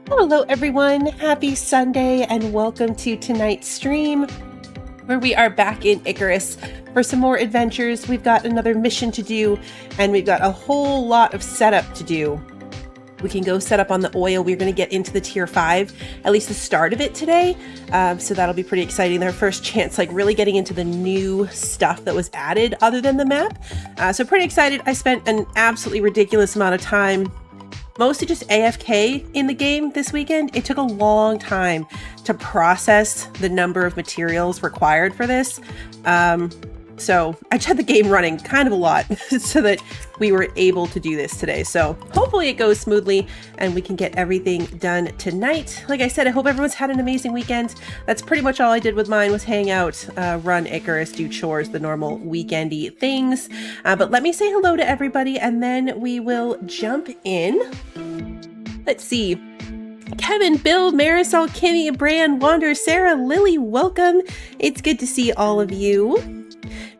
Hello everyone, happy Sunday and welcome to tonight's stream where we are back in Icarus for some more adventures. We've got another mission to do and we've got a whole lot of setup to do. We can go set up on the oil. We're going to get into the tier 5, at least the start of it today. So that'll be pretty exciting. Our first chance, like really getting into the new stuff that was added other than the map. So pretty excited. I spent an absolutely ridiculous amount of time mostly just AFK in the game this weekend. It took a long time to process the number of materials required for this. So I just had the game running kind of a lot so that we were able to do this today. So hopefully it goes smoothly and we can get everything done tonight. Like I said, I hope everyone's had an amazing weekend. That's pretty much all I did with mine, was hang out, run Icarus, do chores, the normal weekendy things. But let me say hello to everybody and then we will jump in. Let's see. Kevin, Bill, Marisol, Kimmy, Bran, Wander, Sarah, Lily, welcome. It's good to see all of you.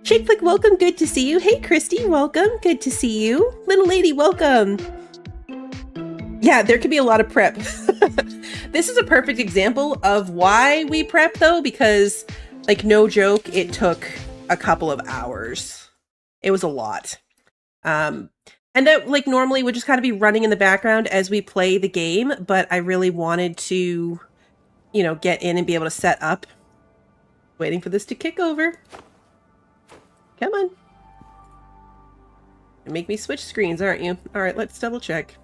Chick Flick, welcome. Good to see you. Hey, Christy, welcome. Good to see you. Little lady, welcome. Yeah, there could be a lot of prep. This is a perfect example of why we prep, though, because, like, no joke, it took a couple of hours. It was a lot. And that, like, normally would just kind of be running in the background as we play the game, but I really wanted to, you know, get in and be able to set up. Waiting for this to kick over. Come on. Make me switch screens, aren't you? All right, let's double check.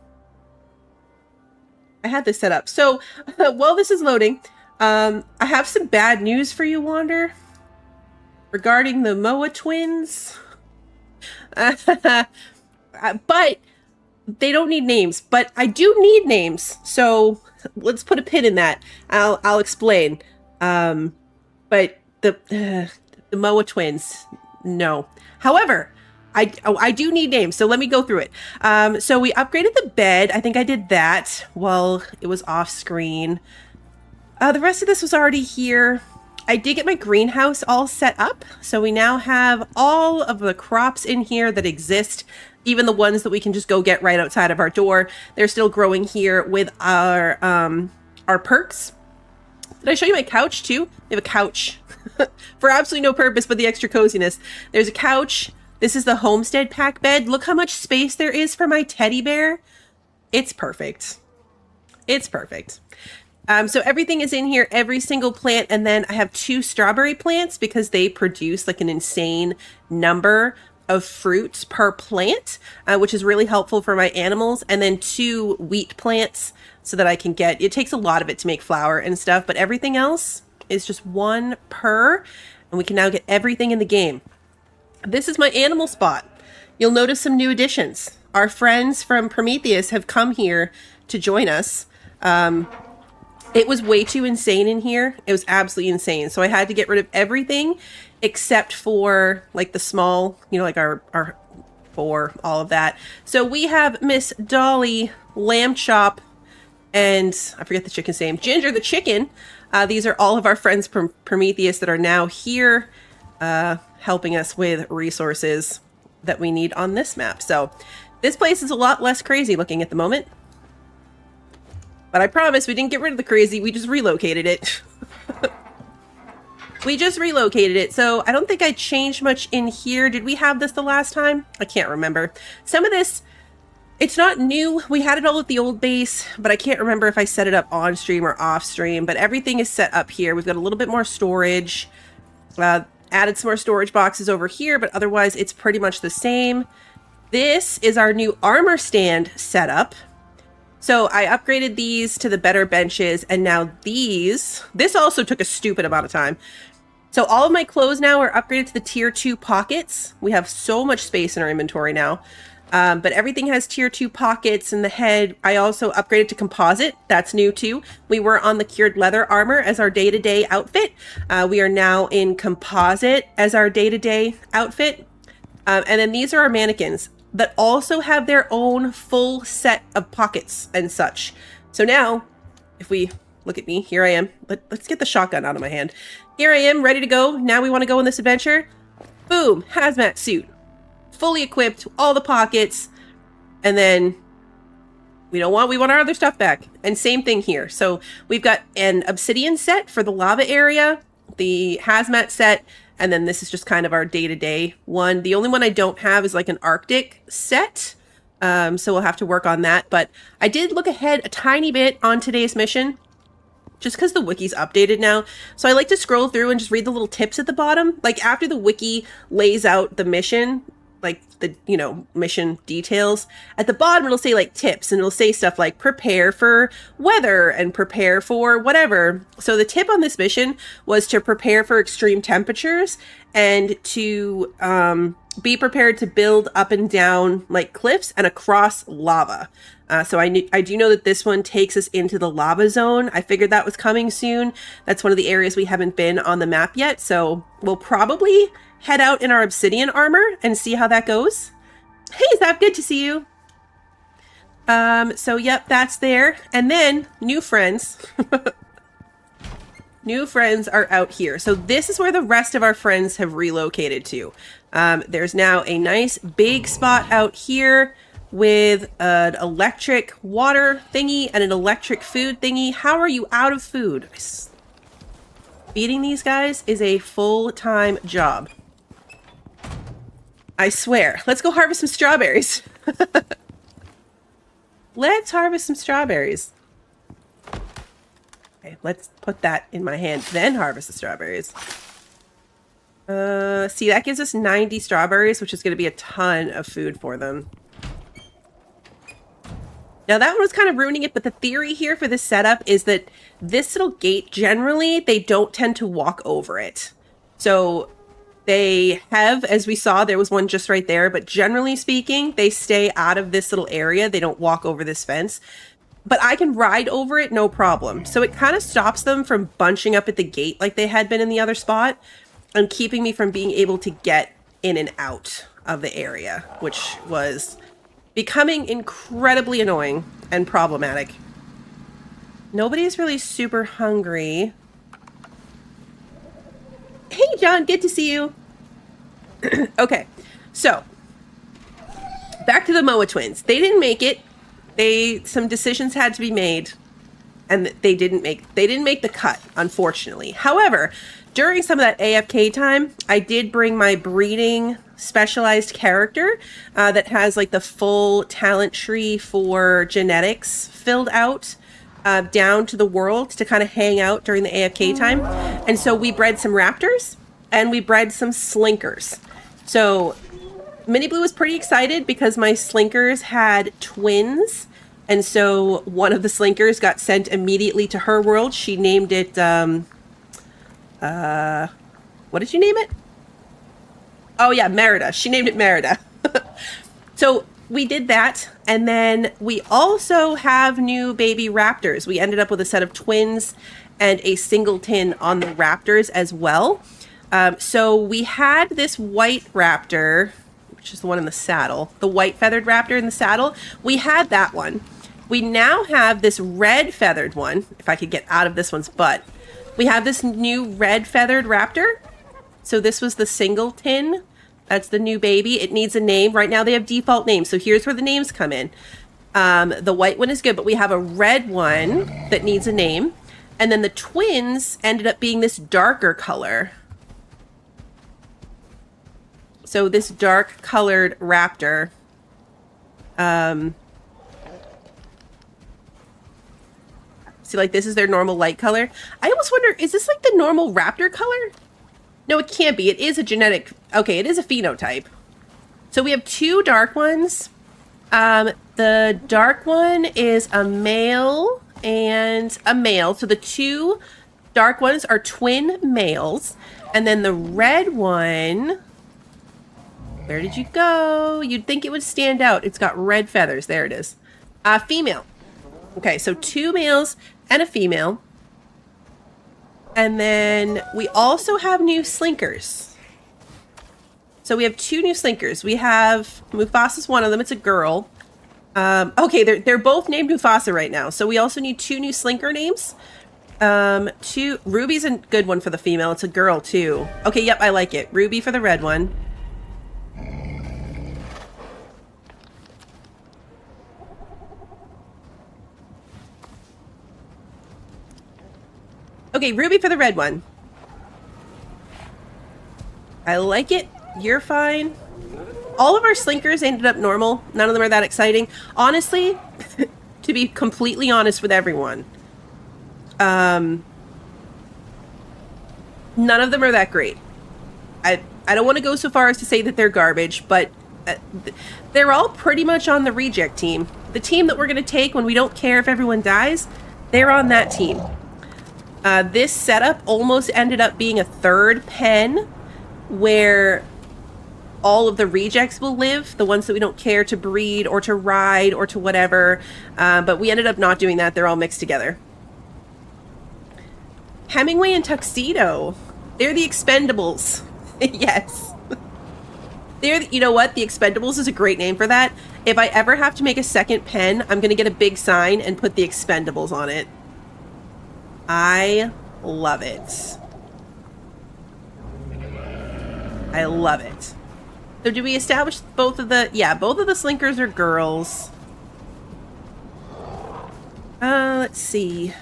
I had this set up. So while this is loading, I have some bad news for you, Wander, regarding the Moa twins. But they don't need names, but I do need names. So let's put a pin in that. I'll explain. But the Moa twins, no. However, I do need names, so let me go through it. So we upgraded the bed. I think I did that while it was off screen. The rest of this was already here. I did get my greenhouse all set up. So we now have all of the crops in here that exist, even the ones that we can just go get right outside of our door. They're still growing here with our perks. Did I show you my couch too? We have a couch for absolutely no purpose but the extra coziness. There's a couch. This is the homestead pack bed. Look how much space there is for my teddy bear. It's perfect. It's perfect. So everything is in here, every single plant. And then I have 2 strawberry plants because they produce like an insane number of fruits per plant, which is really helpful for my animals. And then 2 wheat plants so that I can get, it takes a lot of it to make flour and stuff, but everything else is just 1 per, and we can now get everything in the game. This is my animal spot. You'll notice some new additions. Our friends from Prometheus have come here to join us. It was way too insane in here. It was absolutely insane. So I had to get rid of everything except for like the small, you know, like our for all of that. So we have Miss Dolly, Lamb Chop, and I forget the chicken's name, Ginger the chicken. These are all of our friends from Prometheus that are now here helping us with resources that we need on this map. So this place is a lot less crazy looking at the moment. But I promise we didn't get rid of the crazy, we just relocated it. We just relocated it, so I don't think I changed much in here. Did we have this the last time? I can't remember. Some of this, it's not new. We had it all at the old base, but I can't remember if I set it up on stream or off stream, but everything is set up here. We've got a little bit more storage, added some more storage boxes over here, but otherwise it's pretty much the same. This is our new armor stand setup. So I upgraded these to the better benches, and now this also took a stupid amount of time. So all of my clothes now are upgraded to the tier 2 pockets. We have so much space in our inventory now. But everything has tier 2 pockets in the head. I also upgraded to composite. That's new too. We were on the cured leather armor as our day-to-day outfit. We are now in composite as our day-to-day outfit. And then these are our mannequins that also have their own full set of pockets and such. So now, if we look at me, here I am. Let's get the shotgun out of my hand. Here I am, ready to go. Now we want to go on this adventure. Boom, hazmat suit. Fully equipped, all the pockets, and then We want our other stuff back. And same thing here. So we've got an obsidian set for the lava area, the hazmat set, and then this is just kind of our day-to-day one. The only one I don't have is like an Arctic set. So we'll have to work on that. But I did look ahead a tiny bit on today's mission, just because the wiki's updated now. So I like to scroll through and just read the little tips at the bottom. Like after the wiki lays out the mission, like the, you know, mission details, at the bottom it'll say like tips, and it'll say stuff like prepare for weather and prepare for whatever. So the tip on this mission was to prepare for extreme temperatures and to be prepared to build up and down like cliffs and across lava. So I do know that this one takes us into the lava zone. I figured that was coming soon. That's one of the areas we haven't been on the map yet. So we'll probably head out in our obsidian armor and see how that goes. Hey, Zap, good to see you. So yep, that's there. And then new friends. New friends are out here. So this is where the rest of our friends have relocated to. There's now a nice big spot out here with an electric water thingy and an electric food thingy. How are you out of food? Feeding these guys is a full-time job. I swear. Let's go harvest some strawberries. Let's harvest some strawberries. Okay, let's put that in my hand, then harvest the strawberries. See, that gives us 90 strawberries, which is going to be a ton of food for them. Now that one was kind of ruining it, but the theory here for this setup is that this little gate, generally, they don't tend to walk over it. So they have, as we saw, there was one just right there, but generally speaking, they stay out of this little area. They don't walk over this fence. But I can ride over it, no problem. So it kind of stops them from bunching up at the gate like they had been in the other spot, and keeping me from being able to get in and out of the area, which was becoming incredibly annoying and problematic. Nobody's really super hungry. Hey, John, good to see you. Okay, so back to the Moa twins. They didn't make it. Some decisions had to be made, and they didn't make the cut, unfortunately. However, during some of that AFK time, I did bring my breeding specialized character that has like the full talent tree for genetics filled out down to the world to kind of hang out during the AFK time. And so we bred some raptors and we bred some slinkers. So Mini Blue was pretty excited because my slinkers had twins. And so one of the slinkers got sent immediately to her world. She named it, what did you name it? Oh yeah, Merida. She named it Merida. So we did that. And then we also have new baby raptors. We ended up with a set of twins and a singleton on the raptors as well. So we had this white raptor, which is the one in the saddle, the white feathered raptor in the saddle. We had that one. We now have this red feathered one. If I could get out of this one's butt. We have this new red feathered raptor. So this was the singleton. That's the new baby. It needs a name. Right now they have default names. So here's where the names come in. The white one is good, but we have a red one that needs a name. And then the twins ended up being this darker color. So this dark colored raptor. See, like this is their normal light color. I almost wonder, is this like the normal raptor color? No, it can't be. It is a genetic. Okay, it is a phenotype. So we have two dark ones. The dark one is a male and a male. So the two dark ones are twin males. And then the red one, where did you go? You'd think it would stand out. It's got red feathers. There it is. Female. Okay, so two males and a female. And then we also have new slinkers. So we have two new slinkers. We have Mufasa's one of them. It's a girl. Okay, they're both named Mufasa right now. So we also need two new slinker names. Ruby's a good one for the female. It's a girl too. Okay, yep, I like it. Ruby for the red one. Okay, ruby for the red one. I like it. You're fine. All of our slinkers ended up normal. None of them are that exciting. Honestly, to be completely honest with everyone, none of them are that great. I don't want to go so far as to say that they're garbage, but they're all pretty much on the reject team. The team that we're going to take when we don't care if everyone dies, they're on that team. This setup almost ended up being a third pen where all of the rejects will live, the ones that we don't care to breed or to ride or to whatever, but we ended up not doing that. They're all mixed together. Hemingway and Tuxedo, they're the expendables. Yes. You know what? The Expendables is a great name for that. If I ever have to make a second pen, I'm going to get a big sign and put the Expendables on it. I love it. I love it. So do we establish both of the... Yeah, both of the slinkers are girls. Let's see.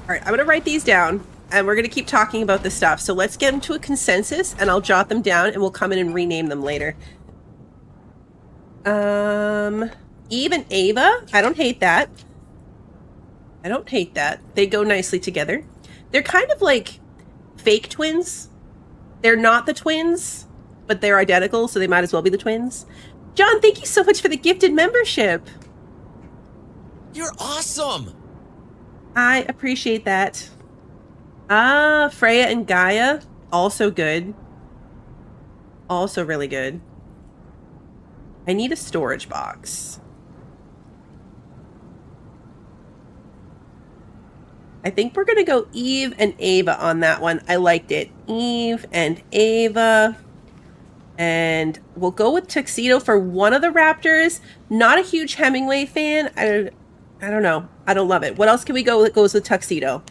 All right, I'm going to write these down, and we're going to keep talking about this stuff. So let's get them to a consensus, and I'll jot them down, and we'll come in and rename them later. Eve and Ava. I don't hate that. I don't hate that. They go nicely together. They're kind of like fake twins. They're not the twins, but they're identical, so they might as well be the twins. John, thank you so much for the gifted membership. You're awesome! I appreciate that. Ah, Freya and Gaia. Also good. Also really good. I need a storage box. I think we're going to go Eve and Ava on that one. I liked it. Eve and Ava. And we'll go with Tuxedo for one of the Raptors. Not a huge Hemingway fan. I don't know. I don't love it. What else can we go that goes with Tuxedo?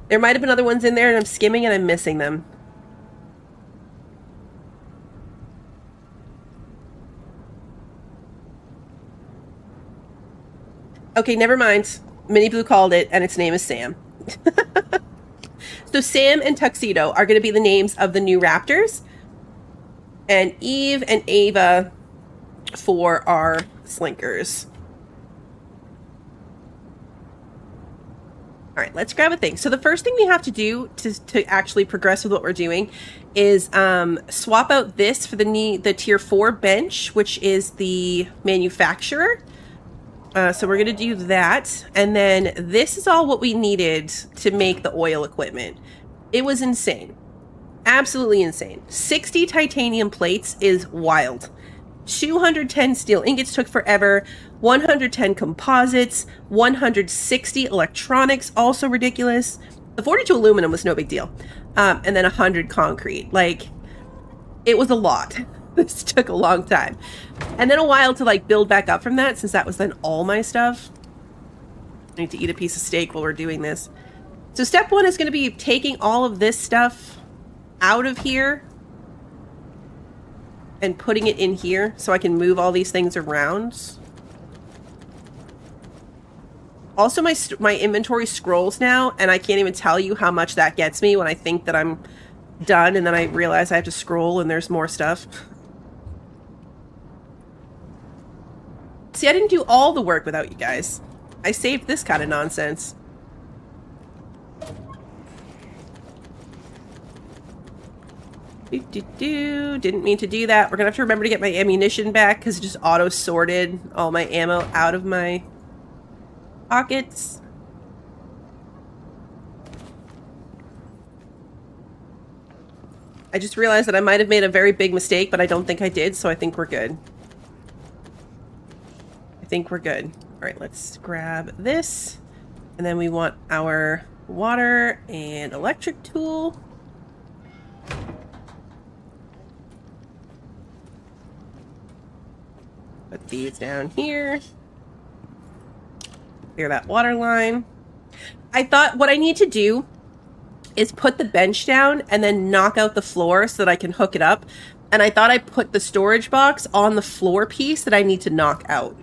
There might have been other ones in there and I'm skimming and I'm missing them. Okay, never mind. Mini Blue called it, and its name is Sam. So Sam and Tuxedo are going to be the names of the new Raptors. And Eve and Ava for our Slinkers. All right, let's grab a thing. So the first thing we have to do to actually progress with what we're doing is swap out this for the tier 4 bench, which is the manufacturer. So we're going to do that. And then this is all what we needed to make the oil equipment. It was insane. Absolutely insane. 60 titanium plates is wild. 210 steel ingots took forever. 110 composites. 160 electronics, also ridiculous. The 42 aluminum was no big deal. And then 100 concrete. Like, it was a lot. This took a long time. And then a while to like build back up from that, since that was then all my stuff. I need to eat a piece of steak while we're doing this. So step 1 is going to be taking all of this stuff out of here and putting it in here so I can move all these things around. Also, my inventory scrolls now, and I can't even tell you how much that gets me when I think that I'm done, and then I realize I have to scroll and there's more stuff. See, I didn't do all the work without you guys. I saved this kind of nonsense. Didn't mean to do that. We're gonna have to remember to get my ammunition back because it just auto-sorted all my ammo out of my pockets. I just realized that I might have made a very big mistake, but I don't think I did, so I think we're good. I think we're good. All right, let's grab this. And then we want our water and electric tool. Put these down here. Clear that water line. I thought what I need to do is put the bench down and then knock out the floor so that I can hook it up. And I thought I put the storage box on the floor piece that I need to knock out.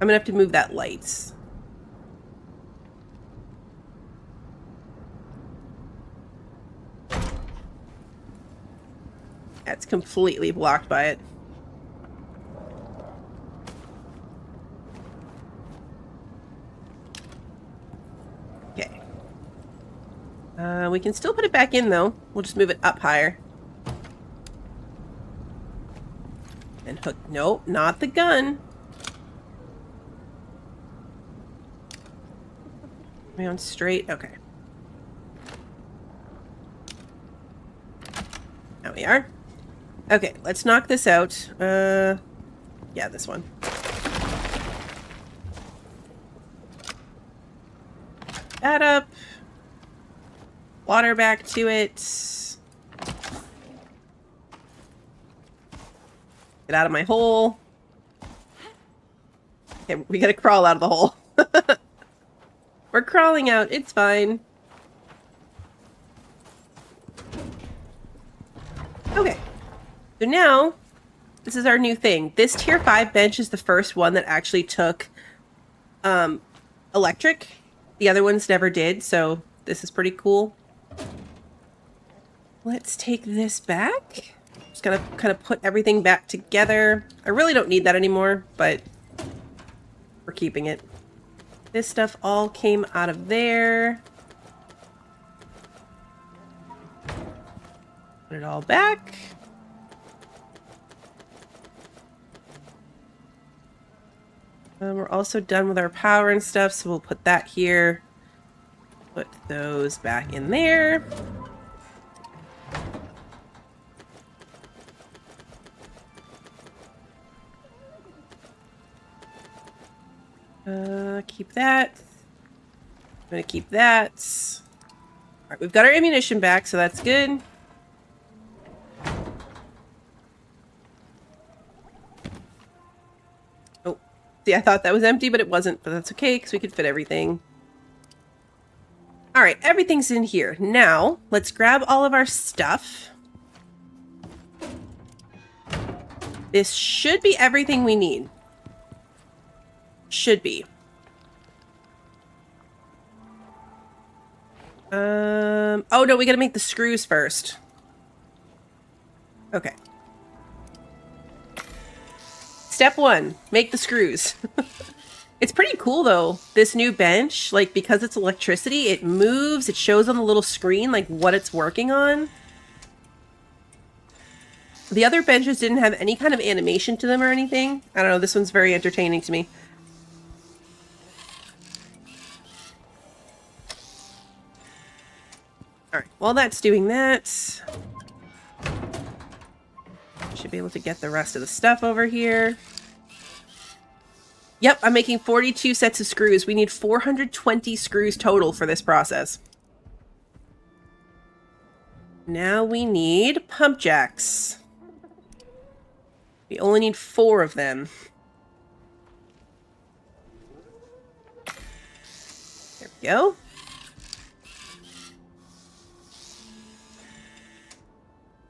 I'm gonna have to move that light. That's completely blocked by it. Okay. We can still put it back in, though. We'll just move it up higher. And hook... Nope, not the gun. Are we on straight? Okay. Now we are. Okay, let's knock this out. Yeah, this one. That up. Water back to it. Get out of my hole. Okay, we gotta crawl out of the hole. We're crawling out. It's fine. Okay. So now, this is our new thing. This tier 5 bench is the first one that actually took electric. The other ones never did, so this is pretty cool. Let's take this back. Just gonna kind of put everything back together. I really don't need that anymore, but we're keeping it. This stuff all came out of there. Put it all back. We're also done with our power and stuff, so we'll put that here. Put those back in there. Keep that. I'm gonna keep that. Alright, we've got our ammunition back, so that's good. Oh, see, I thought that was empty, but it wasn't, but that's okay, because we could fit everything. Alright, everything's in here. Now, let's grab all of our stuff. This should be everything we need. Should be. Oh no, we gotta make the screws first. Okay. Step 1, make the screws. It's pretty cool though, this new bench, like because it's electricity, it moves, it shows on the little screen like what it's working on. The other benches didn't have any kind of animation to them or anything. I don't know, this one's very entertaining to me. Alright, while that's doing that, should be able to get the rest of the stuff over here. Yep, I'm making 42 sets of screws. We need 420 screws total for this process. Now we need pump jacks. We only need 4 of them. There we go.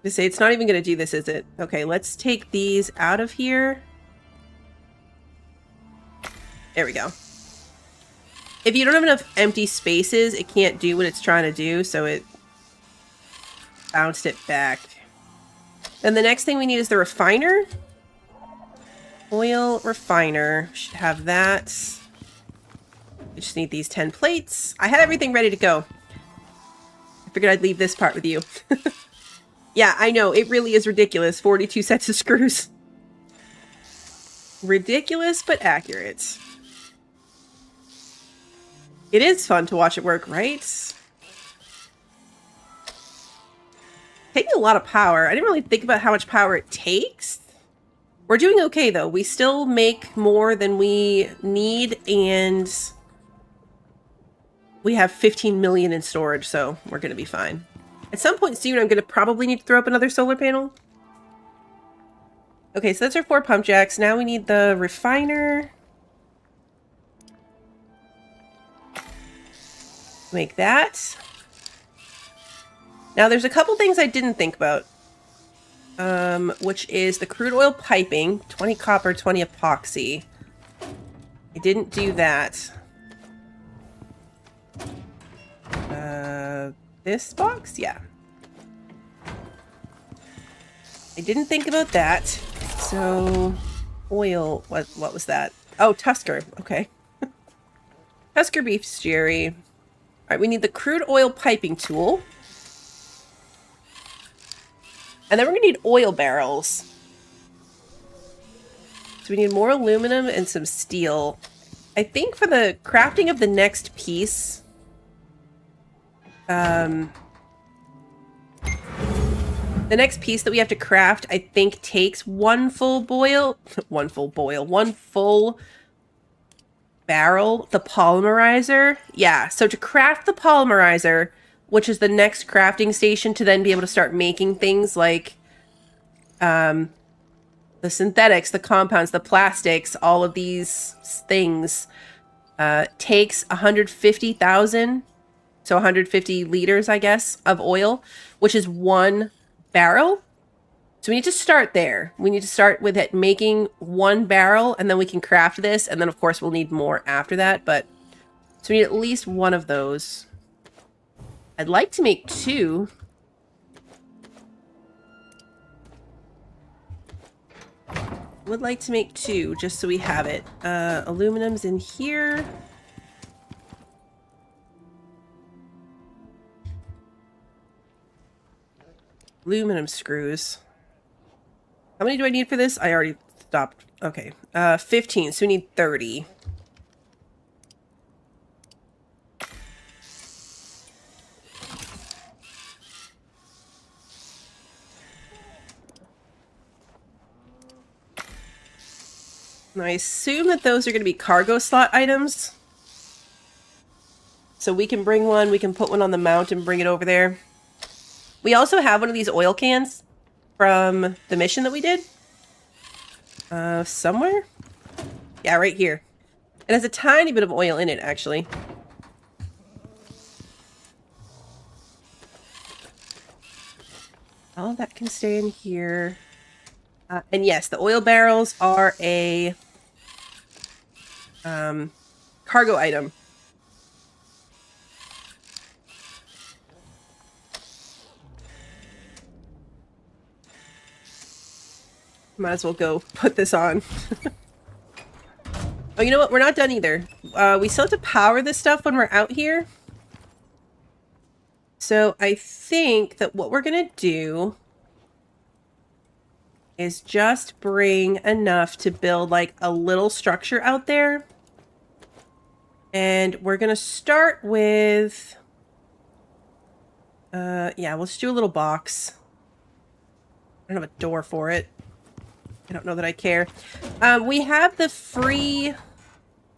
To say it's not even going to do this, is it? Okay, let's take these out of here. There we go. If you don't have enough empty spaces, it can't do what it's trying to do, so it bounced it back. Then the next thing we need is the refiner. Oil refiner. Should have that. We just need these 10 plates. I had everything ready to go. I figured I'd leave this part with you. Yeah, I know. It really is ridiculous. 42 sets of screws. Ridiculous, but accurate. It is fun to watch it work, right? Taking a lot of power. I didn't really think about how much power it takes. We're doing okay, though. We still make more than we need, and we have 15 million in storage, so we're going to be fine. At some point soon, I'm going to probably need to throw up another solar panel. Okay, so that's our 4 pump jacks. Now we need the refiner. Make that. Now, there's a couple things I didn't think about. Which is the crude oil piping, 20 copper, 20 epoxy. I didn't do that. This box? Yeah. I didn't think about that. So, oil, what was that? Oh, Tusker, okay. Tusker beef jerry. All right, we need the crude oil piping tool. And then we're going to need oil barrels. So we need more aluminum and some steel. I think for the crafting of the next piece... the next piece that we have to craft, I think, takes one full barrel. The polymerizer. Yeah, so to craft the polymerizer... which is the next crafting station to then be able to start making things like the synthetics, the compounds, the plastics, all of these things takes 150,000, so 150 liters, I guess, of oil, which is one barrel. So we need to start there. We need to start with it making one barrel, and then we can craft this, and then of course we'll need more after that, but so we need at least one of those. I'd like to make 2. Would like to make 2, just so we have it. Aluminum's in here. Aluminum screws. How many do I need for this? I already stopped. Okay. 15, so we need 30. And I assume that those are going to be cargo slot items. So we can bring one, we can put one on the mount and bring it over there. We also have one of these oil cans from the mission that we did. Somewhere? Yeah, right here. It has a tiny bit of oil in it, actually. All of that can stay in here. And yes, the oil barrels are a cargo item. Might as well go put this on. Oh, you know what? We're not done either. We still have to power this stuff when we're out here. So I think that what we're going to do is just bring enough to build like a little structure out there. And we're going to start with... yeah, we'll just do a little box. I don't have a door for it. I don't know that I care. We have the free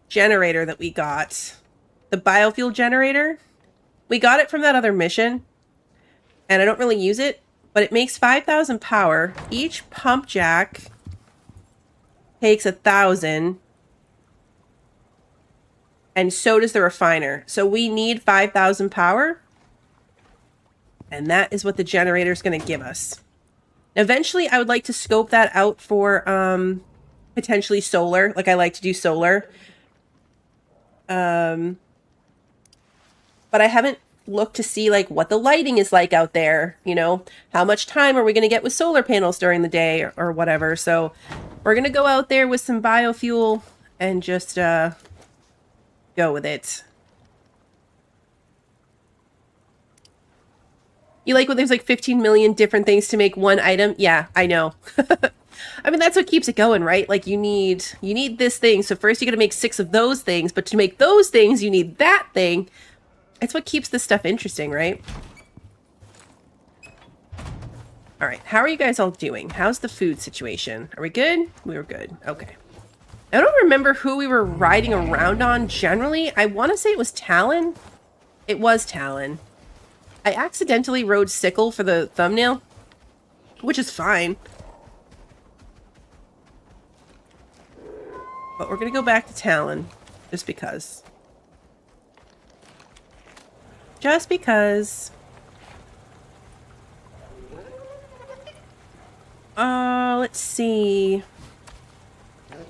generator that we got. The biofuel generator. We got it from that other mission. And I don't really use it. But it makes 5,000 power. Each pump jack takes 1,000. And so does the refiner. So we need 5,000 power. And that is what the generator is going to give us. Eventually, I would like to scope that out for potentially solar. Like I like to do solar. But I haven't looked to see like what the lighting is like out there. You know, how much time are we going to get with solar panels during the day or whatever. So we're going to go out there with some biofuel and just go with it. You like when there's like 15 million different things to make one item? Yeah, I know. I mean, that's what keeps it going, right? Like you need this thing. So first you got to make 6 of those things, but to make those things, you need that thing. It's what keeps this stuff interesting, right? All right. How are you guys all doing? How's the food situation? Are we good? We were good. Okay. I don't remember who we were riding around on generally. I want to say it was Talon. It was Talon. I accidentally rode Sickle for the thumbnail, which is fine. But we're going to go back to Talon, just because. Just because. Let's see.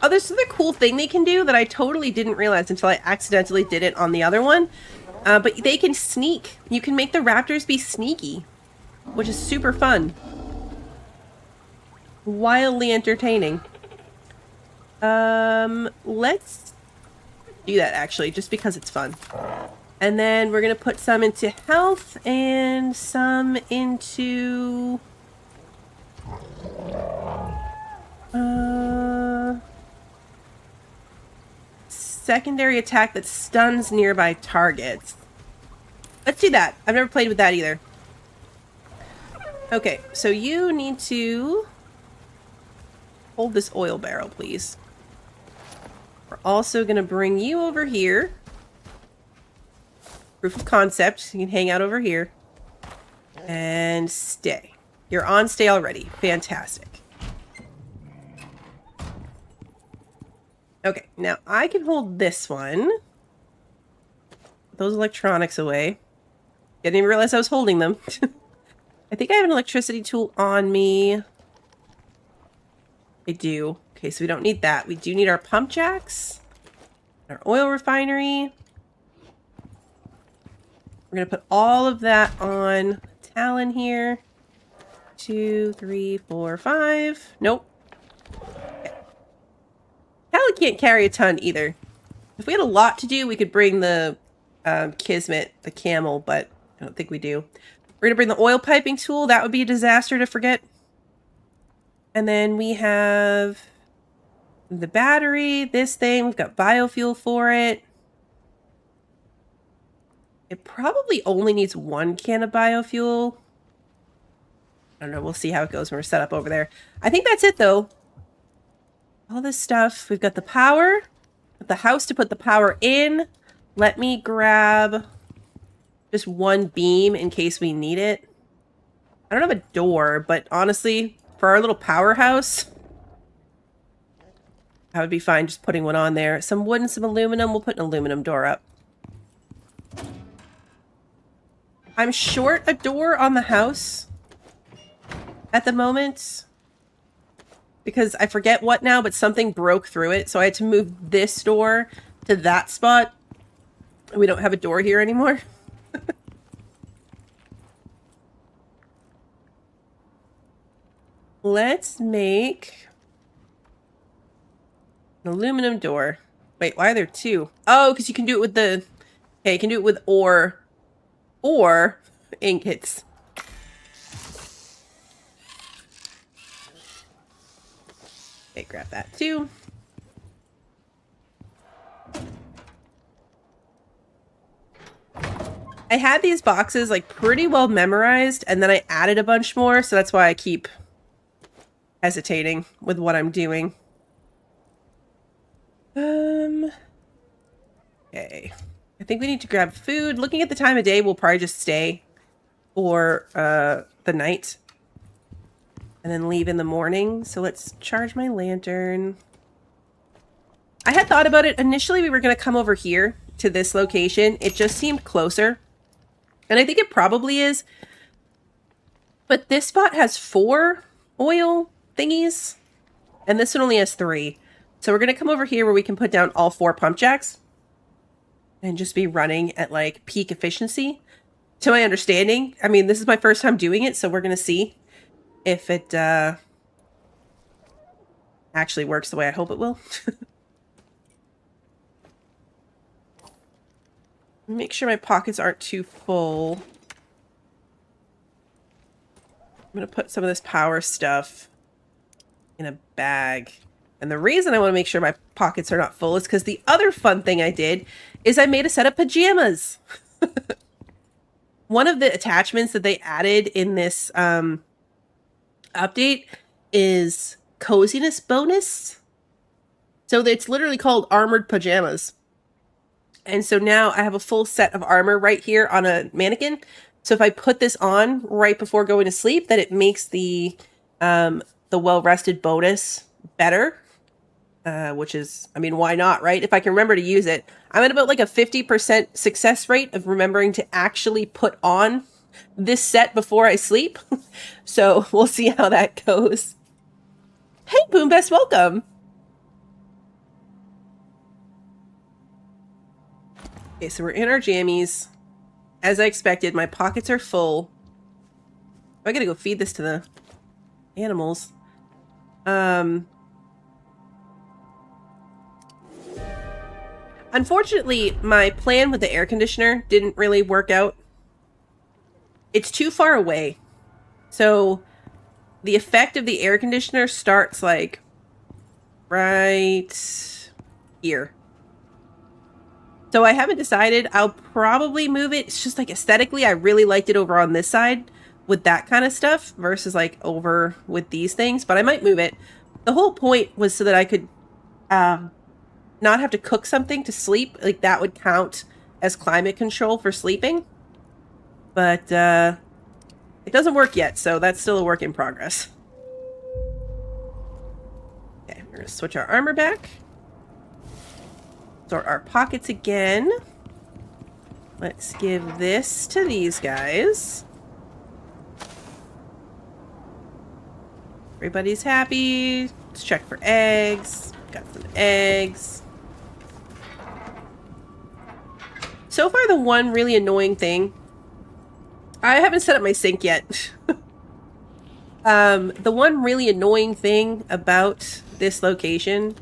Oh, there's another cool thing they can do that I totally didn't realize until I accidentally did it on the other one. But they can sneak. You can make the raptors be sneaky, which is super fun. Wildly entertaining. Let's do that actually, just because it's fun. And then we're gonna put some into health and some into... secondary attack that stuns nearby targets. Let's do that. I've never played with that either. Okay, so you need to hold this oil barrel, please. We're also going to bring you over here. Proof of concept. You can hang out over here. And stay. You're on stay already. Fantastic. Okay, now I can hold this one. Put those electronics away. Didn't even realize I was holding them. I think I have an electricity tool on me. I do. Okay, so we don't need that. We do need our pump jacks. Our oil refinery. We're going to put all of that on Talon here. 2, 3, 4, 5. Nope. Okay. Talon can't carry a ton either. If we had a lot to do, we could bring the Kismet, the camel, but I don't think we do. We're going to bring the oil piping tool. That would be a disaster to forget. And then we have the battery, this thing. We've got biofuel for it. It probably only needs 1 can of biofuel. I don't know. We'll see how it goes when we're set up over there. I think that's it, though. All this stuff. We've got the power. The house to put the power in. Let me grab just 1 beam in case we need it. I don't have a door, but honestly, for our little powerhouse, I would be fine just putting one on there. Some wood and some aluminum. We'll put an aluminum door up. I'm short a door on the house at the moment because I forget what now, but something broke through it. So I had to move this door to that spot. We don't have a door here anymore. Let's make an aluminum door. Wait, why are there 2? Oh, because you can do it with the... Okay, you can do it with ore or ingots. Okay, grab that too. I had these boxes like pretty well memorized and then I added a bunch more, so that's why I keep hesitating with what I'm doing. Okay. I think we need to grab food. Looking at the time of day, we'll probably just stay for the night and then leave in the morning. So let's charge my lantern. I had thought about it. Initially, we were going to come over here to this location. It just seemed closer. And I think it probably is. But this spot has 4 oil thingies. And this one only has 3. So we're going to come over here where we can put down all 4 pump jacks. And just be running at like peak efficiency. To my understanding. I mean, this is my first time doing it. So we're going to see if it actually works the way I hope it will. Make sure my pockets aren't too full. I'm going to put some of this power stuff in a bag. And the reason I want to make sure my pockets are not full is because the other fun thing I did is I made a set of pajamas. One of the attachments that they added in this update is coziness bonus. So it's literally called armored pajamas. And so now I have a full set of armor right here on a mannequin. So if I put this on right before going to sleep, that it makes the well-rested bonus better. Which is, I mean, why not, right? If I can remember to use it. I'm at about like a 50% success rate of remembering to actually put on this set before I sleep. So we'll see how that goes. Hey, Boombest, welcome. Okay, so we're in our jammies. As I expected, my pockets are full. I gotta go feed this to the animals. Unfortunately, my plan with the air conditioner didn't really work out. It's too far away. So the effect of the air conditioner starts like right here. So I haven't decided. I'll probably move it. It's just like aesthetically, I really liked it over on this side with that kind of stuff versus like over with these things, but I might move it. The whole point was so that I could not have to cook something to sleep. Like that would count as climate control for sleeping. But it doesn't work yet, so that's still a work in progress. Okay, we're gonna switch our armor back. Sort our pockets again. Let's give this to these guys. Everybody's happy. Let's check for eggs. Got some eggs. So far, the one really annoying thing... I haven't set up my sink yet. The one really annoying thing about this location...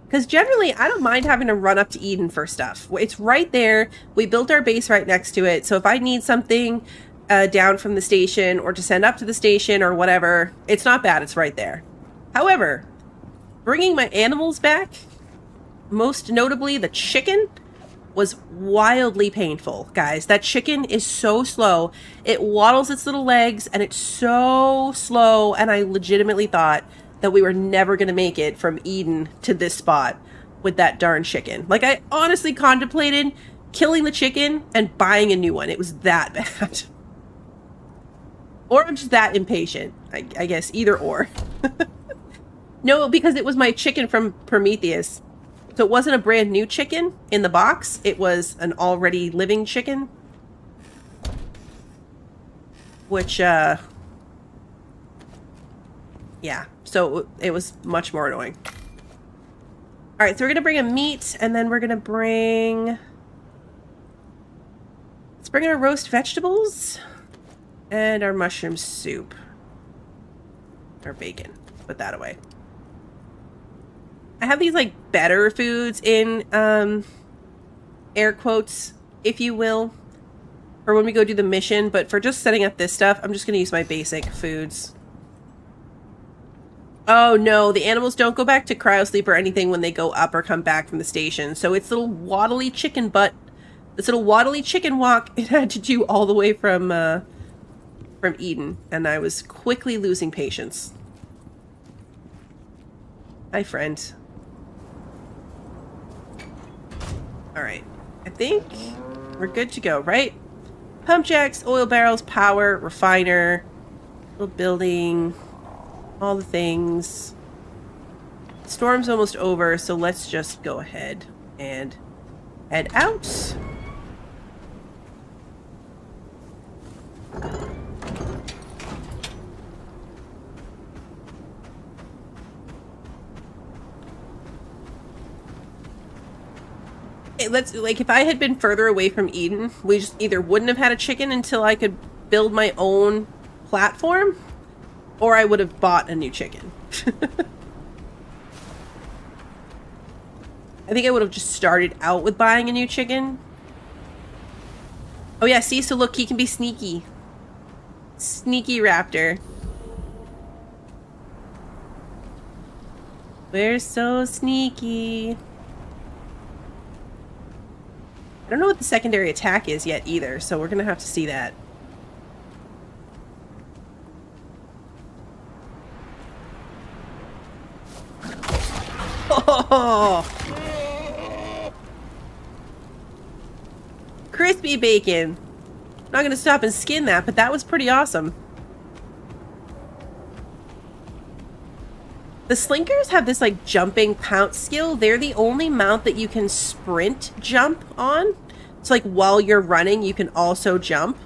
Because generally, I don't mind having to run up to Eden for stuff. It's right there. We built our base right next to it. So if I need something down from the station or to send up to the station or whatever, it's not bad. It's right there. However, bringing my animals back, most notably the chicken, was wildly painful, guys. That chicken is so slow. It waddles its little legs and it's so slow. And I legitimately thought that we were never going to make it from Eden to this spot with that darn chicken. Like, I honestly contemplated killing the chicken and buying a new one. It was that bad. Or I'm just that impatient. I guess either or. No, because it was my chicken from Prometheus. So it wasn't a brand new chicken in the box. It was an already living chicken. Which, yeah. So it was much more annoying. Alright, so we're going to bring a meat, and then we're going to bring... Let's bring in our roast vegetables. And our mushroom soup. Or bacon. Put that away. I have these, like, better foods in, air quotes, if you will, for when we go do the mission. But for just setting up this stuff, I'm just going to use my basic foods. Oh, no, the animals don't go back to cryosleep or anything when they go up or come back from the station. So it's little waddly chicken butt. This little waddly chicken walk it had to do all the way from Eden. And I was quickly losing patience. Hi, friend. Alright, I think we're good to go, right? Pump jacks, oil barrels, power, refiner, little building, all the things. Storm's almost over, so let's just go ahead and head out. Let's, like, if I had been further away from Eden, we just either wouldn't have had a chicken until I could build my own platform, or I would have bought a new chicken. I think I would have just started out with buying a new chicken. Oh yeah, see, so look, he can be sneaky. Sneaky raptor. We're so sneaky. I don't know what the secondary attack is yet either, so we're gonna have to see that. Oh! Crispy bacon. I'm not gonna stop and skin that, but that was pretty awesome. The slinkers have this, like, jumping pounce skill. They're the only mount that you can sprint jump on. So, like, while you're running, you can also jump.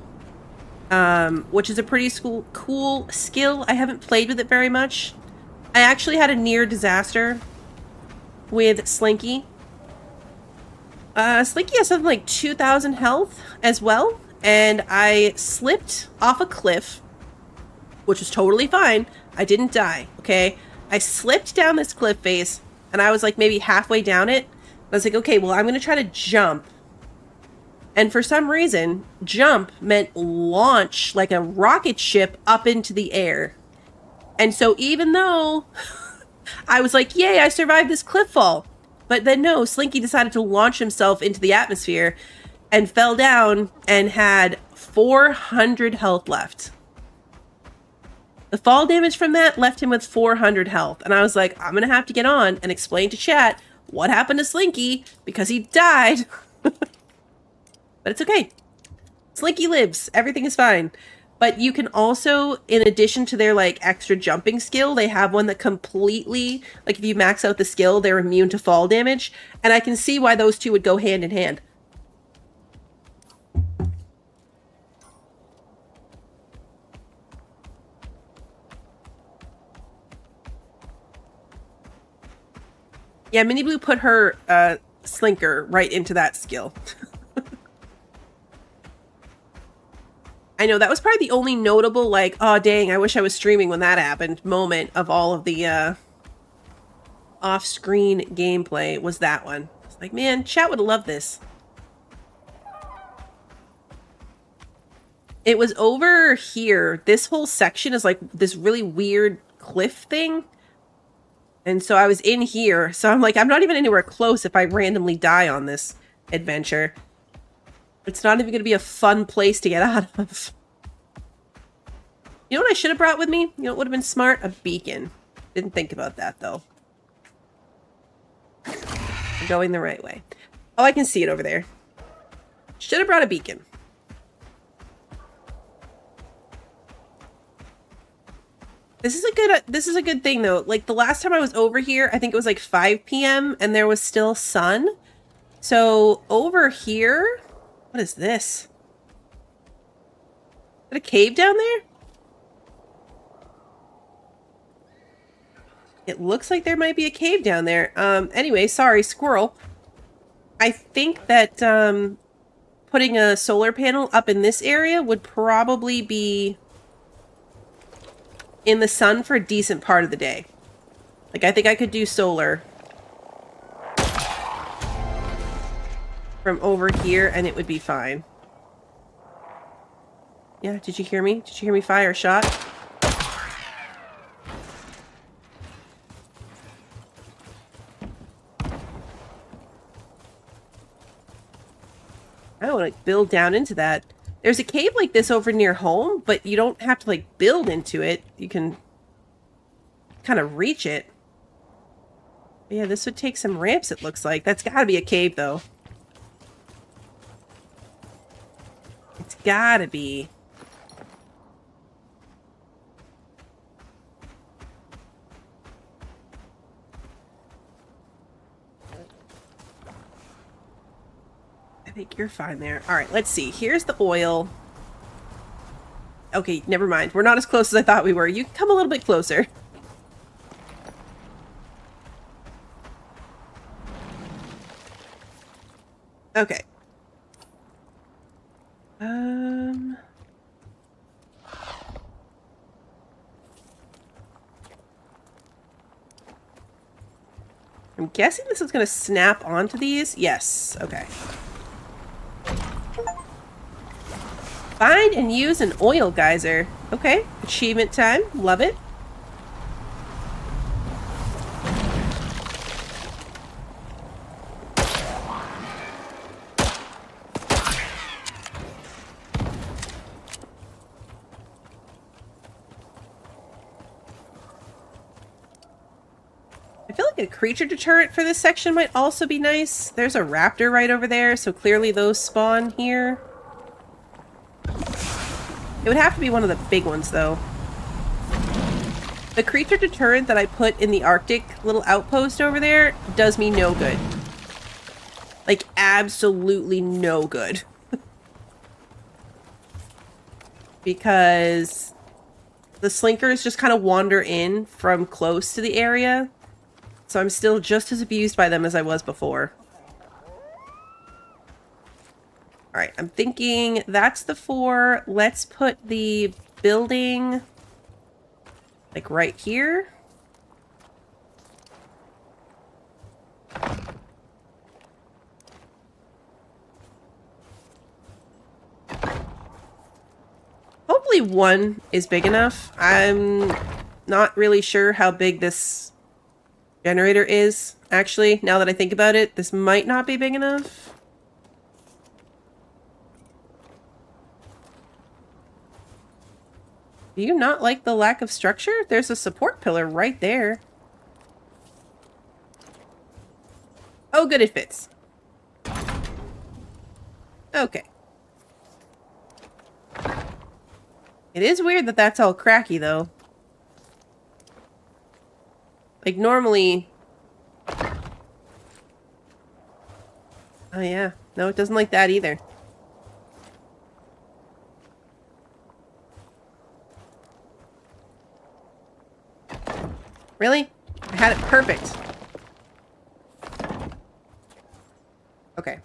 Which is a pretty cool skill. I haven't played with it very much. I actually had a near disaster with Slinky. Slinky has something like 2,000 health as well, and I slipped off a cliff, which was totally fine. I didn't die, okay? I slipped down this cliff face, and I was like maybe halfway down it. I was like, okay, well, I'm going to try to jump. And for some reason, jump meant launch like a rocket ship up into the air. And so even though I was like, yay, I survived this cliff fall. But then no, Slinky decided to launch himself into the atmosphere and fell down and had 400 health left. The fall damage from that left him with 400 health. And I was like, I'm going to have to get on and explain to chat what happened to Slinky because he died. But it's okay. Slinky lives. Everything is fine. But you can also, in addition to their like extra jumping skill, they have one that completely, like if you max out the skill, they're immune to fall damage. And I can see why those two would go hand in hand. Yeah, Mini Blue put her Slinker right into that skill. I know, that was probably the only notable, like, oh dang, I wish I was streaming when that happened moment of all of the off-screen gameplay was that one. It's like, man, chat would have loved this. It was over here. This whole section is like this really weird cliff thing. And so I was in here. So I'm like, I'm not even anywhere close if I randomly die on this adventure. It's not even going to be a fun place to get out of. You know what I should have brought with me? You know what would have been smart? A beacon. Didn't think about that, though. I'm going the right way. Oh, I can see it over there. Should have brought a beacon. This is a good thing, though. Like, the last time I was over here, I think it was like 5 p.m. and there was still sun. So, over here... What is this? Is that a cave down there? It looks like there might be a cave down there. Anyway, sorry, squirrel. I think that putting a solar panel up in this area would probably be in the sun for a decent part of the day. Like, I think I could do solar from over here, and it would be fine. Yeah, did you hear me? Did you hear me fire a shot? I don't want to build down into that. There's a cave like this over near home, but you don't have to, like, build into it. You can kind of reach it. But yeah, this would take some ramps, it looks like. That's gotta be a cave, though. It's gotta be. I think you're fine there. Alright, let's see. Here's the oil. Okay, never mind. We're not as close as I thought we were. You can come a little bit closer. Okay. I'm guessing this is going to snap onto these. Yes. Okay. Find and use an oil geyser. Okay. Achievement time. Love it. I feel like a creature deterrent for this section might also be nice. There's a raptor right over there, so clearly those spawn here. It would have to be one of the big ones, though. The creature deterrent that I put in the Arctic little outpost over there does me no good. Like, absolutely no good. Because the slinkers just kind of wander in from close to the area. So I'm still just as abused by them as I was before. Alright, I'm thinking that's the 4. Let's put the building like right here. Hopefully 1 is big enough. I'm not really sure how big this generator is. Actually, now that I think about it, this might not be big enough. Do you not like the lack of structure? There's a support pillar right there. Oh, good, it fits. Okay. It is weird that that's all cracky, though. Like, normally... Oh, yeah. No, it doesn't like that either. Really? I had it perfect. Okay.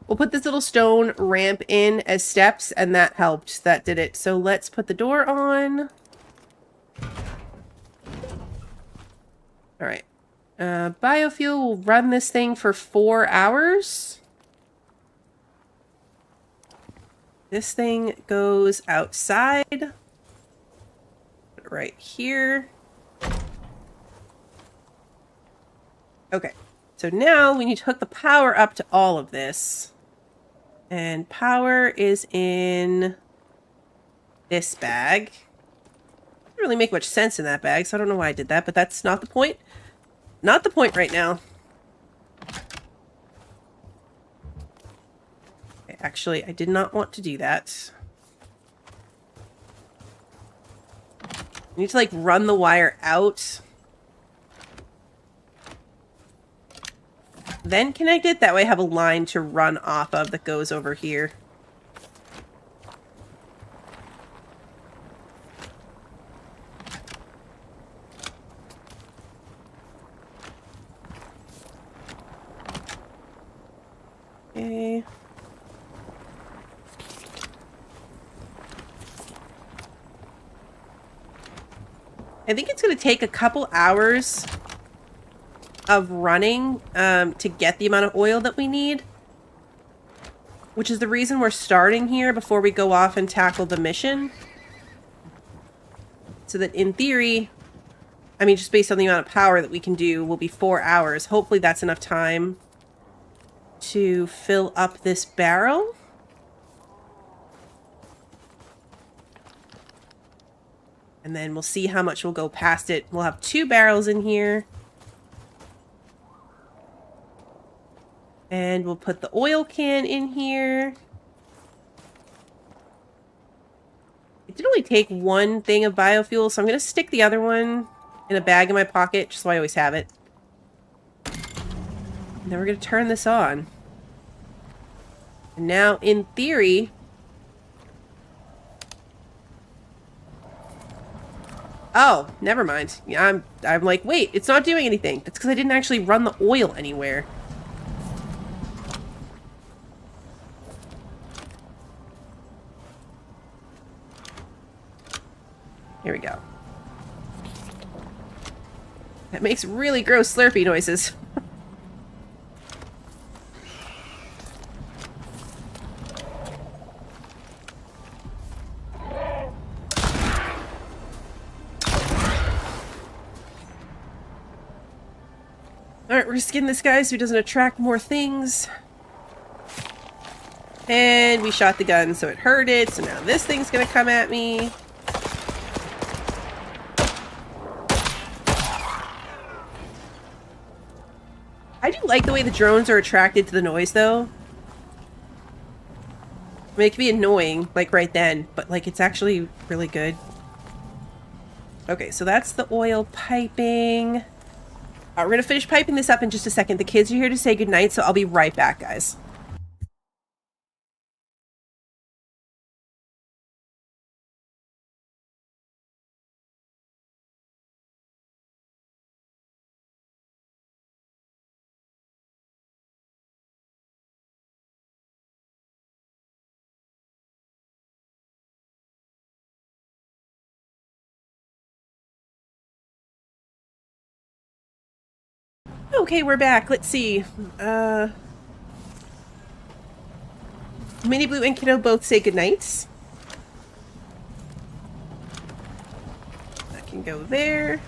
We'll put this little stone ramp in as steps, and that helped. That did it. So let's put the door on. Alright. Biofuel will run this thing for 4 hours. This thing goes outside. Put it right here. Okay. So now we need to hook the power up to all of this. And power is in this bag. Doesn't really make much sense in that bag, so I don't know why I did that, but that's not the point. Not the point right now. Okay, actually, I did not want to do that. I need to, like, run the wire out. Then connect it. That way I have a line to run off of that goes over here. Okay. I think it's going to take a couple hours of running to get the amount of oil that we need. Which is the reason we're starting here before we go off and tackle the mission. So that in theory, I mean, just based on the amount of power that we can do, will be 4 hours. Hopefully that's enough time to fill up this barrel. And then we'll see how much will go past it. We'll have 2 barrels in here. And we'll put the oil can in here. It did only take 1 thing of biofuel, so I'm going to stick the other one in a bag in my pocket, just so I always have it. And then we're going to turn this on. And now, in theory... Oh, never mind. Yeah, I'm like, wait, it's not doing anything. That's because I didn't actually run the oil anywhere. Here we go. That makes really gross slurpy noises. Alright, we're gonna skin this guy so he doesn't attract more things. And we shot the gun so it hurt it, so now this thing's gonna come at me. I do like the way the drones are attracted to the noise, though. I mean, it can be annoying, like, right then, but, like, it's actually really good. Okay, so that's the oil piping. We're gonna finish piping this up in just a second. The kids are here to say goodnight, so I'll be right back, guys. Okay, we're back. Let's see. Mini Blue and Kiddo both say goodnight. That can go there.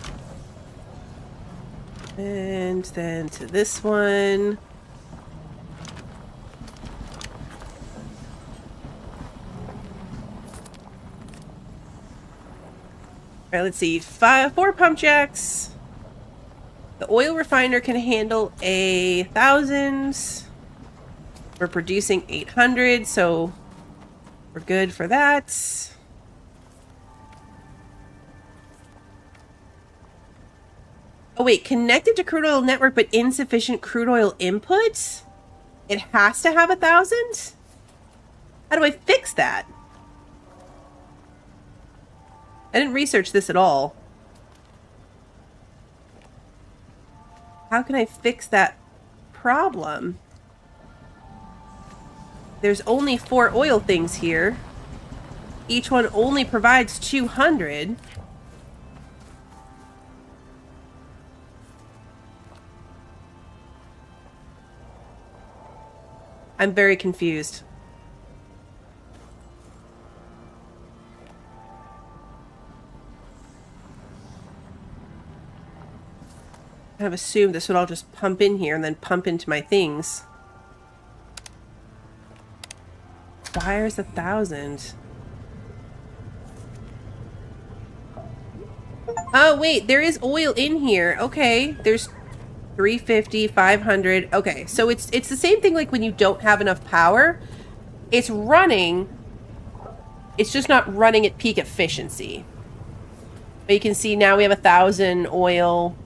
And then to this one. All right, let's see. 4 pump jacks. The oil refiner can handle 1,000. We're producing 800, so we're good for that. Oh wait, connected to crude oil network but insufficient crude oil input? It has to have 1,000? How do I fix that? I didn't research this at all. How can I fix that problem? There's only 4 oil things here. Each one only provides 200. I'm very confused. I have assumed this would all just pump in here and then pump into my things. Wires 1,000. Oh, wait, there is oil in here. Okay, there's 350, 500. Okay, so it's the same thing like when you don't have enough power. It's running. It's just not running at peak efficiency. But you can see now we have 1,000 oil,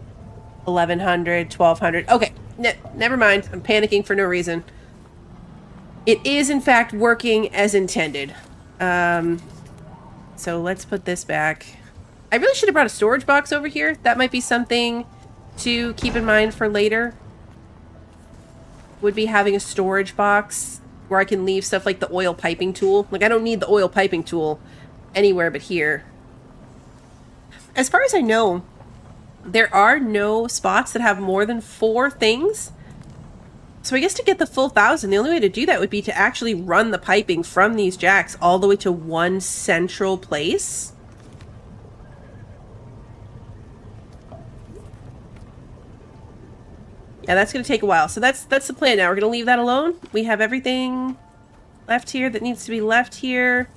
1,100, 1,200. Okay, never mind. I'm panicking for no reason. It is, in fact, working as intended. So let's put this back. I really should have brought a storage box over here. That might be something to keep in mind for later. Would be having a storage box where I can leave stuff like the oil piping tool. Like, I don't need the oil piping tool anywhere but here. As far as I know, there are no spots that have more than 4 things. So I guess to get the full 1,000, the only way to do that would be to actually run the piping from these jacks all the way to one central place. Yeah, that's going to take a while. So that's the plan now. We're going to leave that alone. We have everything left here that needs to be left here.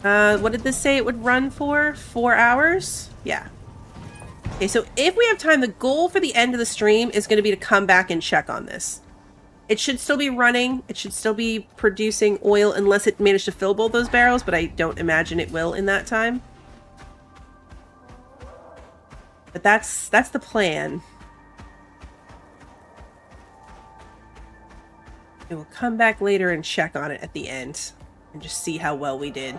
What did this say it would run for? 4 hours? Yeah. Okay, so if we have time, the goal for the end of the stream is going to be to come back and check on this. It should still be running. It should still be producing oil unless it managed to fill both those barrels, but I don't imagine it will in that time. But that's the plan. And we'll come back later and check on it at the end and just see how well we did.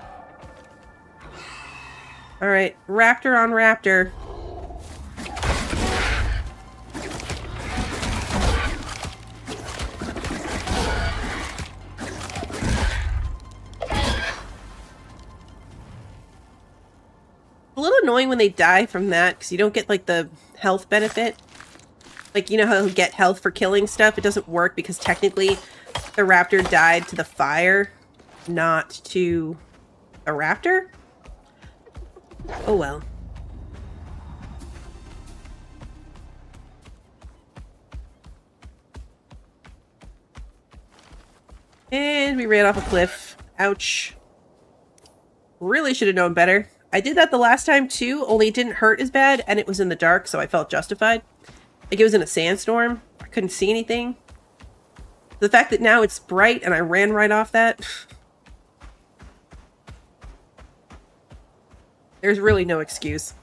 All right, raptor on raptor. A little annoying when they die from that because you don't get like the health benefit. Like, you know how you get health for killing stuff? It doesn't work because technically the raptor died to the fire, not to a raptor. Oh well. And we ran off a cliff. Ouch. Really should have known better. I did that the last time too, only it didn't hurt as bad and it was in the dark, so I felt justified. Like it was in a sandstorm. I couldn't see anything. The fact that now it's bright and I ran right off that. There's really no excuse.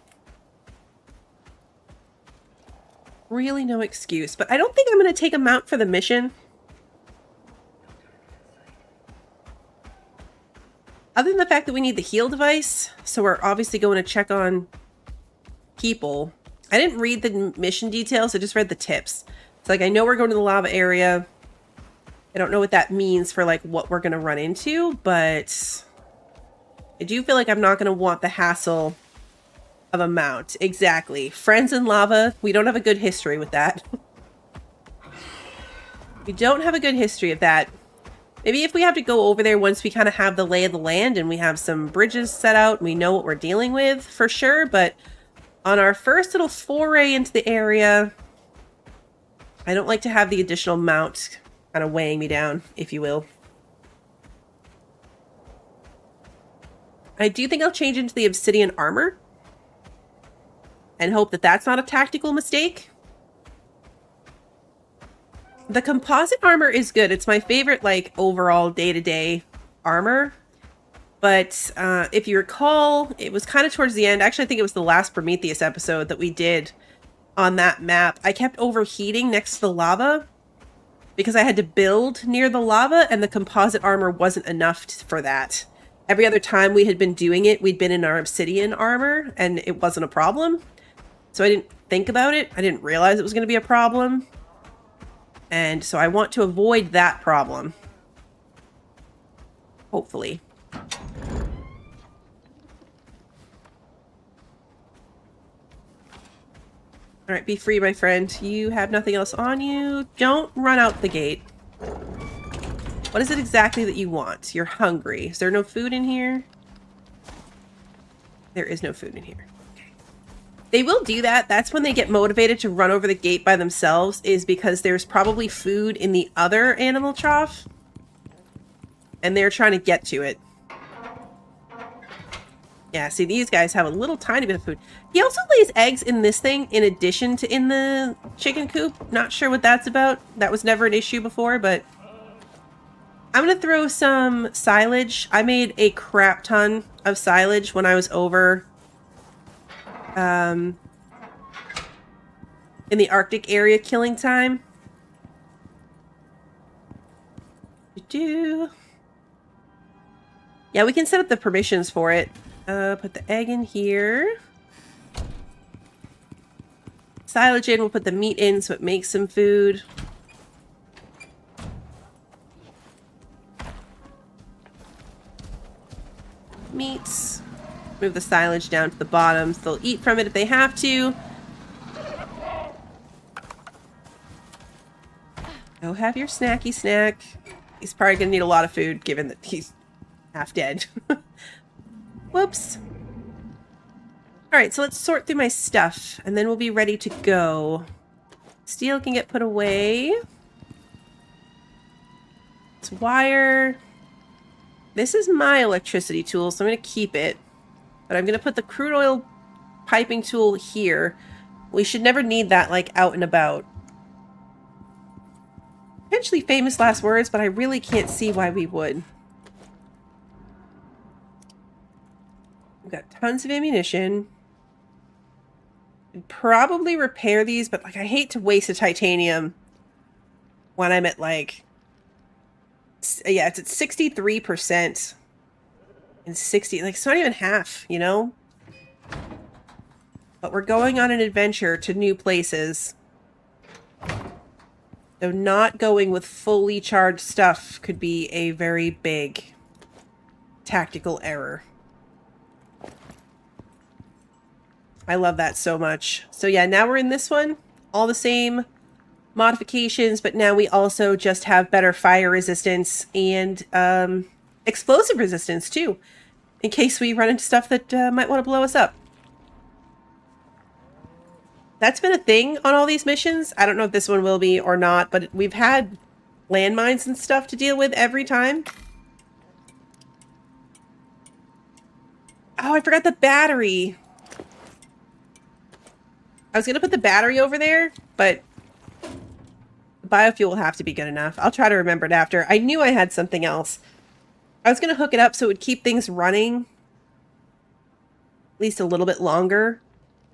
Really no excuse. But I don't think I'm going to take a mount for the mission. Other than the fact that we need the heal device, so we're obviously going to check on people. I didn't read the mission details, I just read the tips. It's like, I know we're going to the lava area. I don't know what that means for like what we're going to run into, but I do feel like I'm not going to want the hassle of a mount. Exactly. Friends in lava, we don't have a good history with that. We don't have a good history of that. Maybe if we have to go over there once we kind of have the lay of the land and we have some bridges set out and we know what we're dealing with, for sure. But on our first little foray into the area, I don't like to have the additional mount kind of weighing me down, if you will. I do think I'll change into the obsidian armor and hope that that's not a tactical mistake. The composite armor is good. It's my favorite, like, overall day-to-day armor. But if you recall, it was kind of towards the end. Actually, I think it was the last Prometheus episode that we did on that map. I kept overheating next to the lava because I had to build near the lava, and the composite armor wasn't enough for that. Every other time we had been doing it, we'd been in our obsidian armor, and it wasn't a problem. So I didn't think about it. I didn't realize it was going to be a problem. And so I want to avoid that problem. Hopefully. Alright, be free, my friend. You have nothing else on you. Don't run out the gate. What is it exactly that you want? You're hungry. Is there no food in here? There is no food in here. Okay. They will do that. That's when they get motivated to run over the gate by themselves, is because there's probably food in the other animal trough. And they're trying to get to it. Yeah, see, these guys have a little tiny bit of food. He also lays eggs in this thing in addition to in the chicken coop. Not sure what that's about. That was never an issue before, but I'm going to throw some silage. I made a crap ton of silage when I was over in the Arctic area killing time. Yeah, we can set up the permissions for it. Put the egg in here. Silage in, we'll put the meat in so it makes some food. Meats. Move the silage down to the bottom so they'll eat from it if they have to. Go have your snacky snack. He's probably going to need a lot of food given that he's half dead. Whoops. Alright, so let's sort through my stuff, and then we'll be ready to go. Steel can get put away. It's wire. This is my electricity tool, so I'm going to keep it. But I'm going to put the crude oil piping tool here. We should never need that, like, out and about. Potentially famous last words, but I really can't see why we would. We've got tons of ammunition. I'd probably repair these, but like I hate to waste a titanium when I'm at like, yeah, it's at 63% and 60, like it's not even half, you know? But we're going on an adventure to new places. So not going with fully charged stuff could be a very big tactical error. I love that so much. So yeah, now we're in this one. All the same modifications, but now we also just have better fire resistance and explosive resistance too, in case we run into stuff that might want to blow us up. That's been a thing on all these missions. I don't know if this one will be or not, but we've had landmines and stuff to deal with every time. Oh, I forgot the battery. I was going to put the battery over there, but the biofuel will have to be good enough. I'll try to remember it after. I knew I had something else. I was going to hook it up so it would keep things running at least a little bit longer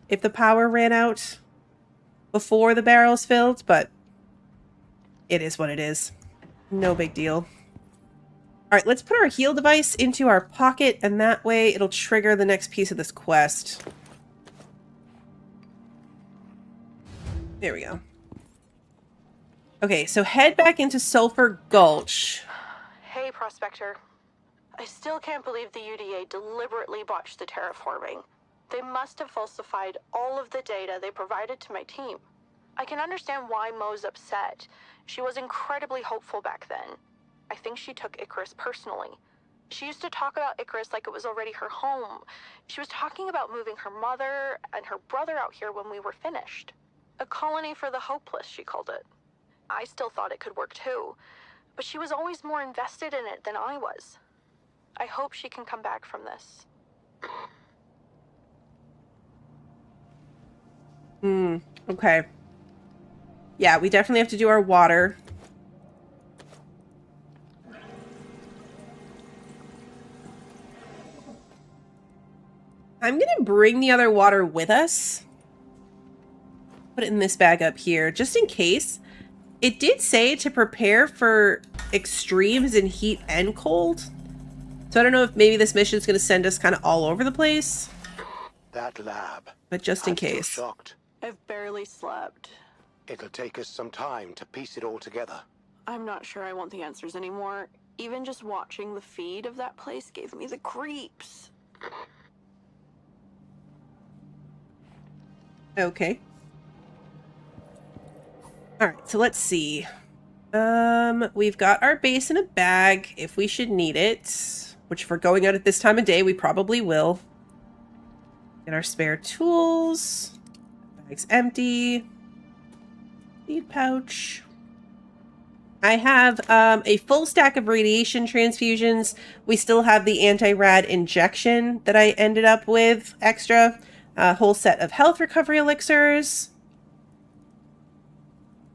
if the power ran out before the barrel's filled, but it is what it is. No big deal. All right, let's put our heal device into our pocket, and that way it'll trigger the next piece of this quest. There we go. Okay, so head back into Sulphur Gulch. Hey, Prospector. I still can't believe the UDA deliberately botched the terraforming. They must have falsified all of the data they provided to my team. I can understand why Mo's upset. She was incredibly hopeful back then. I think she took Icarus personally. She used to talk about Icarus like it was already her home. She was talking about moving her mother and her brother out here when we were finished. A colony for the hopeless, she called it. I still thought it could work too, but she was always more invested in it than I was. I hope she can come back from this. Okay. Yeah, we definitely have to do our water. I'm gonna bring the other water with us. Put it in this bag up here, just in case. It did say to prepare for extremes in heat and cold. So I don't know if maybe this mission is going to send us kind of all over the place. That lab. But just in I'm still case. Shocked. I've barely slept. It'll take us some time to piece it all together. I'm not sure I want the answers anymore. Even just watching the feed of that place gave me the creeps. Okay. Alright, so let's see. We've got our base in a bag if we should need it. Which if we're going out at this time of day, we probably will. Get our spare tools. Bag's empty. Seed pouch. I have a full stack of radiation transfusions. We still have the anti-rad injection that I ended up with extra. A whole set of health recovery elixirs.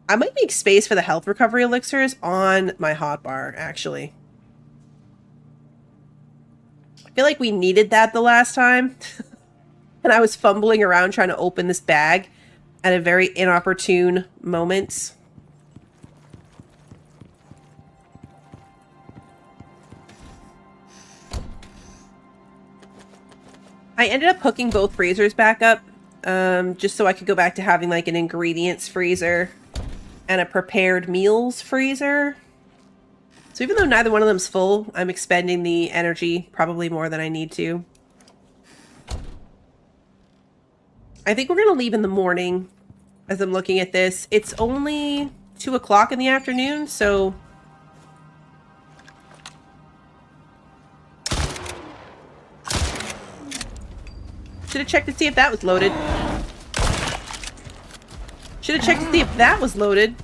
I might make space for the health recovery elixirs on my hotbar, actually. I feel like we needed that the last time. And I was fumbling around trying to open this bag at a very inopportune moment. I ended up hooking both freezers back up, just so I could go back to having like an ingredients freezer and a prepared meals freezer. So even though neither one of them's full, I'm expending the energy probably more than I need to. I think we're going to leave in the morning as I'm looking at this. It's only 2 o'clock in the afternoon, so... Should have checked to see if that was loaded. Should have checked to see if that was loaded.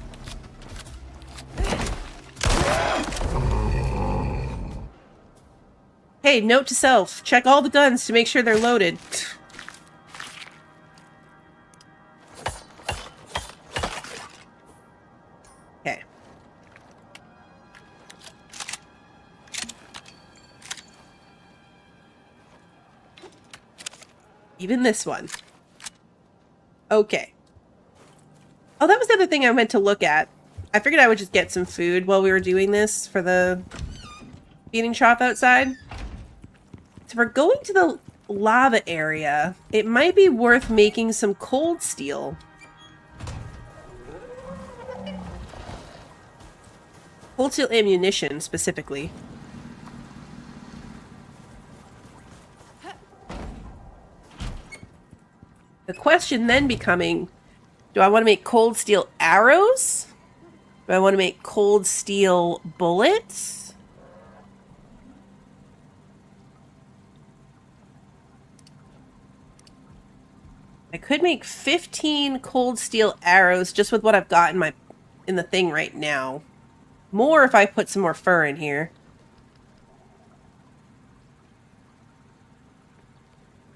Hey, note to self. Check all the guns to make sure they're loaded. Okay. Even this one. Okay. Oh, that was the other thing I meant to look at. I figured I would just get some food while we were doing this for the feeding shop outside. So we're going to the lava area. It might be worth making some cold steel. Cold steel ammunition, specifically. The question then becoming, do I want to make cold steel arrows? Do I want to make cold steel bullets? I could make 15 cold steel arrows just with what I've got in the thing right now. More if I put some more fur in here.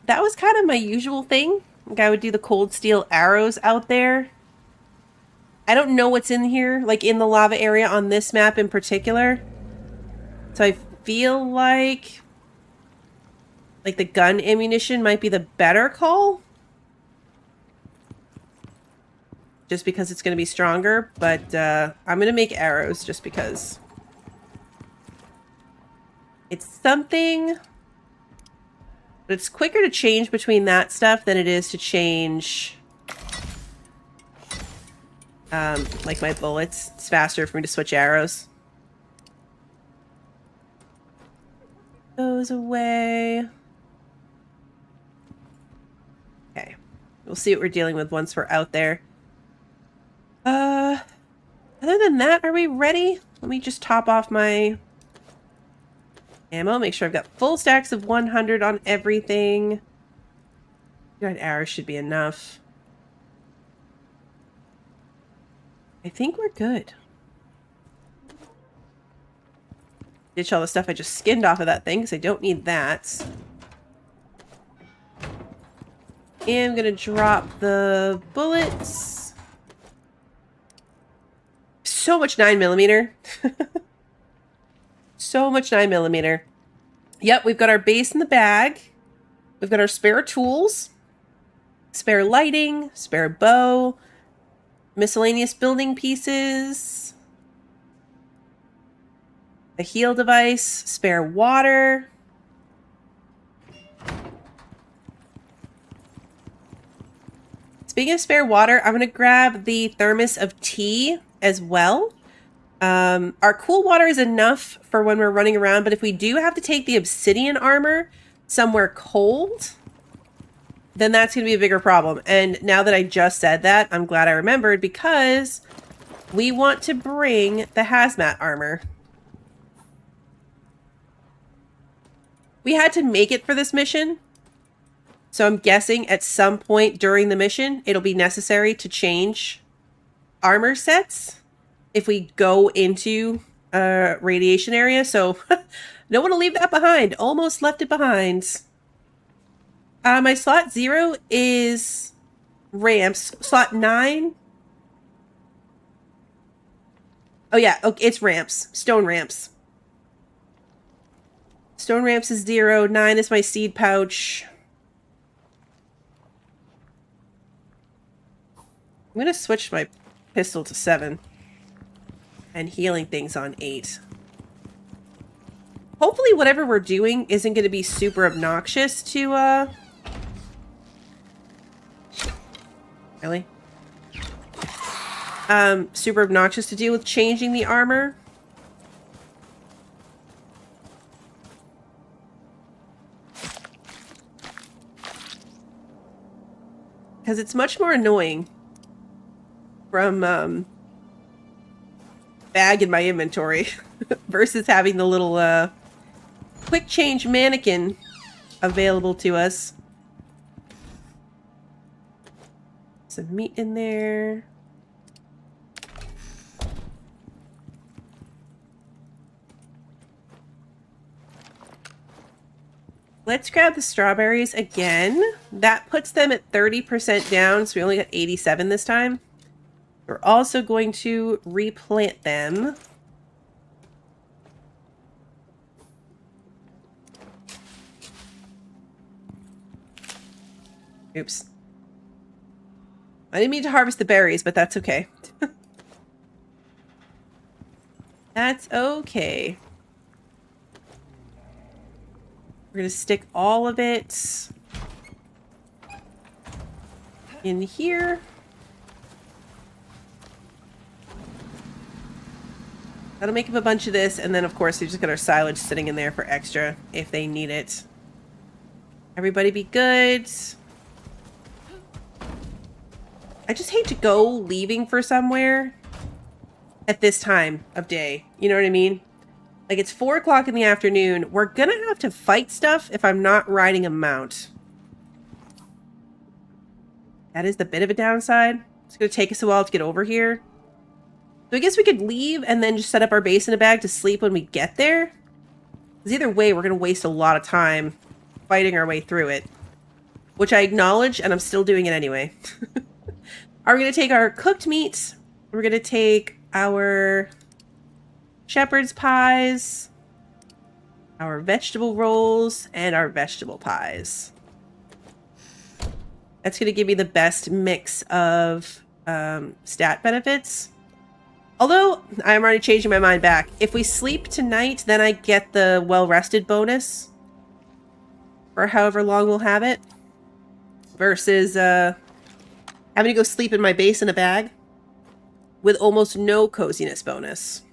That was kind of my usual thing. Like I would do the cold steel arrows out there. I don't know what's in here, like in the lava area on this map in particular. So I feel like the gun ammunition might be the better call. Just because it's going to be stronger, but I'm going to make arrows just because. It's something... But it's quicker to change between that stuff than it is to change, like my bullets. It's faster for me to switch arrows. Goes away. We'll see what we're dealing with once we're out there. Other than that, are we ready? Let me just top off my ammo. Make sure I've got full stacks of 100 on everything. 9 arrows should be enough. I think we're good. Ditch all the stuff I just skinned off of that thing because I don't need that. And I'm going to drop the bullets. So much 9mm. So much 9mm. Yep, we've got our base in the bag. We've got our spare tools. Spare lighting. Spare bow. Miscellaneous building pieces. A heal device. Spare water. Speaking of spare water, I'm going to grab the thermos of tea as well. Our cool water is enough for when we're running around, but if we do have to take the obsidian armor somewhere cold, then that's going to be a bigger problem. And now that I just said that, I'm glad I remembered, because we want to bring the hazmat armor. We had to make it for this mission, so I'm guessing at some point during the mission, it'll be necessary to change armor sets if we go into a radiation area. So don't want to leave that behind. Almost left it behind. My slot 0 is ramps. Slot 9. Oh yeah, okay, it's ramps. Stone ramps. Stone ramps is 0. 9 is my seed pouch. I'm going to switch my pistol to 7. And healing things on 8. Hopefully whatever we're doing isn't going to be super obnoxious to, Really? Super obnoxious to deal with changing the armor. Because it's much more annoying from, bag in my inventory versus having the little quick change mannequin available to us. Some meat in there. Let's grab the strawberries again. That puts them at 30% down, so we only got 87 this time. We're also going to replant them. Oops. I didn't mean to harvest the berries, but that's okay. That's okay. We're going to stick all of it in here. That'll make up a bunch of this, and then of course we just got our silage sitting in there for extra if they need it. Everybody be good. I just hate to go leaving for somewhere at this time of day. You know what I mean? Like, it's 4 o'clock in the afternoon. We're gonna have to fight stuff if I'm not riding a mount. That is the bit of a downside. It's gonna take us a while to get over here. So I guess we could leave and then just set up our base in a bag to sleep when we get there. Because either way, we're going to waste a lot of time fighting our way through it. Which I acknowledge, and I'm still doing it anyway. Are we going to take our cooked meat? We're going to take our shepherd's pies, our vegetable rolls, and our vegetable pies. That's going to give me the best mix of stat benefits. Although, I'm already changing my mind back. If we sleep tonight, then I get the well-rested bonus. For however long we'll have it. Versus, having to go sleep in my base in a bag. With almost no coziness bonus.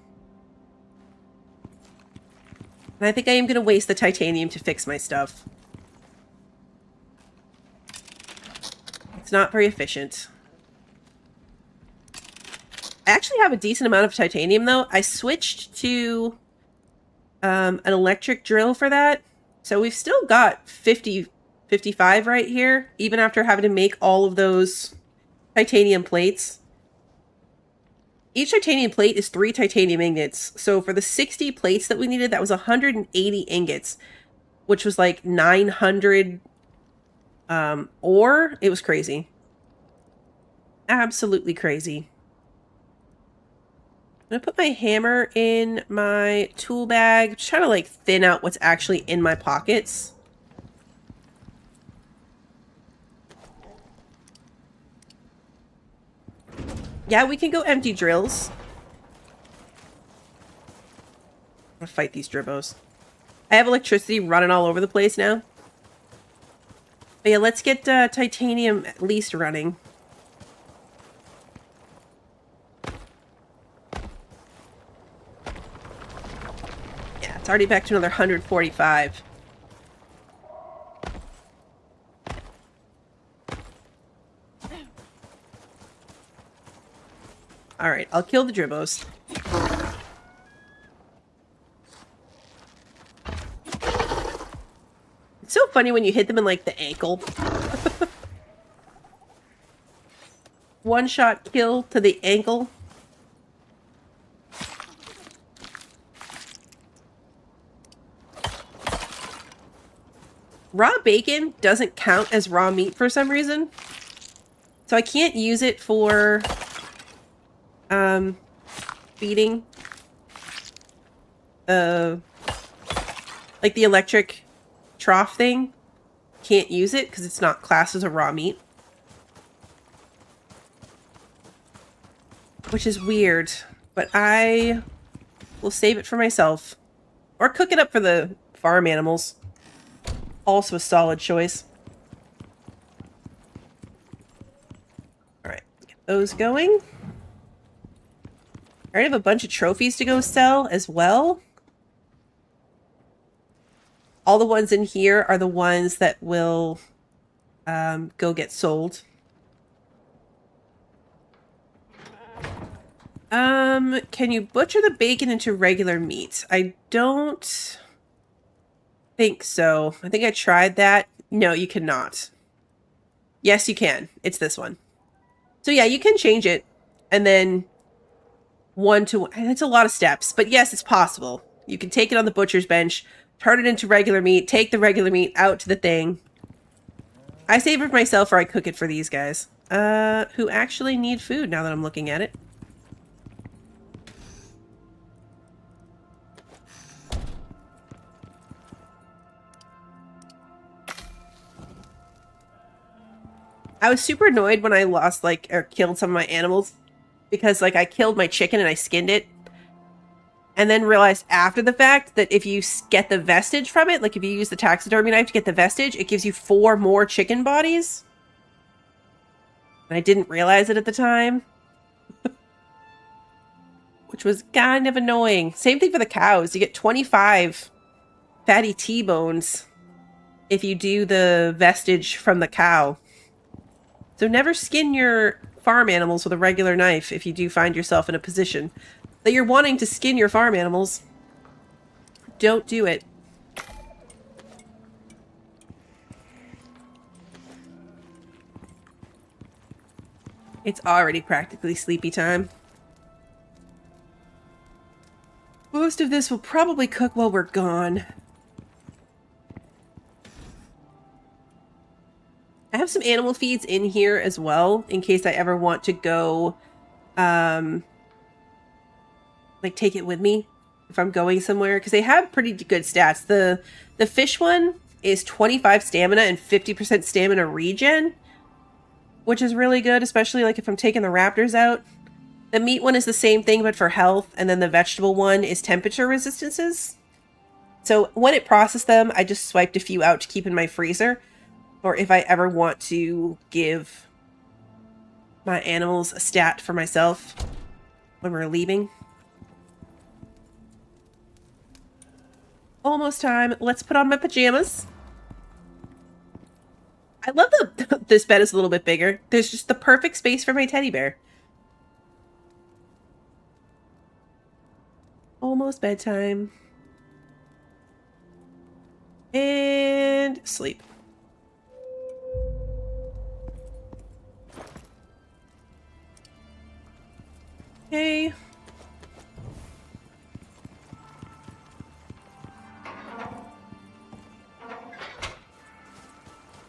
And I think I am going to waste the titanium to fix my stuff. It's not very efficient. I actually have a decent amount of titanium, though. I switched to an electric drill for that. So we've still got 55 right here, even after having to make all of those titanium plates. Each titanium plate is 3 titanium ingots. So for the 60 plates that we needed, that was 180 ingots, which was like 900 ore. It was crazy. Absolutely crazy. I'm gonna put my hammer in my tool bag. Just trying to like thin out what's actually in my pockets. Yeah, we can go empty drills. I'm gonna fight these dribbos. I have electricity running all over the place now. But yeah, let's get titanium at least running. Yeah, it's already back to another 145. Alright, I'll kill the dribbos. It's so funny when you hit them in, like, the ankle. One-shot kill to the ankle. Raw bacon doesn't count as raw meat for some reason. So I can't use it for feeding like the electric trough thing. Can't use it because it's not classed as a raw meat. Which is weird, but I will save it for myself. Or cook it up for the farm animals. Also a solid choice. Alright, get those going. I already have a bunch of trophies to go sell as well. All the ones in here are the ones that will go get sold. Can you butcher the bacon into regular meat? I don't think so. I think I tried that. No, you cannot. Yes, you can. It's this one. So yeah, you can change it and then 1 to 1. It's a lot of steps, but yes, it's possible. You can take it on the butcher's bench, turn it into regular meat, take the regular meat out to the thing. I save it for myself or I cook it for these guys, who actually need food now that I'm looking at it. I was super annoyed when I lost, like, or killed some of my animals. Because, like, I killed my chicken and I skinned it. And then realized after the fact that if you get the vestige from it, like if you use the taxidermy knife to get the vestige, it gives you 4 more chicken bodies. And I didn't realize it at the time. Which was kind of annoying. Same thing for the cows. You get 25 fatty T-bones if you do the vestige from the cow. So never skin your farm animals with a regular knife if you do find yourself in a position that you're wanting to skin your farm animals. Don't do it. It's already practically sleepy time. Most of this will probably cook while we're gone. I have some animal feeds in here as well, in case I ever want to go, like, take it with me if I'm going somewhere, because they have pretty good stats. The fish one is 25 stamina and 50% stamina regen, which is really good, especially, like, if I'm taking the raptors out. The meat one is the same thing, but for health, and then the vegetable one is temperature resistances. So when it processed them, I just swiped a few out to keep in my freezer. Or if I ever want to give my animals a stat for myself when we're leaving. Almost time. Let's put on my pajamas. I love this bed is a little bit bigger. There's just the perfect space for my teddy bear. Almost bedtime. And sleep. Okay.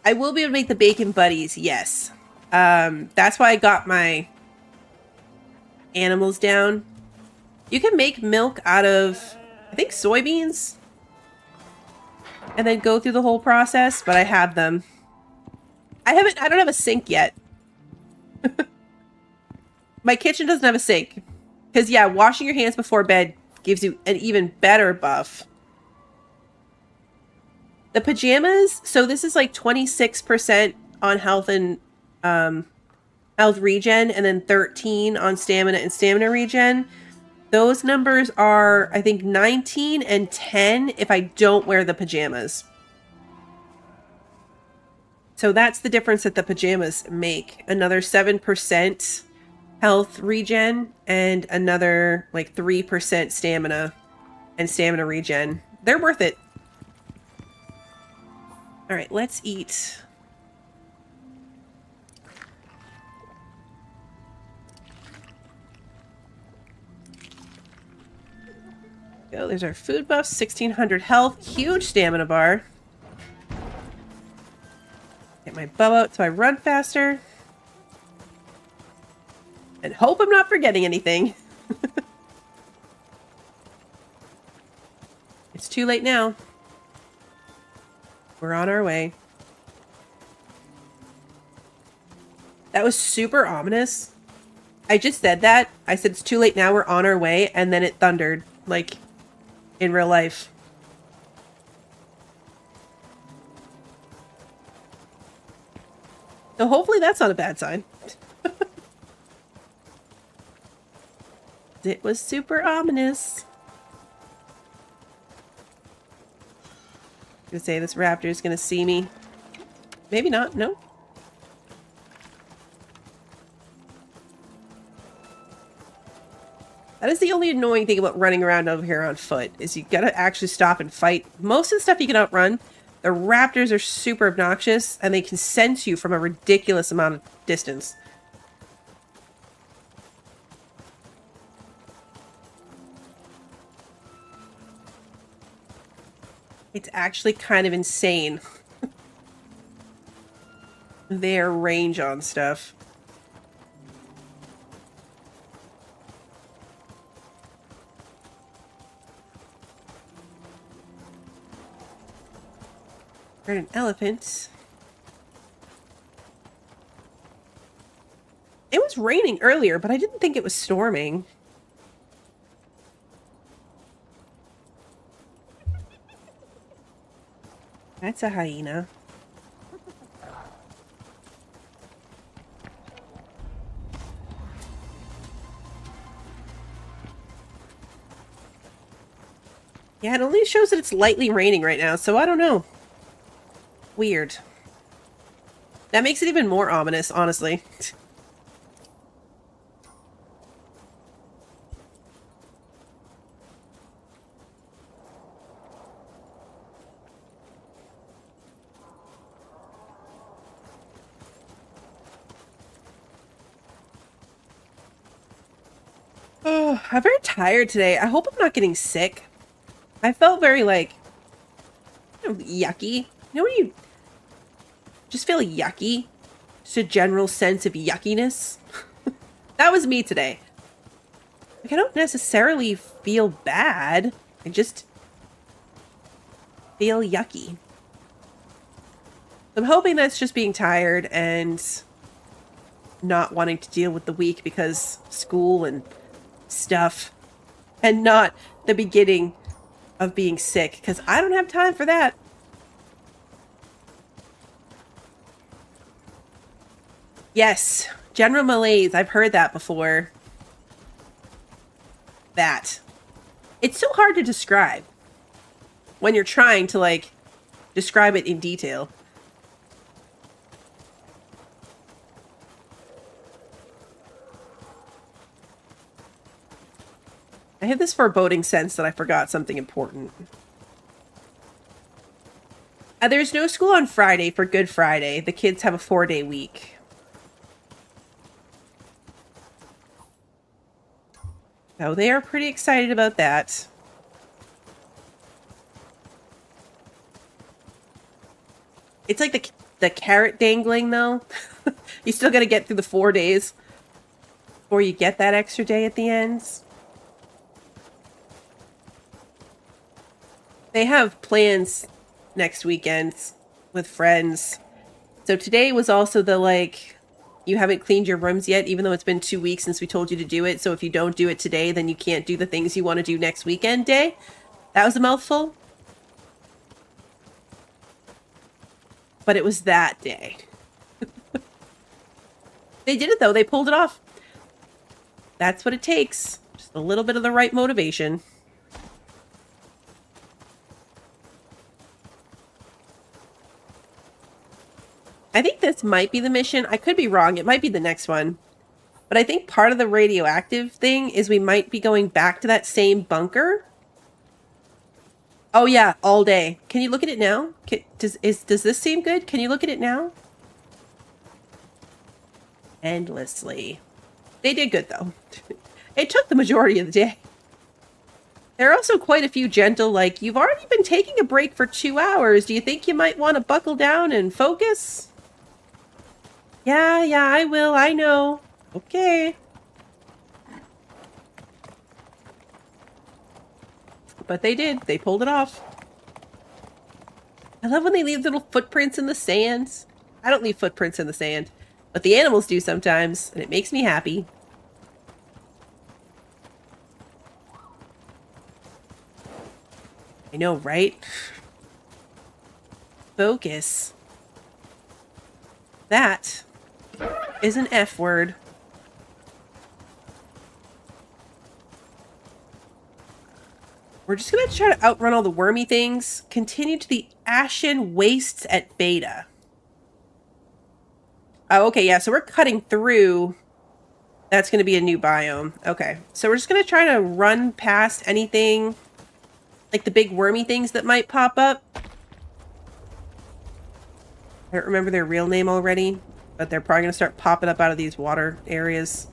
I will be able to make the bacon buddies, yes. That's why I got my animals down. You can make milk out of, I think, soybeans. And then go through the whole process, but I have them. I don't have a sink yet. My kitchen doesn't have a sink. Because, yeah, washing your hands before bed gives you an even better buff. The pajamas, so this is like 26% on health and health regen, and then 13 on stamina and stamina regen. Those numbers are, I think, 19 and 10 if I don't wear the pajamas. So that's the difference that the pajamas make. Another 7% health regen and another like 3% stamina and stamina regen. They're worth it. All right, let's eat. Go, there's our food buffs, 1600 health, huge stamina bar. Get my bow out so I run faster. And hope I'm not forgetting anything. It's too late now. We're on our way. That was super ominous. I just said that. I said it's too late now, we're on our way, and then it thundered, like, in real life. So hopefully that's not a bad sign. It was super ominous. I'm gonna say this raptor is gonna see me. Maybe not, no. That is the only annoying thing about running around over here on foot, is you gotta actually stop and fight. Most of the stuff you can outrun. The raptors are super obnoxious, and they can sense you from a ridiculous amount of distance. It's actually kind of insane. Their range on stuff. Heard an elephant. It was raining earlier, but I didn't think it was storming. That's a hyena. Yeah, it only shows that it's lightly raining right now, so I don't know. Weird. That makes it even more ominous, honestly. Oh, I'm very tired today. I hope I'm not getting sick. I felt very, like, yucky. You know when you just feel yucky? Just a general sense of yuckiness? That was me today. Like, I don't necessarily feel bad. I just feel yucky. I'm hoping that's just being tired and not wanting to deal with the week because school and stuff, and not the beginning of being sick, because I don't have time for that. Yes, general malaise. I've heard that before. That. It's so hard to describe when you're trying to, like, describe it in detail. have this foreboding sense that I forgot something important. There's no school on Friday for Good Friday. The kids have a 4-day week. So they are pretty excited about that. It's like the carrot dangling, though. You still got to get through the 4 days before you get that extra day at the end. They have plans next weekend with friends. So today was also the, like, you haven't cleaned your rooms yet, even though it's been 2 weeks since we told you to do it. So if you don't do it today, then you can't do the things you want to do next weekend day. That was a mouthful. But it was that day. They did it, though. They pulled it off. That's what it takes. Just a little bit of the right motivation. I think this might be the mission. I could be wrong. It might be the next one. But I think part of the radioactive thing is we might be going back to that same bunker. Oh, yeah. All day. Can you look at it now? Does this seem good? Can you look at it now? Endlessly. They did good, though. It took the majority of the day. There are also quite a few gentle, like, you've already been taking a break for 2 hours. Do you think you might want to buckle down and focus? Yeah, I will. I know. Okay. But they did. They pulled it off. I love when they leave little footprints in the sand. I don't leave footprints in the sand, but the animals do sometimes, and it makes me happy. I know, right? Focus. That is an F word. We're just going to try to outrun all the wormy things. Continue to the ashen wastes at Beta. Oh, okay, yeah, so we're cutting through. That's going to be a new biome. Okay, so we're just going to try to run past anything, like the big wormy things that might pop up. I don't remember their real name already, but they're probably going to start popping up out of these water areas.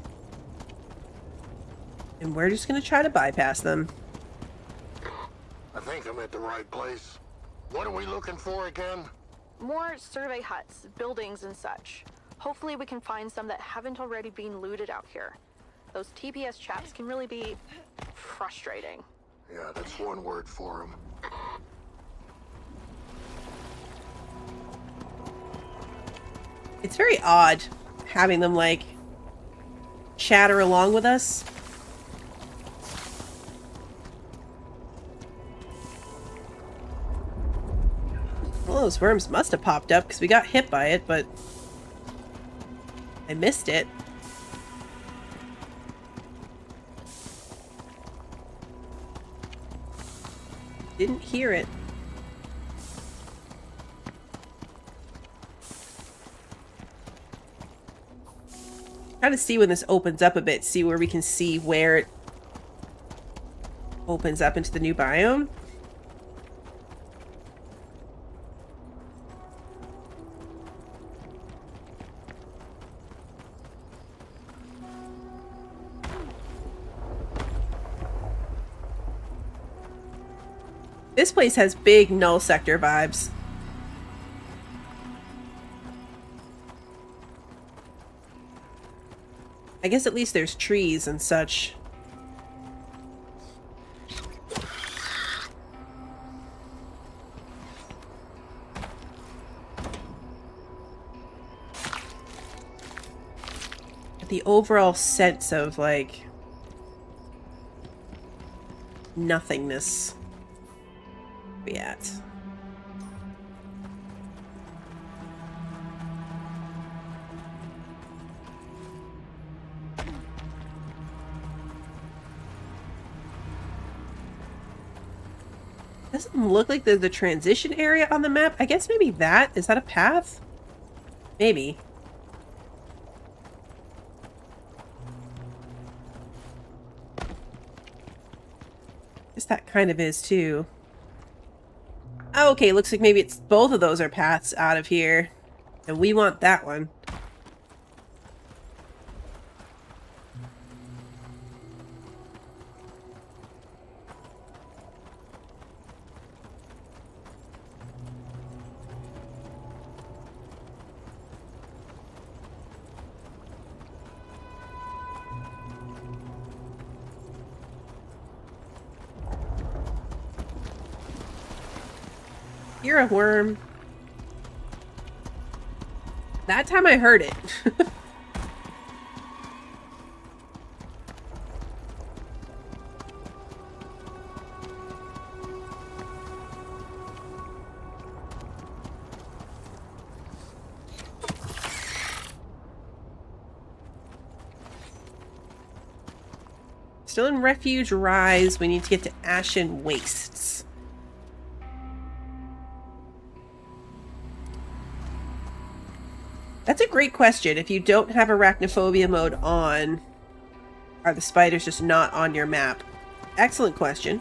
And we're just going to try to bypass them. I think I'm at the right place. What are we looking for again? More survey huts, buildings, and such. Hopefully we can find some that haven't already been looted out here. Those TPS chaps can really be frustrating. Yeah, that's one word for them. It's very odd having them, like, chatter along with us. Well, those worms must have popped up because we got hit by it, but I missed it. Didn't hear it. Try to see when this opens up a bit, see where we can see where it opens up into the new biome. This place has big null sector vibes. I guess at least there's trees and such. The overall sense of, like, nothingness. Be at. Doesn't look like there's a transition area on the map. I guess maybe that. Is that a path? Maybe. that kind of is, too. Oh, okay, looks like maybe it's both of those are paths out of here. And we want that one. You're a worm. That time I heard it. Still in Refuge Rise. We need to get to Ashen Wastes. That's a great question. If you don't have arachnophobia mode on, are the spiders just not on your map? Excellent question.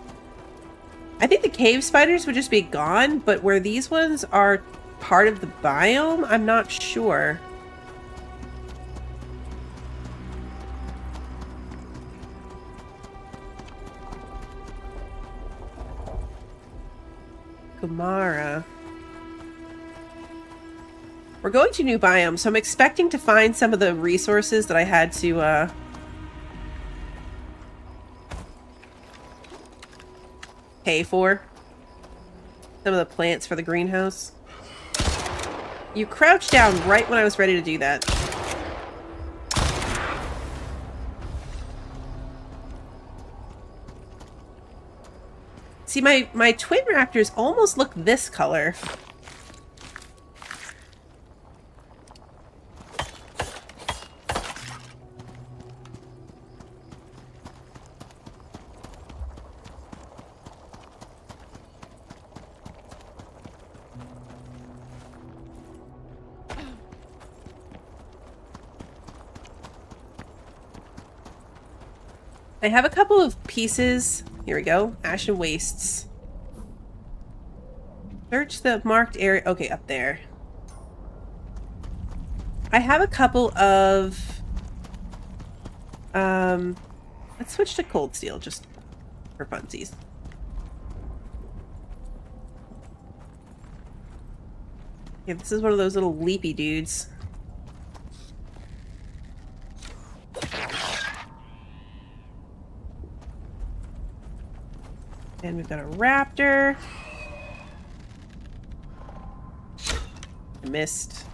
I think the cave spiders would just be gone, but where these ones are part of the biome, I'm not sure. Kumara. We're going to new biomes, so I'm expecting to find some of the resources that I had to, pay for. Some of the plants for the greenhouse. You crouched down right when I was ready to do that. See, my twin raptors almost look this color. I have a couple of pieces. Here we go. Ashen Wastes. Search the marked area. Okay, up there. I have a couple of... let's switch to cold steel, just for funsies. Yeah, this is one of those little leapy dudes. And we've got a raptor. I missed.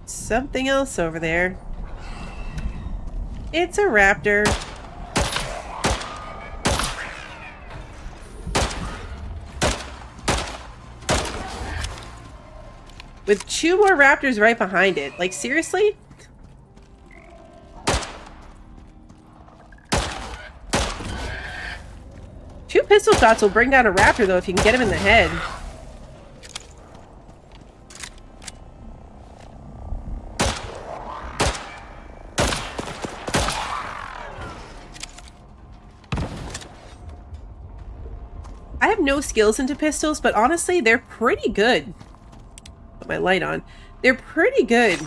Something else over there. It's a raptor. With 2 more raptors right behind it. Like, seriously? Two pistol shots will bring down a raptor, though, if you can get him in the head. I have no skills into pistols, but honestly, they're pretty good. Put my light on. They're pretty good.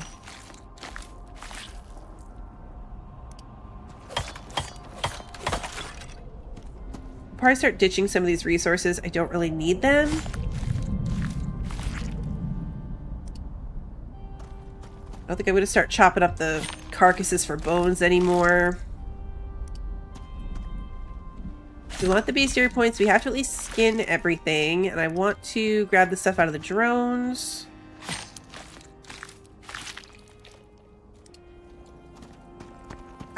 I'll probably start ditching some of these resources. I don't really need them. I don't think I'm going to start chopping up the carcasses for bones anymore. If we want the bestiary points, we have to at least skin everything. And I want to grab the stuff out of the drones.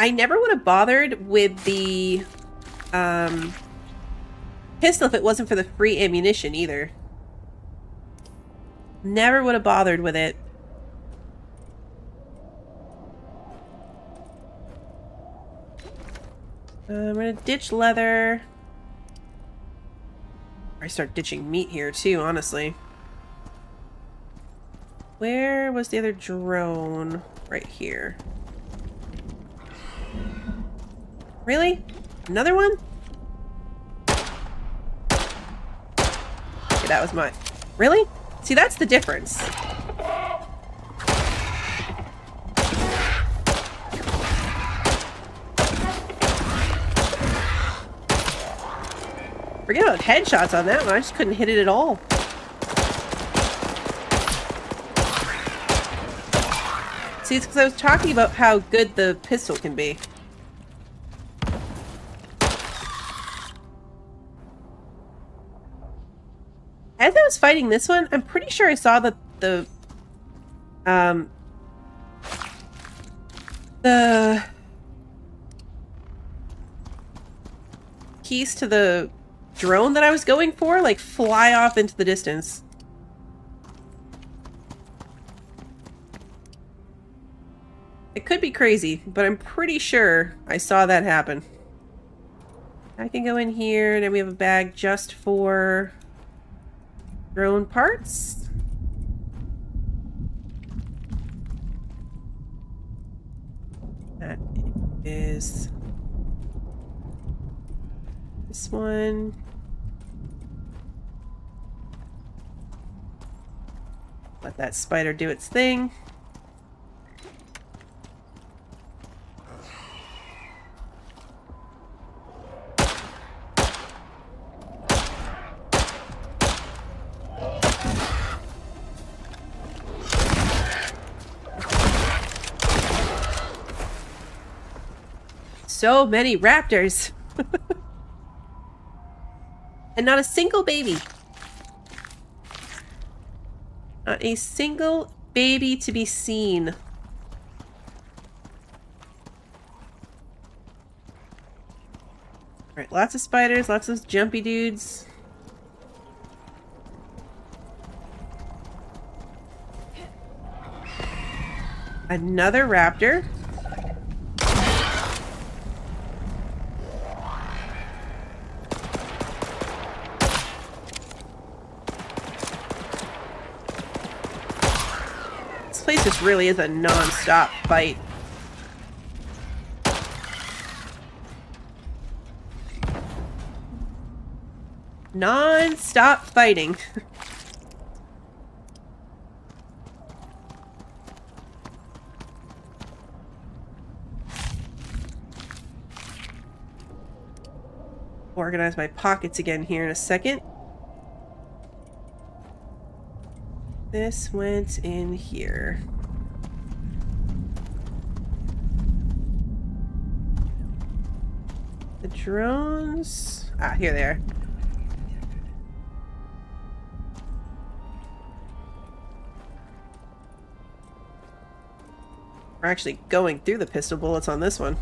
I never would have bothered with the pistol if it wasn't for the free ammunition either. Never would have bothered with it. I'm gonna ditch leather. I start ditching meat here too, honestly. Where was the other drone? Right here. Really? Another one? Okay, that was my... Really? See, that's the difference. Forget about headshots on that one. I just couldn't hit it at all. See, it's because I was talking about how good the pistol can be. As I was fighting this one, I'm pretty sure I saw that the keys to the drone that I was going for, like, fly off into the distance. It could be crazy, but I'm pretty sure I saw that happen. I can go in here, and then we have a bag just for drone parts. That is this one. Let that spider do its thing. So many raptors. And not a single baby. Not a single baby to be seen. Alright, lots of spiders, lots of jumpy dudes. Another raptor. This place just really is a non-stop fight. Non-stop fighting. Organize my pockets again here in a second. This went in here. The drones... Ah, here they are. We're actually going through the pistol bullets on this one.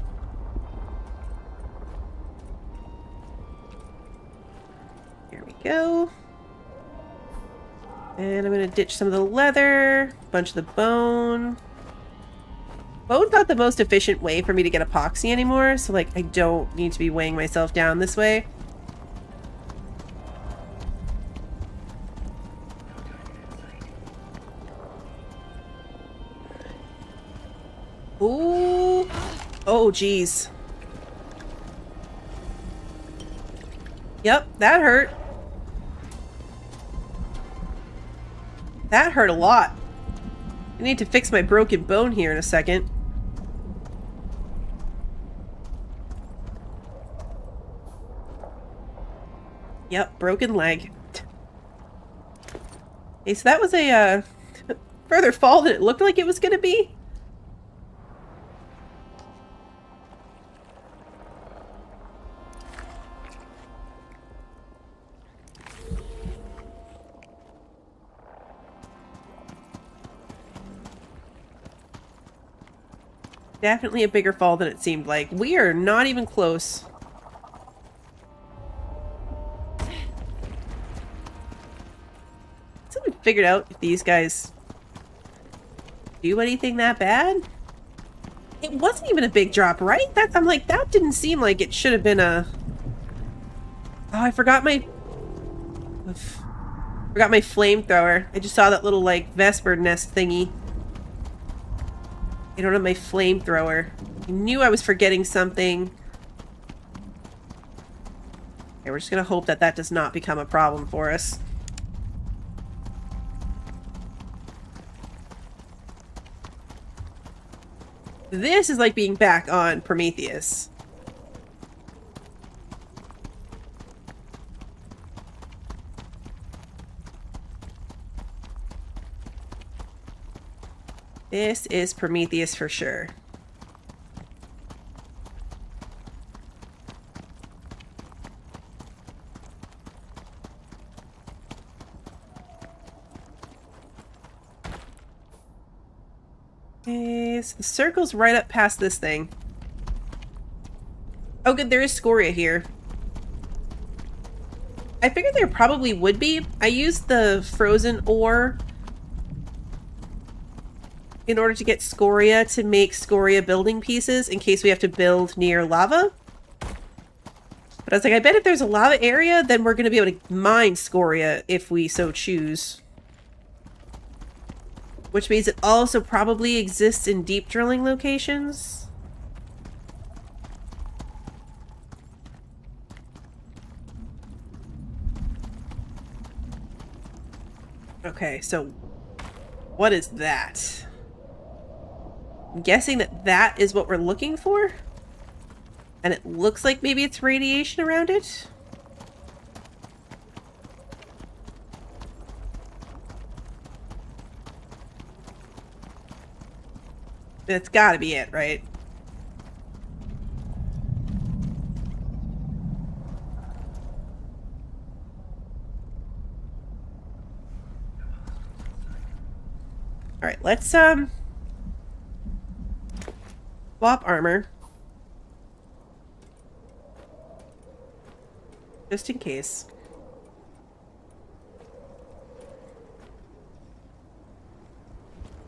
Here we go. And I'm gonna ditch some of the leather, bunch of the bone. Bone's not the most efficient way for me to get epoxy anymore, so like I don't need to be weighing myself down this way. Ooh. Oh, geez. Yep, that hurt. That hurt a lot. I need to fix my broken bone here in a second. Yep, broken leg. Okay, so that was a further fall than it looked like it was gonna be. Definitely a bigger fall than it seemed like. We are not even close. Someone figured out if these guys do anything that bad? It wasn't even a big drop, right? I'm like, that didn't seem like it should have been a... Oh, I forgot my Forgot my flamethrower. I just saw that little, like, Vesper nest thingy. I don't have my flamethrower. I knew I was forgetting something. Okay, we're just gonna hope that that does not become a problem for us. This is like being back on Prometheus. This is Prometheus for sure. Okay, so the circle's right up past this thing. Oh good, there is scoria here. I figured there probably would be. I used the frozen ore in order to get scoria to make scoria building pieces in case we have to build near lava. But I was like, I bet if there's a lava area, then we're going to be able to mine scoria if we so choose. Which means it also probably exists in deep drilling locations. Okay, so what is that? I'm guessing that that is what we're looking for? And it looks like maybe it's radiation around it? That's gotta be it, right? Alright, let's, swap armor. Just in case.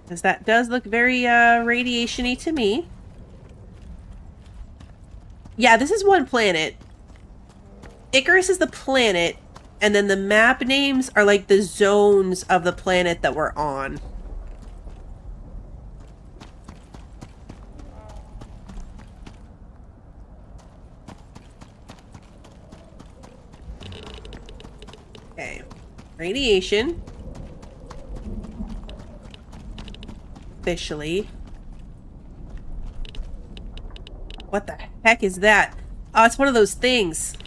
Because that does look very, radiation-y to me. Yeah, this is one planet. Icarus is the planet, and then the map names are like the zones of the planet that we're on. Okay. Radiation. Officially. What the heck is that? Oh, it's one of those things.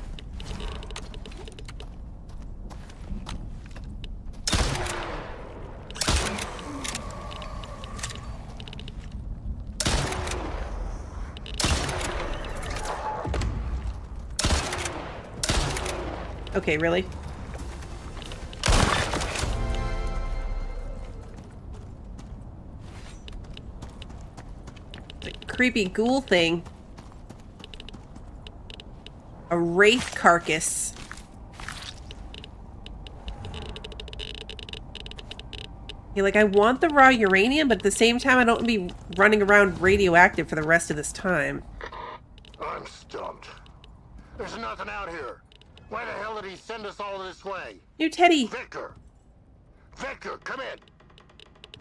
Okay, really? Creepy ghoul thing. A wraith carcass. Okay, like I want the raw uranium, but at the same time I don't want to be running around radioactive for the rest of this time. I'm stumped. There's nothing out here. Why the hell did he send us all this way? New Teddy! Victor! Victor, come in!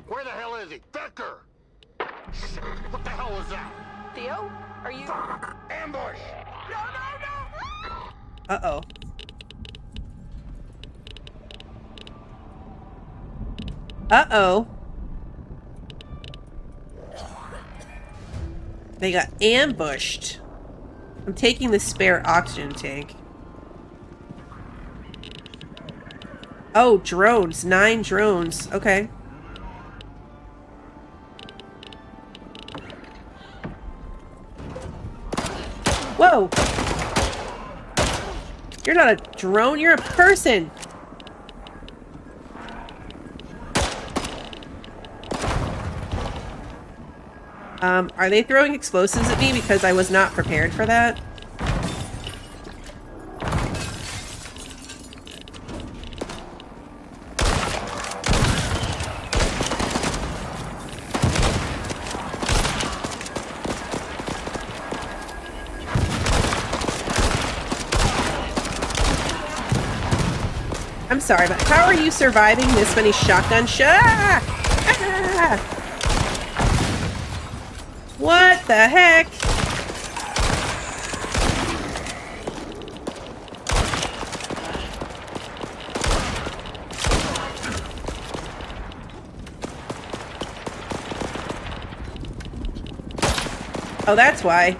Where the hell is he? Victor! Shit, what the hell was that? Theo, are you... Fuck! Ambush! No, no, no! Uh-oh. Uh-oh. They got ambushed. I'm taking the spare oxygen tank. Oh, drones. 9 drones. Okay. Whoa! You're not a drone, you're a person! Are they throwing explosives at me because I was not prepared for that? I'm sorry, but how are you surviving this many shotgun shots? Ah! What the heck? Oh, that's why.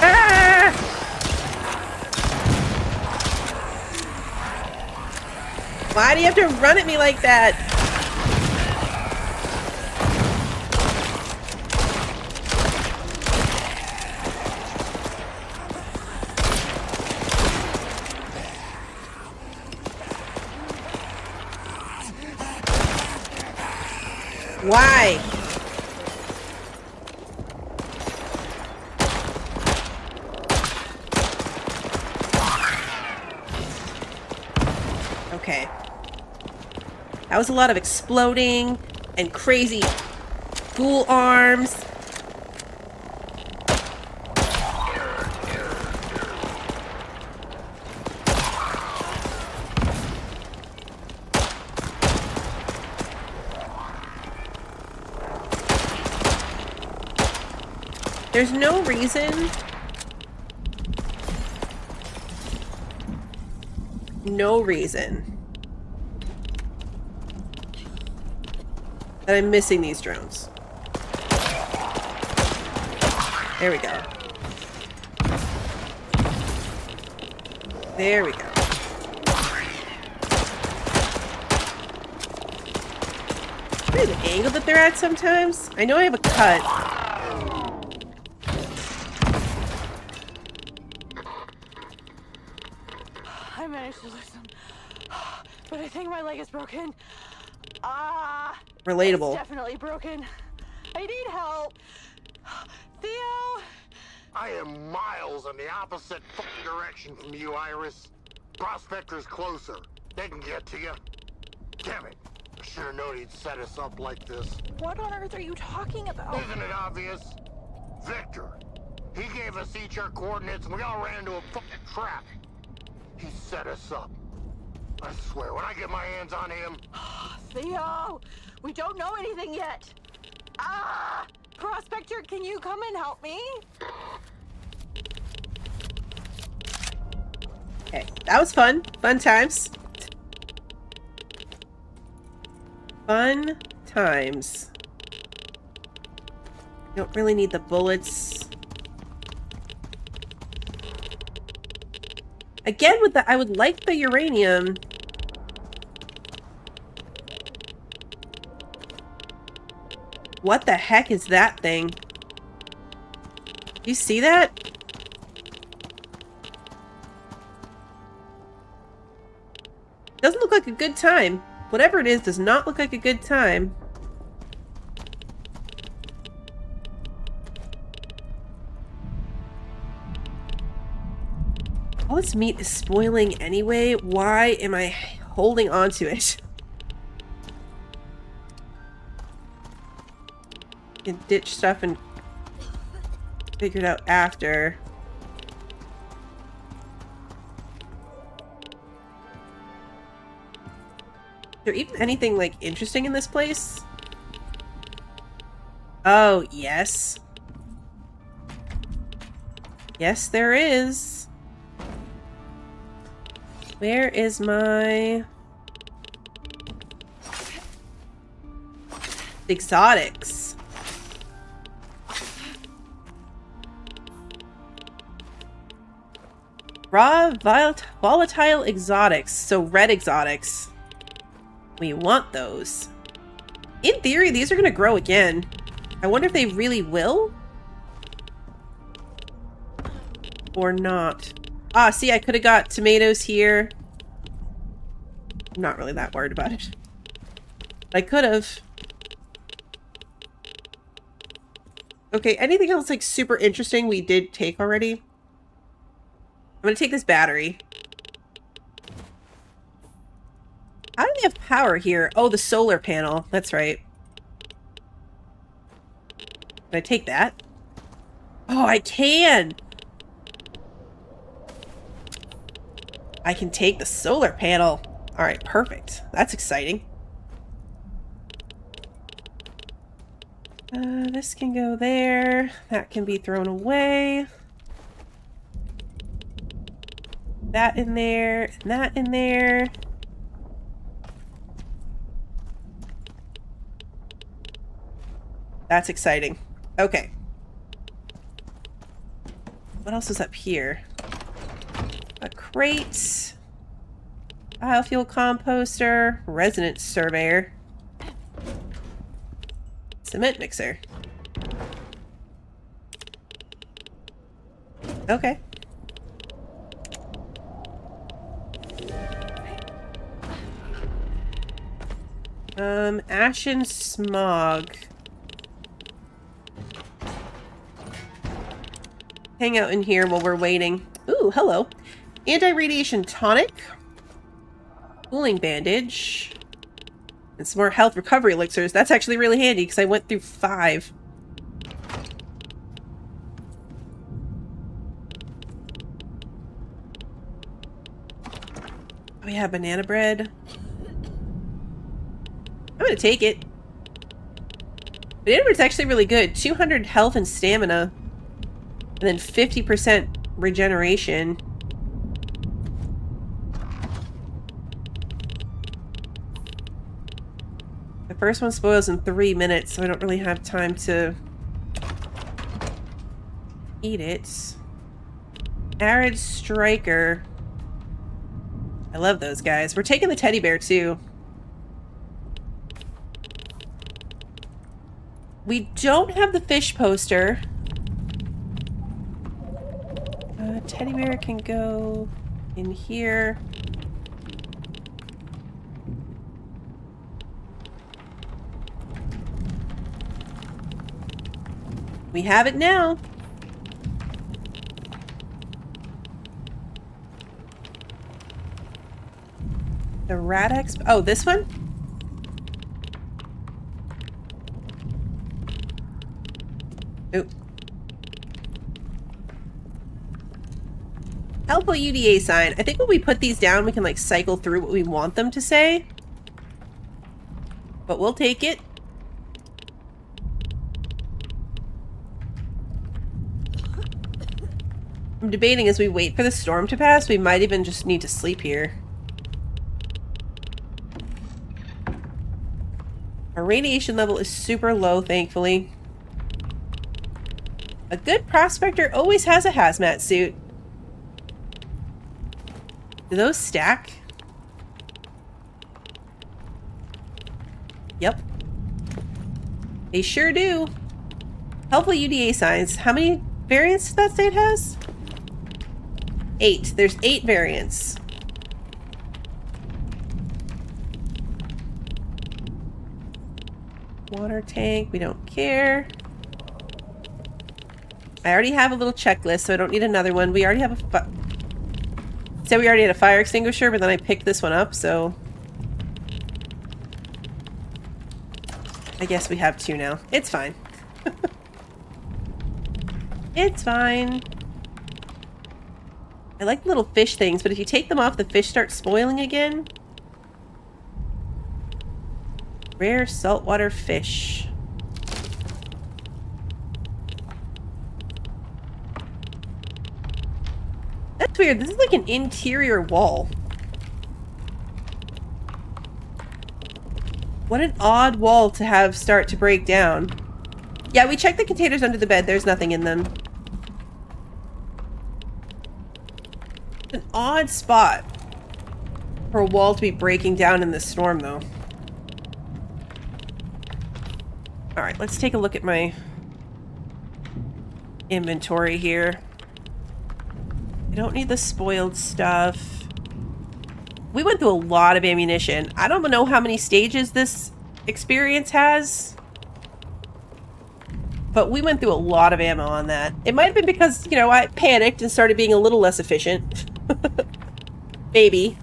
Ah! Why do you have to run at me like that? Why? Okay. That was a lot of exploding and crazy ghoul arms. There's no reason. No reason that I'm missing these drones. There we go. There we go. Maybe the angle that they're at sometimes. I know I have a cut. I managed to lose them, but I think my leg is broken. Ah, Relatable. it's definitely broken. I need help. Theo! I am miles in the opposite direction from you, Iris. Prospector's closer. They can get to you. Damn it. I should have known he'd set us up like this. What on earth are you talking about? Isn't it obvious? Victor. He gave us each our coordinates and we all ran into a fucking trap. He set us up. I swear, when I get my hands on him... Theo! We don't know anything yet! Ah! Prospector, can you come and help me? Okay, that was fun. Fun times. Fun times. Don't really need the bullets. Again, with the, I would like the uranium. What the heck is that thing? You see that? Doesn't look like a good time. Whatever it is does not look like a good time. All this meat is spoiling anyway. Why am I holding on to it? You can ditch stuff and figure it out after. Is there even anything, like, interesting in this place? Oh, yes. Yes, there is. Where is my... exotics? Raw volatile exotics. So red exotics. We want those. In theory, these are going to grow again. I wonder if they really will? Or not. Ah, see, I could have got tomatoes here. I'm not really that worried about it. I could have. Okay, anything else like super interesting we did take already? I'm gonna take this battery. How we have power here? Oh, the solar panel. That's right. Can I take that? Oh, I can! I can take the solar panel. Alright, perfect. That's exciting. This can go there. That can be thrown away. That in there, and that in there. That's exciting. Okay. What else is up here? A crate. Biofuel composter. Resonance surveyor. Cement mixer. Okay. Ashen smog. Hang out in here while we're waiting. Ooh, hello. Anti-radiation tonic. Cooling bandage. And some more health recovery elixirs. That's actually really handy because I went through 5. We have banana bread. I'm gonna take it. Banana bread's actually really good. 200 health and stamina. And then 50% regeneration. The first one spoils in 3 minutes, so I don't really have time to eat it. Arid Striker. I love those guys. We're taking the teddy bear too. We don't have the fish poster. Teddy bear can go in here. We have it now. The Radex. Oh, this one? Ooh. Helpful UDA sign. I think when we put these down, we can like cycle through what we want them to say. But we'll take it. I'm debating as we wait for the storm to pass, we might even just need to sleep here. Our radiation level is super low, thankfully. A good prospector always has a hazmat suit. Do those stack? Yep. They sure do. Helpful UDA signs. How many variants does that state has? 8. There's 8 variants. Water tank, we don't care. I already have a little checklist, so I don't need another one. We already have a said we already had a fire extinguisher, but then I picked this one up, so I guess we have 2 now. It's fine. It's fine. I like little fish things, but if you take them off, the fish start spoiling again. Rare saltwater fish. That's weird. This is like an interior wall. What an odd wall to have start to break down. Yeah, we checked the containers under the bed. There's nothing in them. An odd spot for a wall to be breaking down in this storm, though. Alright, let's take a look at my inventory here. I don't need the spoiled stuff. We went through a lot of ammunition. I don't know how many stages this experience has, but we went through a lot of ammo on that. It might have been because, you know, I panicked and started being a little less efficient. Maybe.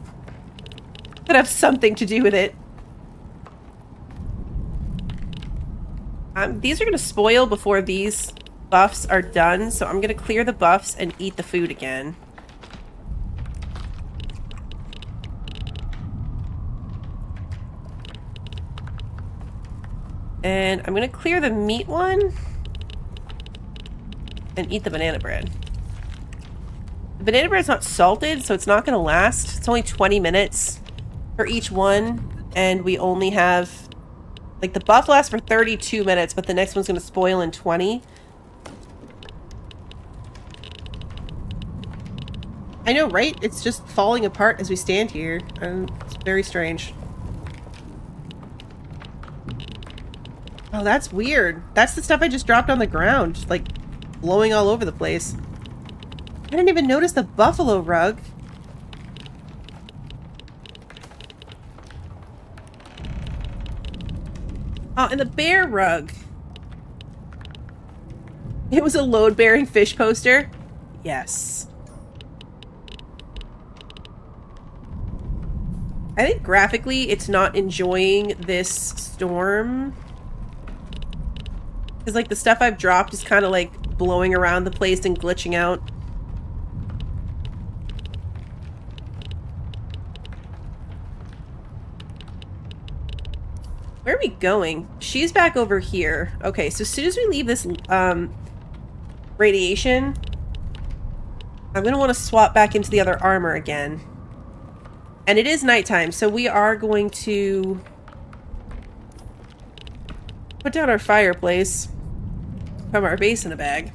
Could have something to do with it. These are going to spoil before these buffs are done, so I'm going to clear the buffs and eat the food again. And I'm going to clear the meat one and eat the banana bread. The banana bread's not salted, so it's not going to last. It's only 20 minutes for each one, and we only have... Like, the buff lasts for 32 minutes, but the next one's going to spoil in 20. I know, right? It's just falling apart as we stand here. And it's very strange. Oh, that's weird. That's the stuff I just dropped on the ground. Like, blowing all over the place. I didn't even notice the buffalo rug. Oh, and the bear rug. It was a load-bearing fish poster? Yes. I think graphically it's not enjoying this storm. Because, like, the stuff I've dropped is kind of, like, blowing around the place and glitching out. Where are we going? She's back over here. Okay, so as soon as we leave this radiation, I'm going to want to swap back into the other armor again. And it is nighttime, so we are going to put down our fireplace from our base in a bag.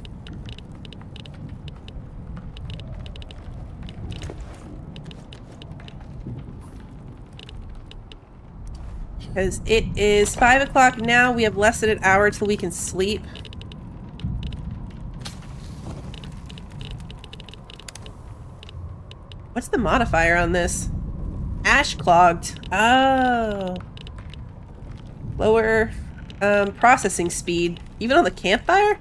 Because it is 5 o'clock now. We have less than an hour till we can sleep. What's the modifier on this? Ash clogged. Oh. Lower processing speed. Even on the campfire?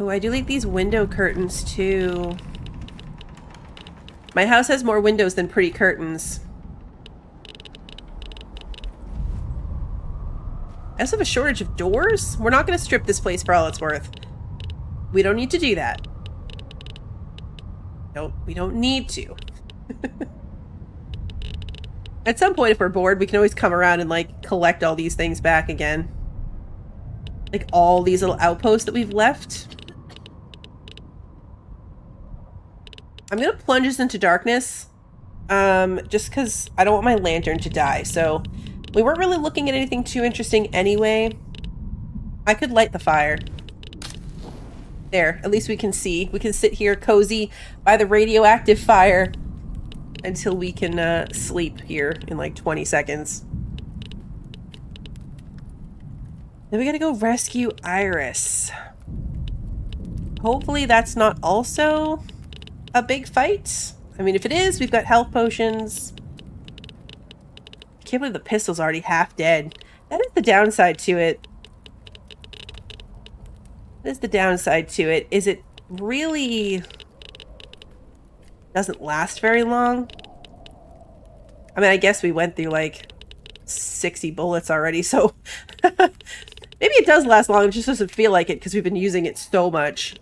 Oh, I do like these window curtains too. My house has more windows than pretty curtains. I also have a shortage of doors. We're not going to strip this place for all it's worth. We don't need to do that. Nope, we don't need to. At some point, if we're bored, we can always come around and, like, collect all these things back again. Like, all these little outposts that we've left. I'm going to plunge this into darkness. Just because I don't want my lantern to die, so... We weren't really looking at anything too interesting anyway. I could light the fire. There, at least we can see. We can sit here cozy by the radioactive fire until we can sleep here in like 20 seconds. Then we gotta go rescue Icarus. Hopefully that's not also a big fight. I mean, if it is, we've got health potions. I can't believe the pistol's already half dead. That is the downside to it. That is the downside to it. Is it really doesn't last very long? I mean, I guess we went through like 60 bullets already, so maybe it does last long. It just doesn't feel like it because we've been using it so much.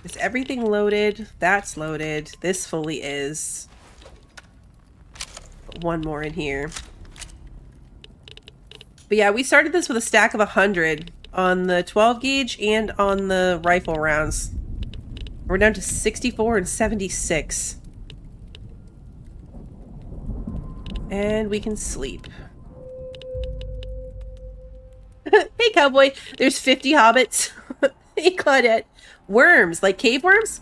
Is everything loaded? That's loaded. This fully is. Put one more in here. But yeah, we started this with a stack of 100 on the 12 gauge and on the rifle rounds. We're down to 64 and 76. And we can sleep. Hey, cowboy. There's 50 hobbits. Hey, Claudette. Worms, like cave worms?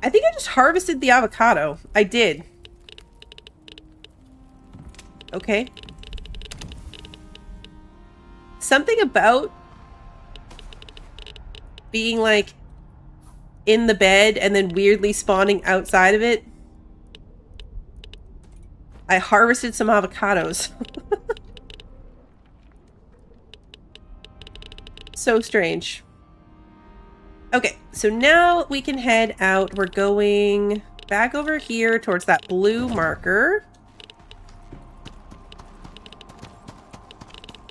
I think I just harvested the avocado. I did. Okay. Something about being like in the bed and then weirdly spawning outside of it. I harvested some avocados. So strange. Okay, so now we can head out. We're going back over here towards that blue marker.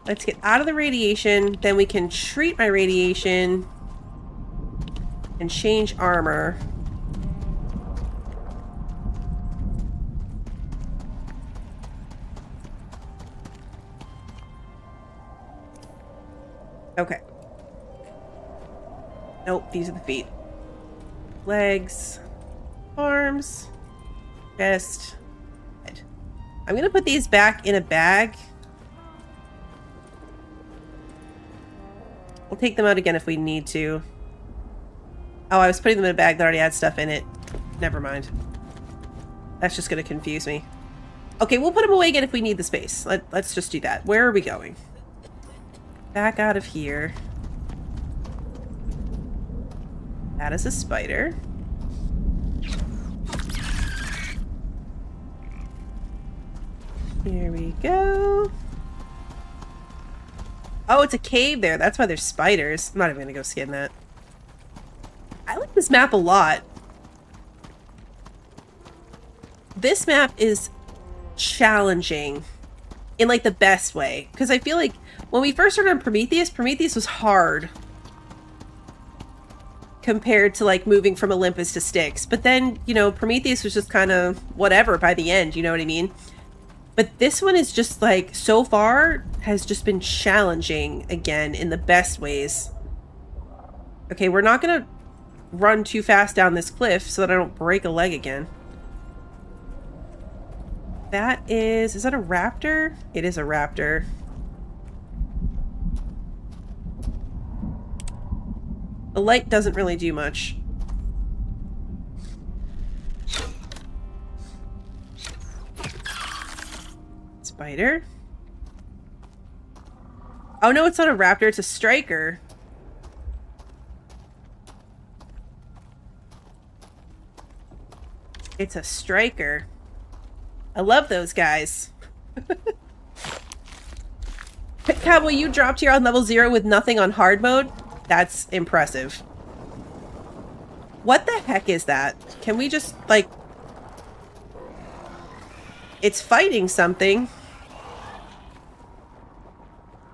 Let's get out of the radiation. Then we can treat my radiation and change armor. Okay. Nope, these are the feet. Legs, arms, chest, head. I'm gonna put these back in a bag. We'll take them out again if we need to. Oh, I was putting them in a bag that already had stuff in it. Never mind. That's just gonna confuse me. Okay, we'll put them away again if we need the space. Let's just do that. Where are we going? Back out of here. That is a spider. Here we go. Oh, it's a cave there. That's why there's spiders. I'm not even gonna go skin that. I like this map a lot. This map is challenging in like the best way. Because I feel like when we first started on Prometheus, Prometheus was hard compared to like moving from Olympus to Styx. But then, you know, Prometheus was just kind of whatever by the end, you know what I mean? But this one is just like, so far, has just been challenging again in the best ways. Okay, we're not gonna run too fast down this cliff so that I don't break a leg again. That is that a raptor? It is a raptor. The light doesn't really do much. Spider? Oh no, it's not a raptor, it's a striker. It's a striker. I love those guys. Cowboy, you dropped here on level 0 with nothing on hard mode? That's impressive. What the heck is that? Can we just, like... It's fighting something.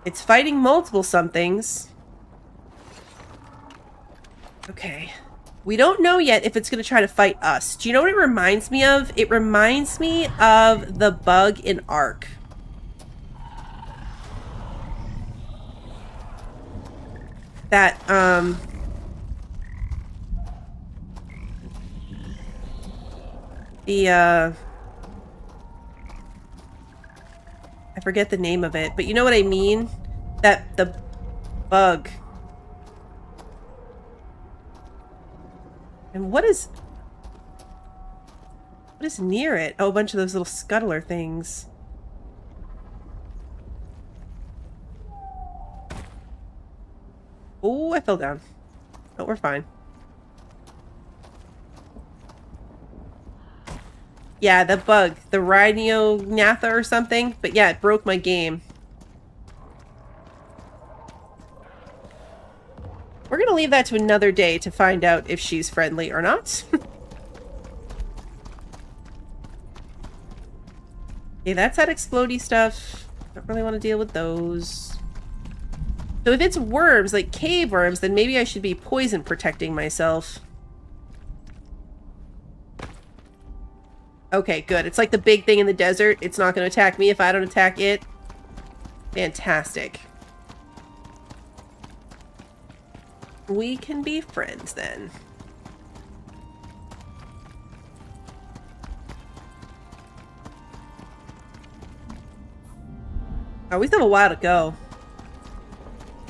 It's fighting multiple somethings. Okay. We don't know yet if it's going to try to fight us. Do you know what it reminds me of? It reminds me of the bug in Ark. That, I forget the name of it, but you know what I mean? That the bug. And what is near it? Oh, a bunch of those little scuttler things. Oh, I fell down. Oh, we're fine. Yeah, the bug. The Rhinognatha or something. But yeah, it broke my game. We're gonna leave that to another day to find out if she's friendly or not. Okay, that's that explodey stuff. Don't really want to deal with those. So if it's worms, like cave worms, then maybe I should be poison protecting myself. Okay, good. It's like the big thing in the desert. It's not going to attack me if I don't attack it. Fantastic. We can be friends then. Oh, we still have a while to go.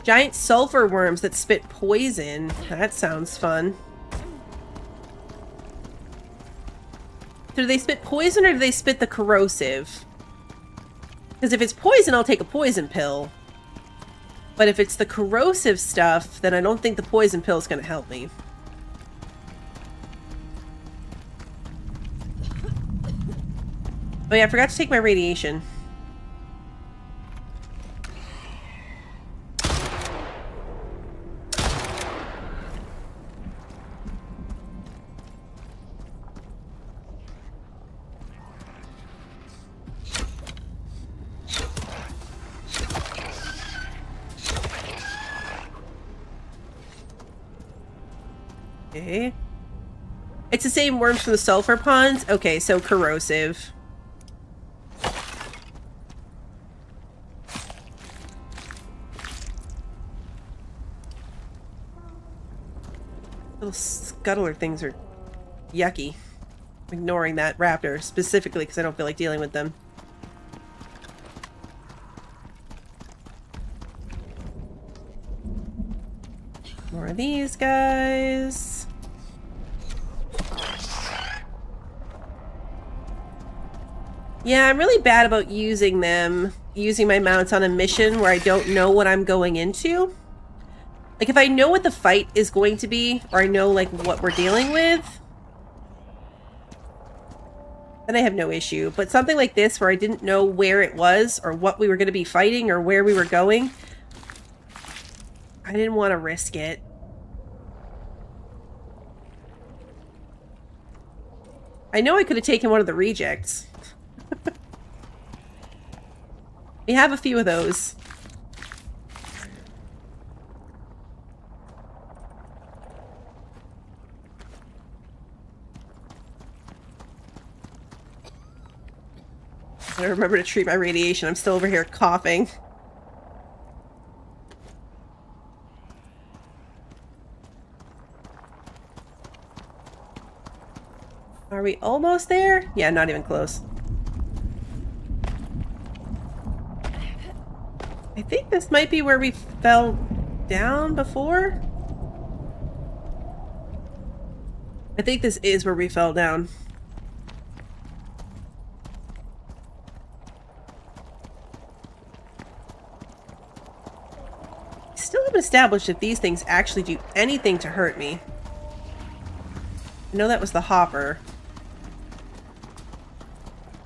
Giant sulfur worms that spit poison. That sounds fun. So do they spit poison or do they spit the corrosive? Because if it's poison, I'll take a poison pill. But if it's the corrosive stuff, then I don't think the poison pill is going to help me. Oh yeah, I forgot to take my radiation. Okay. It's the same worms from the sulfur ponds? Okay, so corrosive. Little scuttler things are yucky. I'm ignoring that raptor specifically because I don't feel like dealing with them. More of these guys. Yeah, I'm really bad about using them, using my mounts on a mission where I don't know what I'm going into. Like, if I know what the fight is going to be, or I know, like, what we're dealing with, then I have no issue. But something like this, where I didn't know where it was, or what we were going to be fighting, or where we were going, I didn't want to risk it. I know I could have taken one of the rejects. We have a few of those. I remember to treat my radiation. I'm still over here coughing. Are we almost there? Yeah, not even close. I think this might be where we fell down before. I think this is where we fell down. Still haven't established if these things actually do anything to hurt me. I know that was the hopper.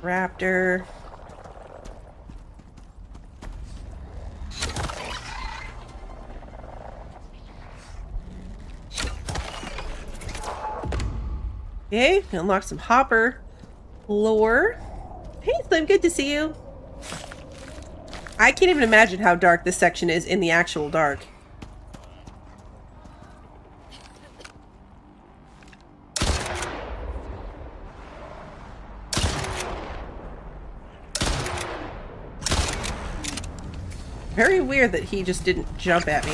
Raptor. Okay, unlock some hopper lore. Hey Slim, good to see you. I can't even imagine how dark this section is in the actual dark. Very weird that he just didn't jump at me.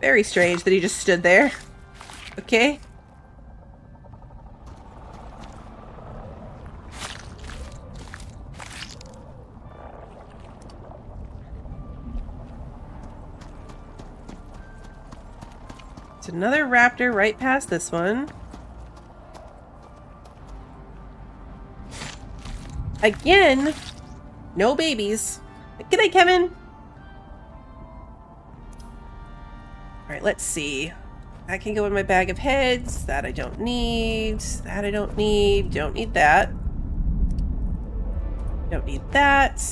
Very strange that he just stood there. Okay. It's another raptor right past this one. Again, no babies. Good night, Kevin. Alright, let's see. That can go in my bag of heads. That I don't need. That I don't need. Don't need that. Don't need that.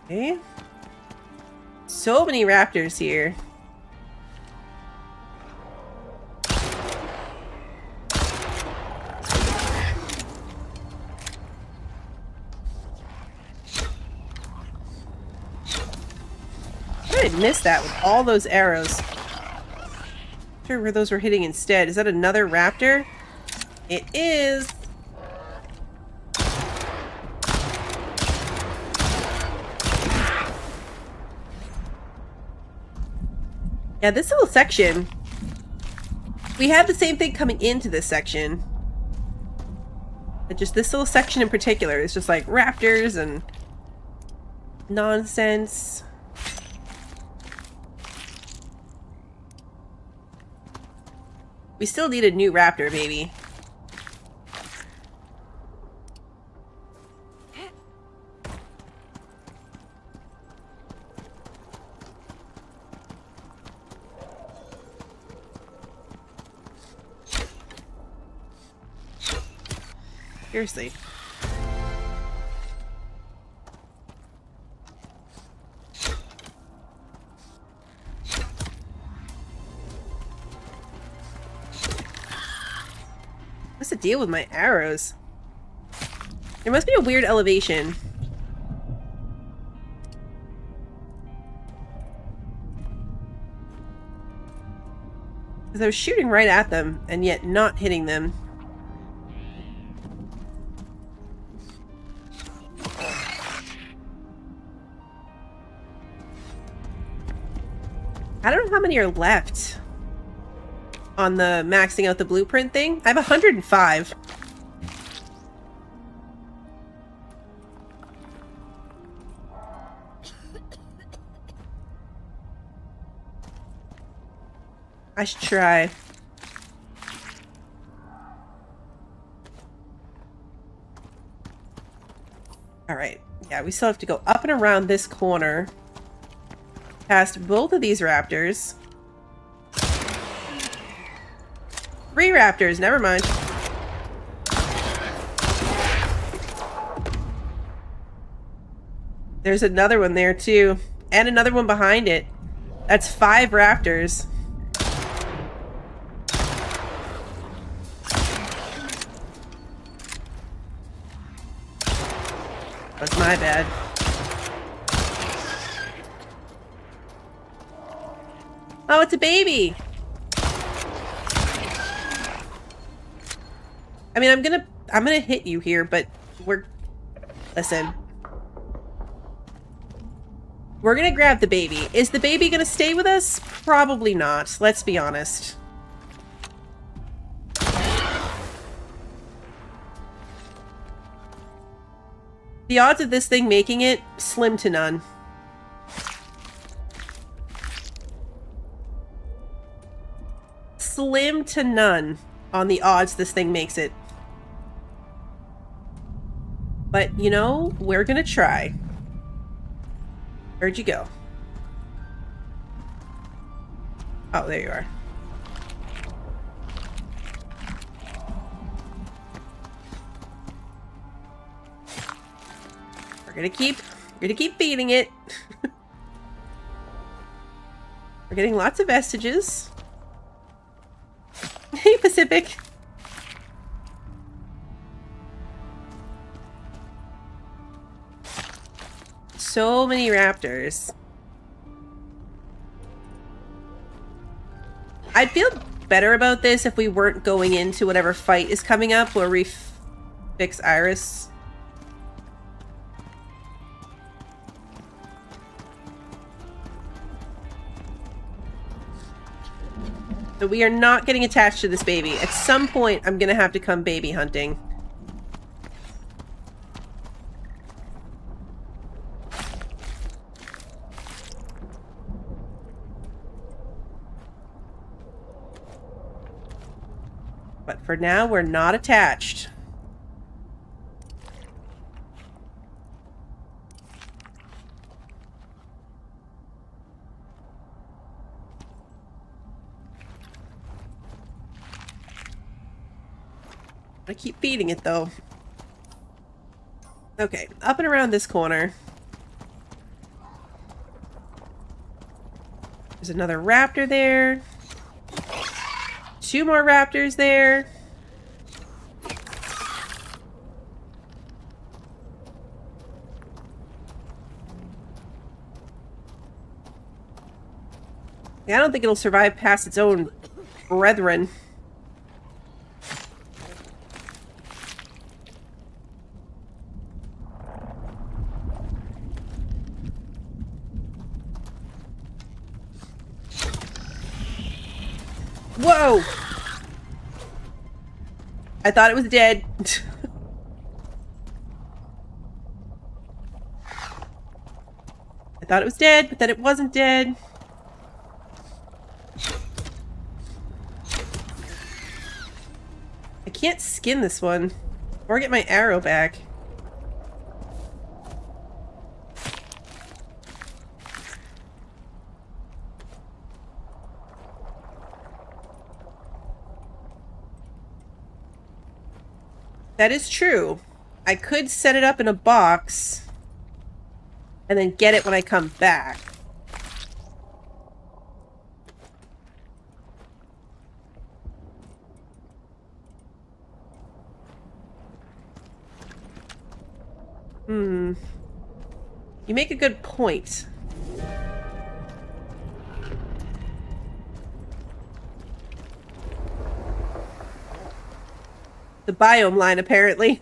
Okay. So many raptors here. I did miss that with all those arrows. Not sure where those were hitting instead. Is that another raptor? It is. Yeah, this little section, we had the same thing coming into this section. But just this little section in particular is just like raptors and nonsense. We still need a new raptor, baby. Seriously. What's the deal with my arrows? There must be a weird elevation. Because I was shooting right at them, and yet not hitting them. I don't know how many are left on the maxing out the blueprint thing. I have 105. I should try. Alright. Yeah, we still have to go up and around this corner. Past both of these raptors. 3 raptors, never mind. There's another one there too. And another one behind it. That's 5 raptors. That's my bad. Oh, it's a baby! I mean, I'm gonna hit you here, but listen. We're gonna grab the baby. Is the baby gonna stay with us? Probably not. Let's be honest. The odds of this thing making it, slim to none. Slim to none on the odds this thing makes it. But, you know, we're gonna try. Where'd you go? Oh, there you are. We're gonna keep feeding it. We're getting lots of vestiges. Hey, Pacific. So many raptors. I'd feel better about this if we weren't going into whatever fight is coming up where we fix Iris. So we are not getting attached to this baby. At some point, I'm gonna have to come baby hunting. But for now, we're not attached. I keep feeding it, though. Okay, up and around this corner. There's another raptor there. 2 more raptors there. Yeah, I don't think it'll survive past its own brethren. Whoa! I thought it was dead. I thought it was dead, but then it wasn't dead. I can't skin this one or get my arrow back. That is true. I could set it up in a box and then get it when I come back. You make a good point. The biome line, apparently.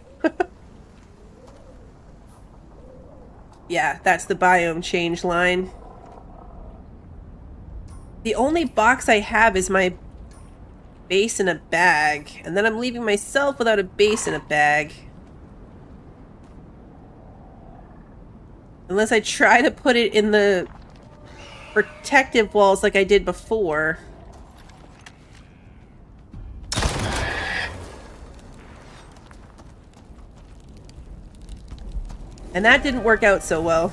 Yeah, that's the biome change line. The only box I have is my base in a bag, and then I'm leaving myself without a base in a bag. Unless I try to put it in the protective walls like I did before. And that didn't work out so well.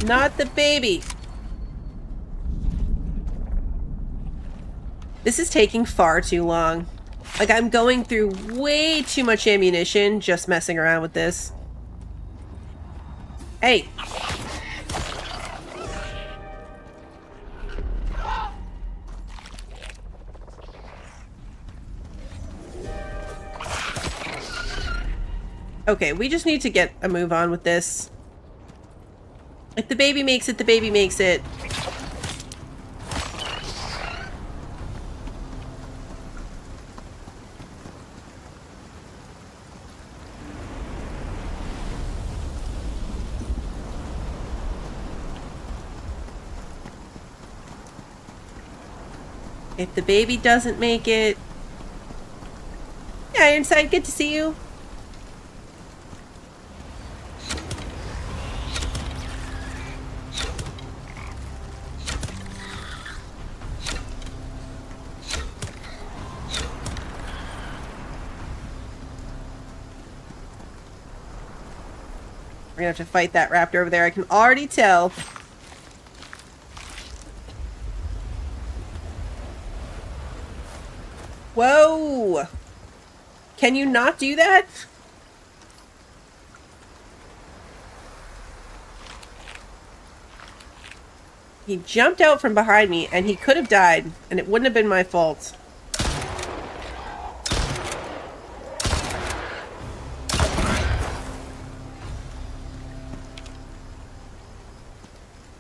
Not the baby. This is taking far too long. Like, I'm going through way too much ammunition just messing around with this. Hey. Okay, we just need to get a move on with this. If the baby makes it, the baby makes it. If the baby doesn't make it... Yeah, Ironside, good to see you. We're gonna have to fight that raptor over there, I can already tell. Whoa! Can you not do that? He jumped out from behind me and he could have died, and it wouldn't have been my fault.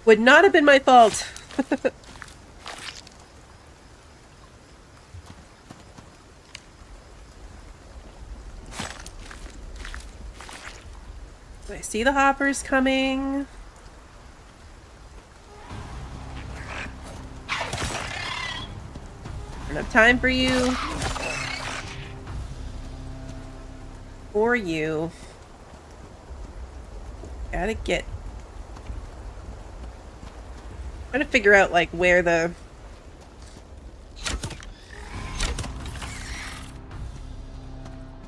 Would not have been my fault. I see the hoppers coming. Don't have time for you. Or you. Gotta get... trying to figure out, like, where the...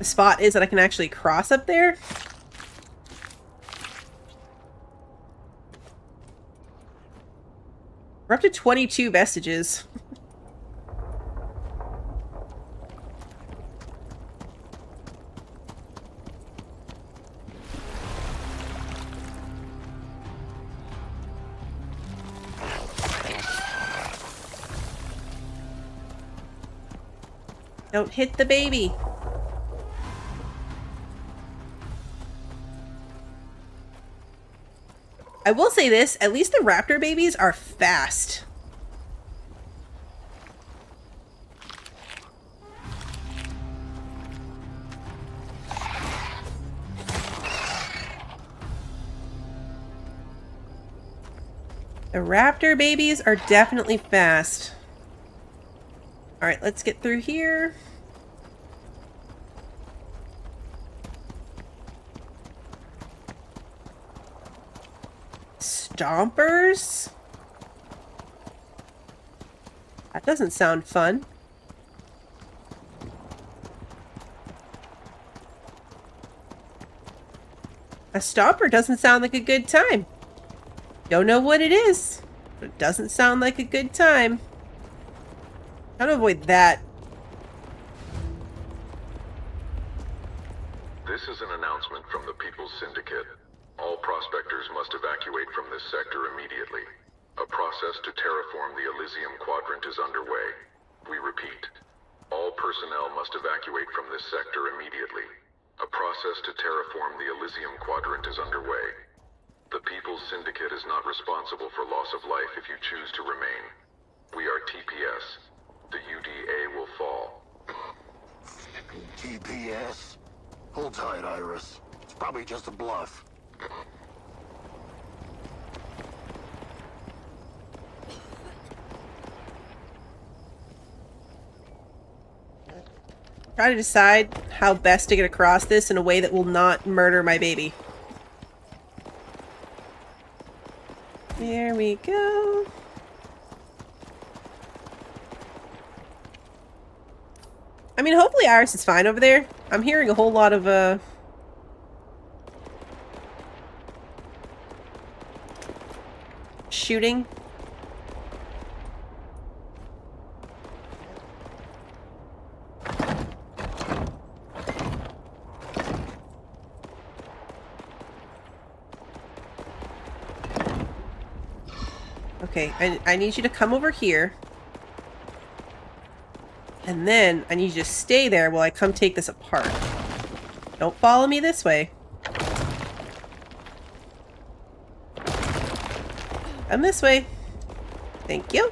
spot is that I can actually cross up there. We're up to 22 vestiges. Don't hit the baby. I will say this, at least the raptor babies are fast. The raptor babies are definitely fast. Alright, let's get through here. Stompers? That doesn't sound fun. A stomper doesn't sound like a good time. Don't know what it is, but it doesn't sound like a good time. How to avoid that? This is an announcement from the People's Syndicate. All prospectors must evacuate from this sector immediately. A process to terraform the Elysium quadrant is underway. We repeat. All personnel must evacuate from this sector immediately. A process to terraform the Elysium quadrant is underway. The People's Syndicate is not responsible for loss of life if you choose to remain. We are TPS. The UDA will fall. TPS? Hold tight, Iris. It's probably just a bluff. Try to decide how best to get across this in a way that will not murder my baby. There we go. I mean, hopefully Iris is fine over there. I'm hearing a whole lot of, shooting. Okay, I need you to come over here. And then I need you to stay there while I come take this apart. Don't follow me this way. Come this way. Thank you.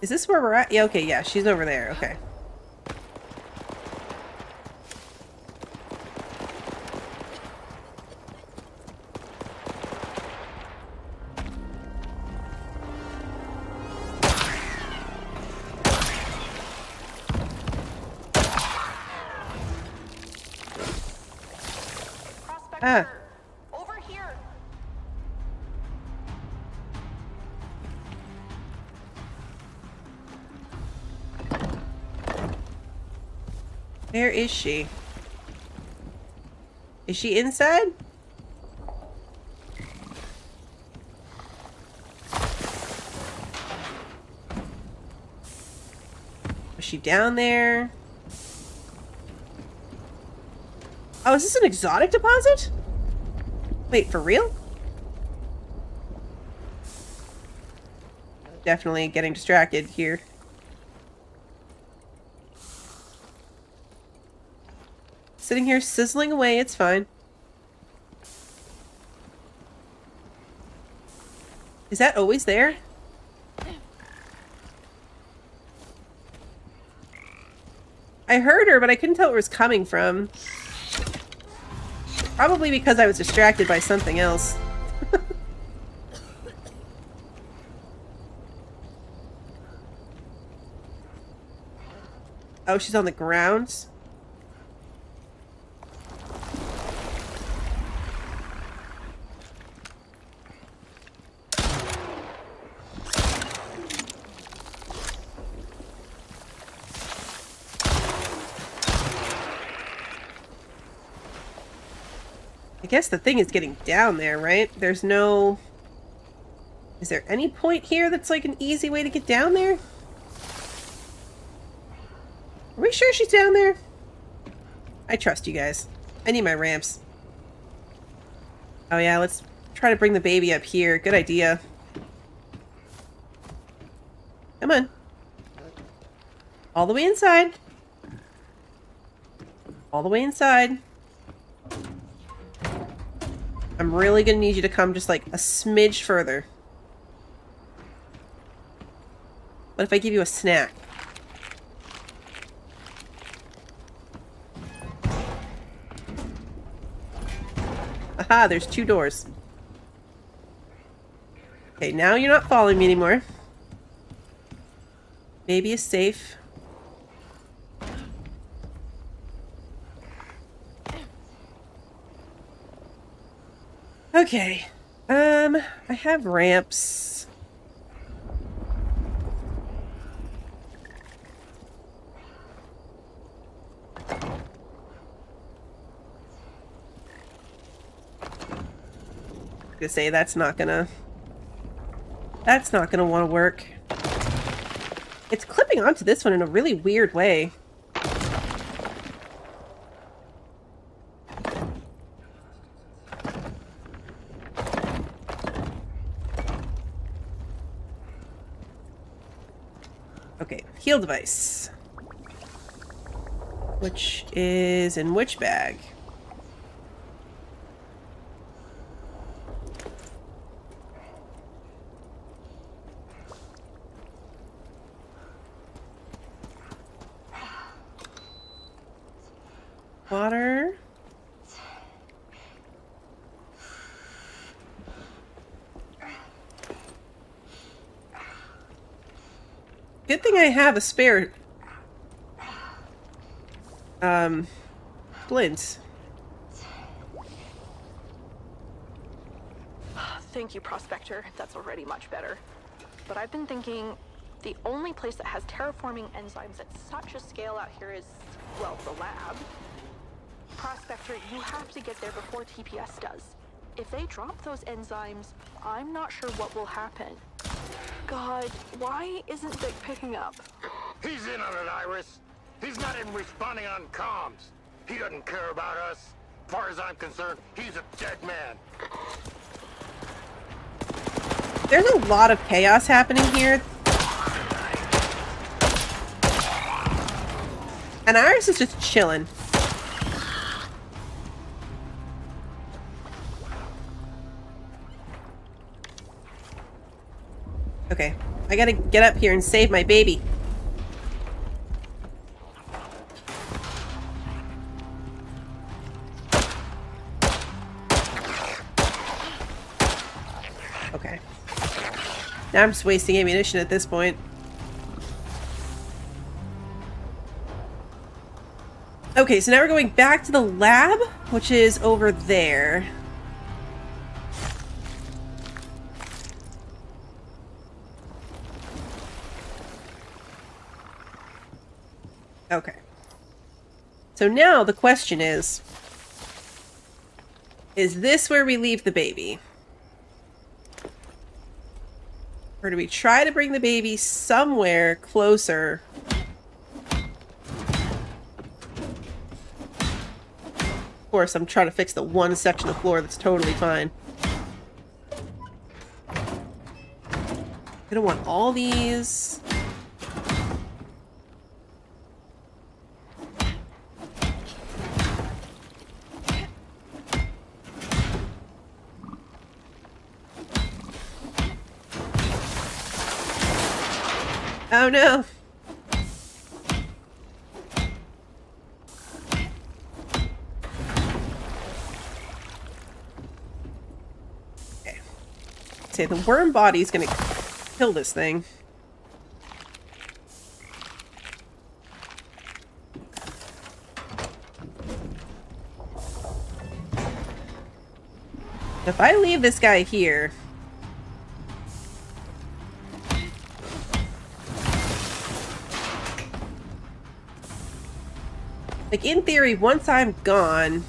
Is this where we're at? Yeah, okay, yeah, she's over there. Okay. Prospector, over here. Where is she? Is she inside? Was she down there? Oh, is this an exotic deposit? Wait, for real? Definitely getting distracted here. Sitting here sizzling away, it's fine. Is that always there? I heard her, but I couldn't tell where it was coming from. Probably because I was distracted by something else. Oh, she's on the ground? I guess the thing is getting down there, right? There's no... Is there any point here that's like an easy way to get down there? Are we sure she's down there? I trust you guys. I need my ramps. Oh yeah, let's try to bring the baby up here. Good idea. Come on. All the way inside. All the way inside. I'm really gonna need you to come just like a smidge further. What if I give you a snack? Aha, there's 2 doors. Okay, now you're not following me anymore. Baby is safe. Okay. I have ramps. Gonna say that's not gonna That's not going to want to work. It's clipping onto this one in a really weird way. Okay, heal device. Which is in which bag? Water. Good thing I have a spare splints. Thank you, Prospector. That's already much better. But I've been thinking the only place that has terraforming enzymes at such a scale out here is, well, the lab. Prospector, you have to get there before TPS does. If they drop those enzymes, I'm not sure what will happen. God, why isn't Vic picking up? He's in on it, Iris. He's not even responding on comms. He doesn't care about us. As far as I'm concerned, he's a dead man. There's a lot of chaos happening here. And Iris is just chilling. Okay, I gotta get up here and save my baby. Okay. Now I'm just wasting ammunition at this point. Okay, so now we're going back to the lab, which is over there. Okay. So now the question is this where we leave the baby? Or do we try to bring the baby somewhere closer? Of course, I'm trying to fix the one section of floor that's totally fine. I don't want all these. Oh no! Okay. Say the worm body's gonna kill this thing. If I leave this guy here, like, in theory, once I'm gone,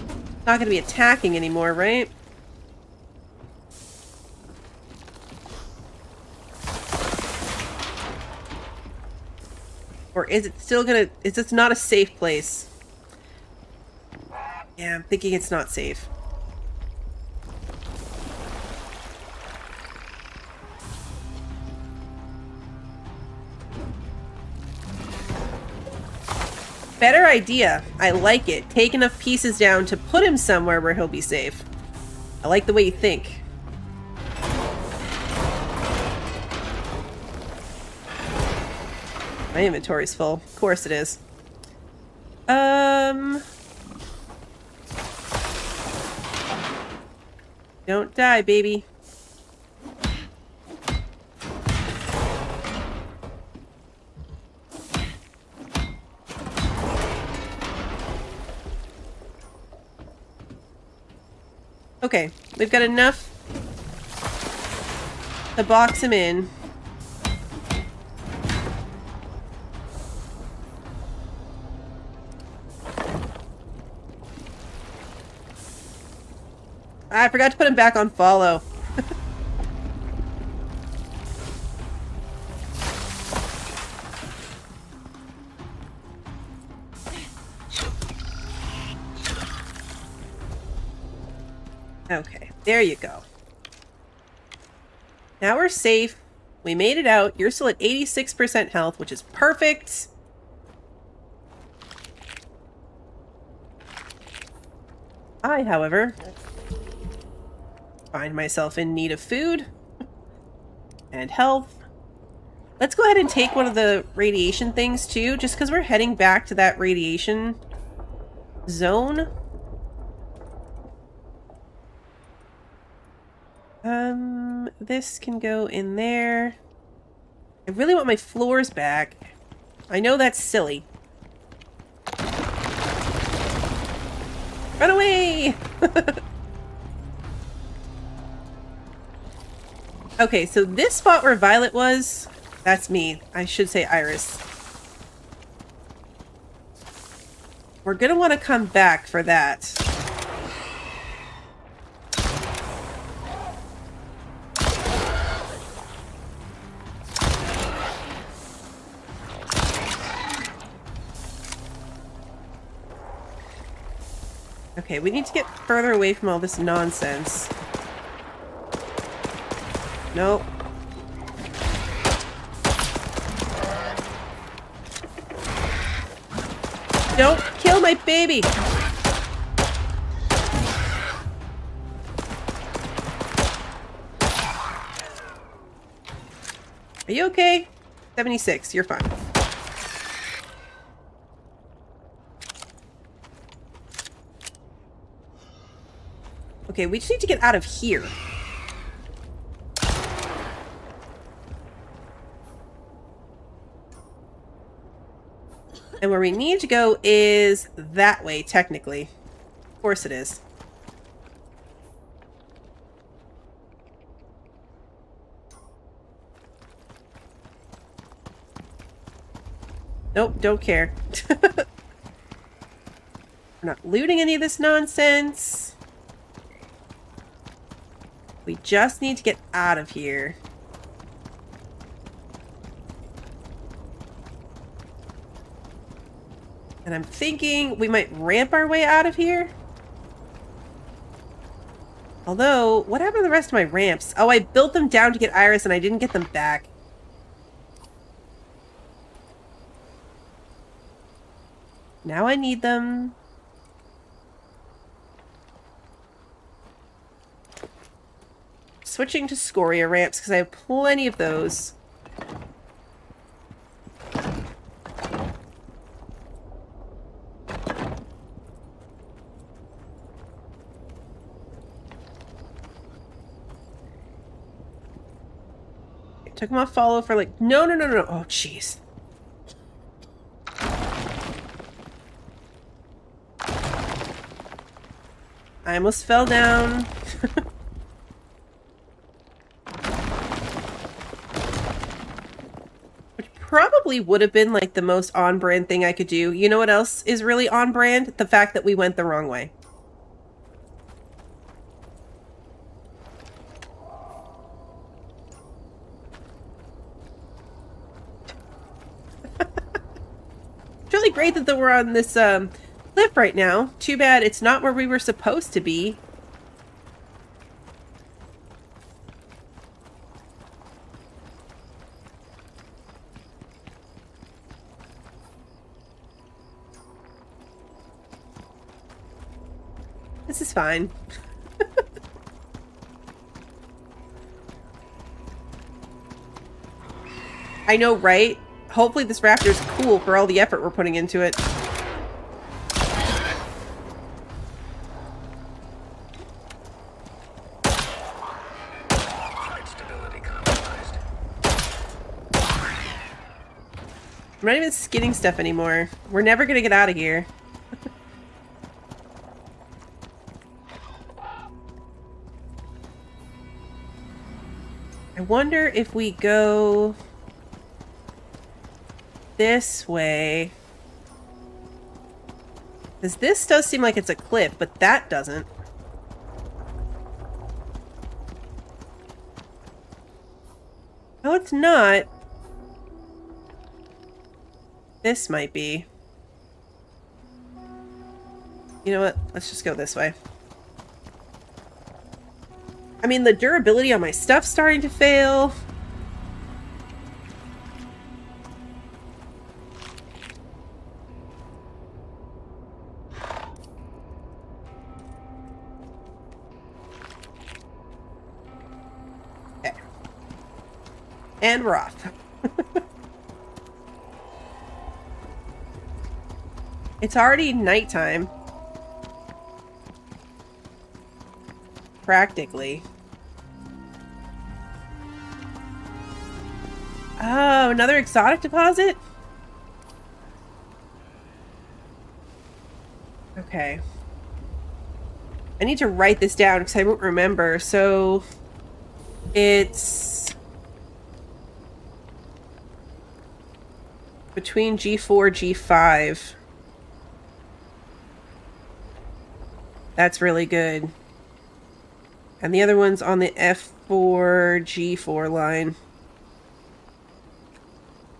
it's not going to be attacking anymore, right? Or is it still going to... Is this not a safe place? Yeah, I'm thinking it's not safe. Better idea. I like it. Take enough pieces down to put him somewhere where he'll be safe. I like the way you think. My inventory's full. Of course it is. Don't die, baby. Okay, we've got enough to box him in. I forgot to put him back on follow. Okay, there you go. Now we're safe. We made it out. You're still at 86% health, which is perfect. I, however, find myself in need of food and health. Let's go ahead and take one of the radiation things too, just because we're heading back to that radiation zone. This can go in there. I really want my floors back. I know that's silly. Run away! Okay, so this spot where Violet was, that's me. I should say Iris. We're gonna want to come back for that. Okay, we need to get further away from all this nonsense. Nope. Don't kill my baby! Are you okay? 76, you're fine. Okay, we just need to get out of here. And where we need to go is that way, technically. Of course it is. Nope, don't care. We're not looting any of this nonsense. We just need to get out of here. And I'm thinking we might ramp our way out of here. Although, what happened to the rest of my ramps? Oh, I built them down to get Iris and I didn't get them back. Now I need them. Switching to scoria ramps because I have plenty of those. Took him off follow for like, no. Oh, jeez. I almost fell down. Which probably would have been like the most on-brand thing I could do. You know what else is really on-brand? The fact that we went the wrong way. It's really great that we're on this cliff right now. Too bad it's not where we were supposed to be. This is fine. I know, right? Hopefully this raptor's cool for all the effort we're putting into it. I'm not even skinning stuff anymore. We're never gonna get out of here. I wonder if we go this way. Because this does seem like it's a cliff, but that doesn't. Oh, it's not. This might be. You know what? Let's just go this way. I mean, the durability on my stuff's starting to fail. Okay. And we're off. It's already nighttime. Practically. Oh, another exotic deposit? Okay. I need to write this down because I won't remember. So it's between G4, G5. That's really good. And the other one's on the F4, G4 line.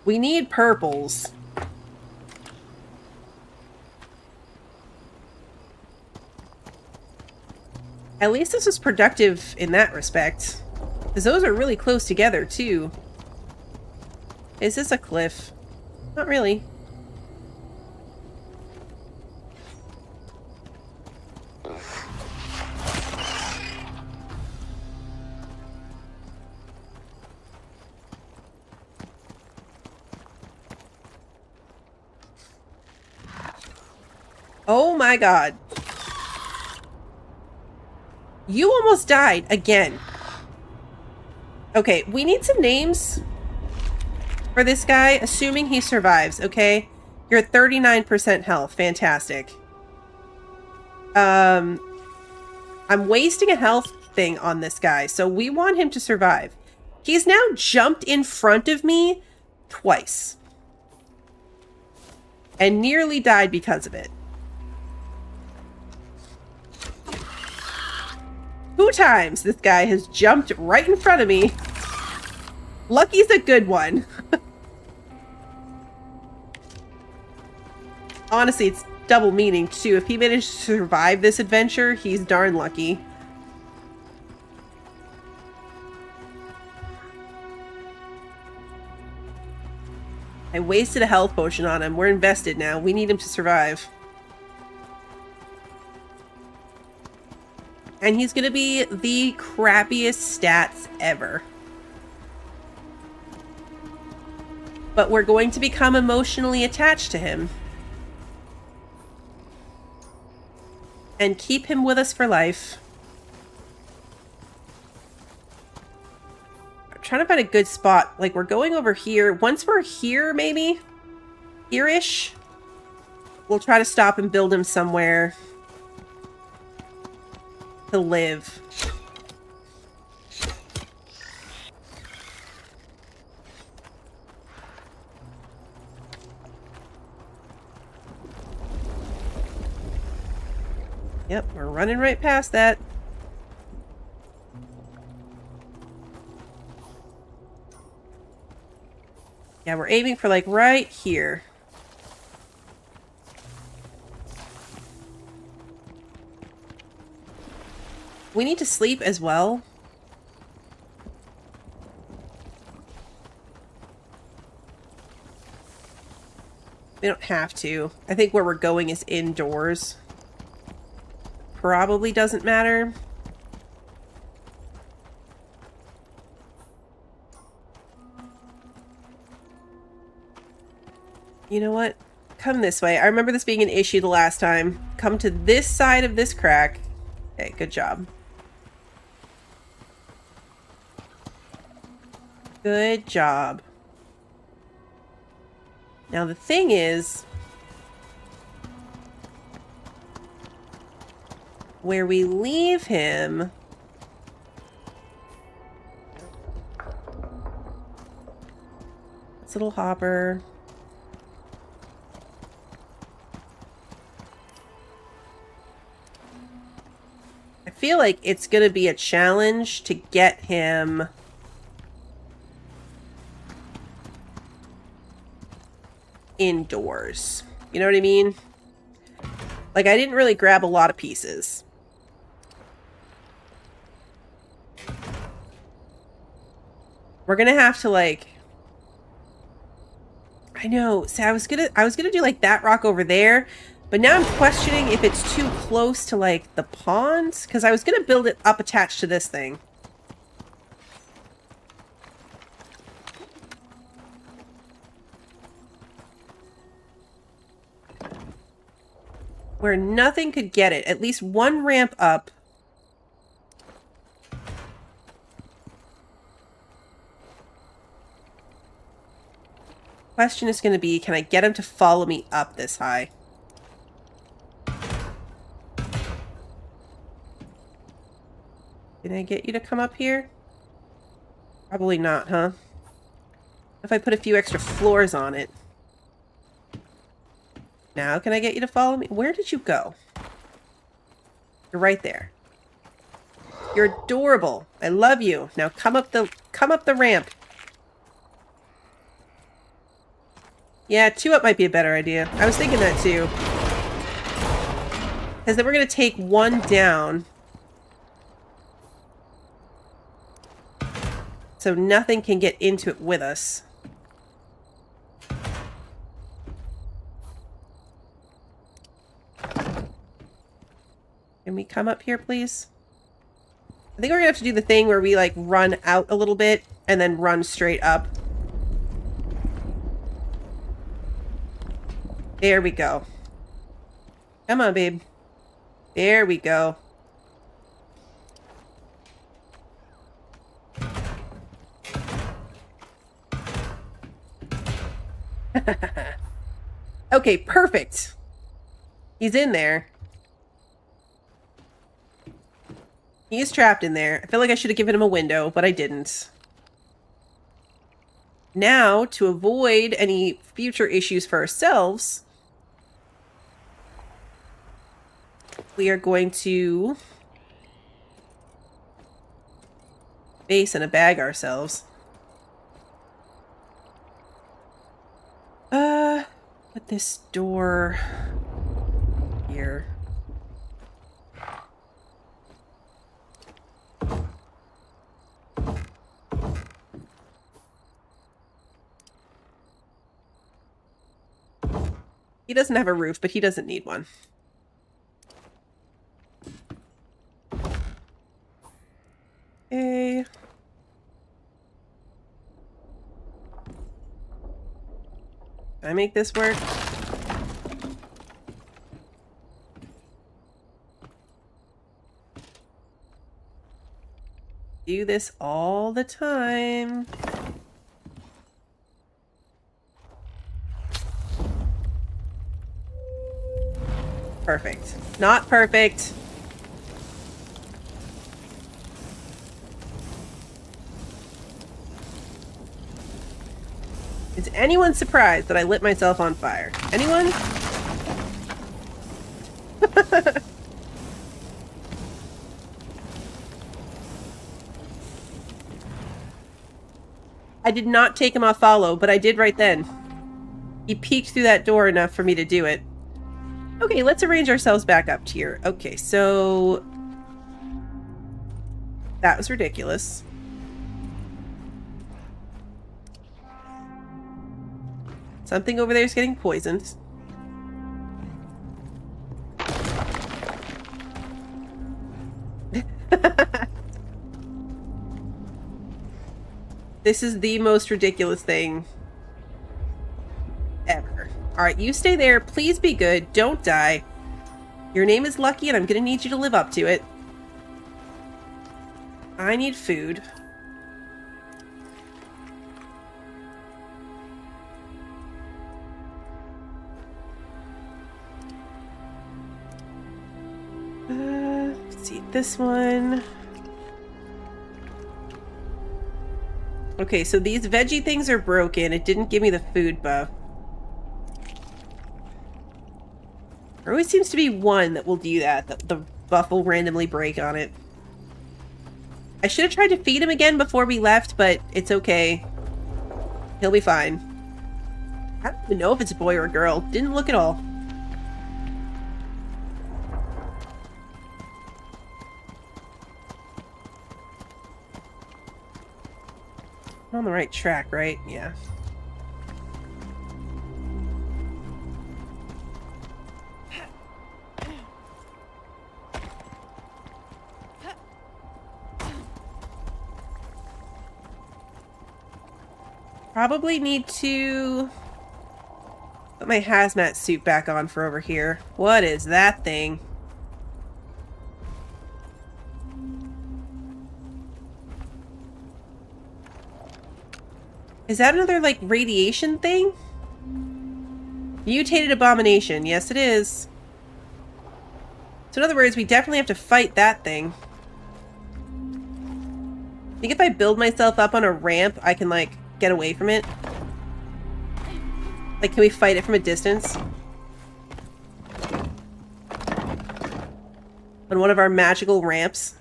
We need purples. At least this was productive in that respect. Because those are really close together, too. Is this a cliff? Not really. Oh my god. You almost died again. Okay, we need some names for this guy, assuming he survives, okay? You're at 39% health. Fantastic. I'm wasting a health thing on this guy, so we want him to survive. He's now jumped in front of me twice. And nearly died because of it. 2 times this guy has jumped right in front of me. Lucky's a good one. Honestly, it's double meaning too. If he managed to survive this adventure, he's darn lucky. I wasted a health potion on him. We're invested now. We need him to survive. And he's gonna be the crappiest stats ever. But we're going to become emotionally attached to him. And keep him with us for life. I'm trying to find a good spot. Like, we're going over here. Once we're here, maybe? Here-ish? We'll try to stop and build him somewhere to live. Yep, we're running right past that. Yeah, we're aiming for like right here. We need to sleep as well. We don't have to. I think where we're going is indoors. Probably doesn't matter. You know what? Come this way. I remember this being an issue the last time. Come to this side of this crack. Okay, good job. Good job. Now the thing is, where we leave him, this little hopper. I feel like it's gonna be a challenge to get him indoors. You know what I mean? Like, I didn't really grab a lot of pieces. We're gonna have to like... I know. See, I was gonna do like that rock over there, but now I'm questioning if it's too close to like the ponds, because I was gonna build it up attached to this thing. Where nothing could get it. At least one ramp up. Question is going to be, can I get him to follow me up this high? Can I get you to come up here? Probably not, huh? If I put a few extra floors on it. Now can I get you to follow me? Where did you go? You're right there. You're adorable. I love you. Now come up the ramp. Yeah, 2 up might be a better idea. I was thinking that too. Because then we're going to take 1 down. So nothing can get into it with us. Can we come up here, please? I think we're going to have to do the thing where we, like, run out a little bit and then run straight up. There we go. Come on, babe. There we go. Okay, perfect. He's in there. He is trapped in there. I feel like I should have given him a window, but I didn't. Now, to avoid any future issues for ourselves, we are going to base and a bag ourselves. Put this door here. He doesn't have a roof, but he doesn't need one. Okay. Can I make this work? Do this all the time. Perfect. Not perfect. Is anyone surprised that I lit myself on fire? Anyone? I did not take him off follow, but I did right then. He peeked through that door enough for me to do it. Okay, let's arrange ourselves back up here. Okay, so... that was ridiculous. Something over there is getting poisoned. This is the most ridiculous thing ever. Alright, you stay there. Please be good. Don't die. Your name is Lucky, and I'm gonna need you to live up to it. I need food. Let's see, this one. Okay, so these veggie things are broken. It didn't give me the food buff. There always seems to be one that will do that. The buff will randomly break on it. I should have tried to feed him again before we left, but it's okay. He'll be fine. I don't even know if it's a boy or a girl. Didn't look at all. I'm on the right track, right? Yeah. Probably need to put my hazmat suit back on for over here. What is that thing? Is that another, like, radiation thing? Mutated abomination. Yes, it is. So in other words, we definitely have to fight that thing. I think if I build myself up on a ramp, I can, like, get away from it. Like, can we fight it from a distance? On one of our magical ramps?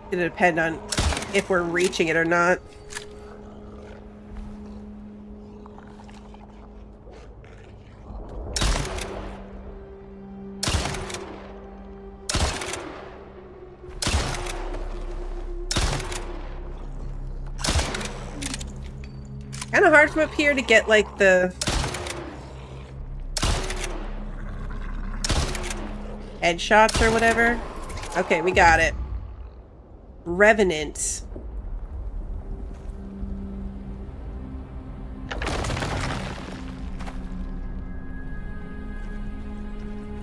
It'll depend on if we're reaching it or not. Kind of hard from up here to get, like, the headshots or whatever. Okay, we got it. Revenant.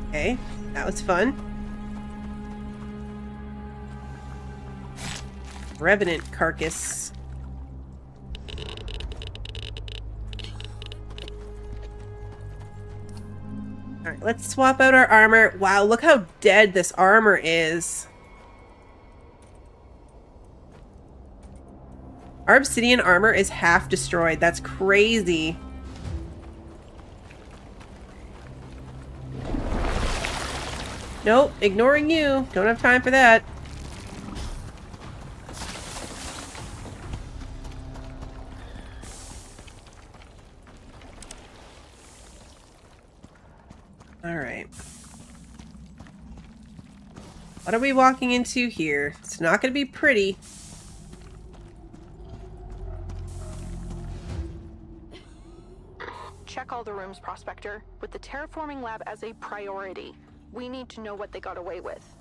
Okay, that was fun. Revenant carcass. Alright, let's swap out our armor. Wow, look how dead this armor is. Our obsidian armor is half destroyed. That's crazy. Nope, ignoring you. Don't have time for that. Alright. What are we walking into here? It's not going to be pretty. Check all the rooms, Prospector. With the terraforming lab as a priority, we need to know what they got away with.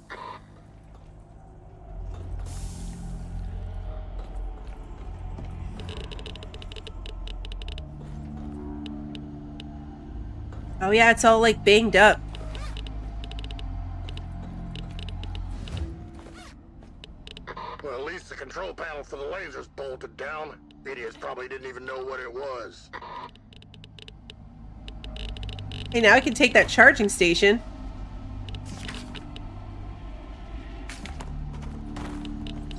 Oh yeah, it's all like banged up. Well, at least the control panel for the laser's bolted down. Idiots probably didn't even know what it was. Hey, now I can take that charging station.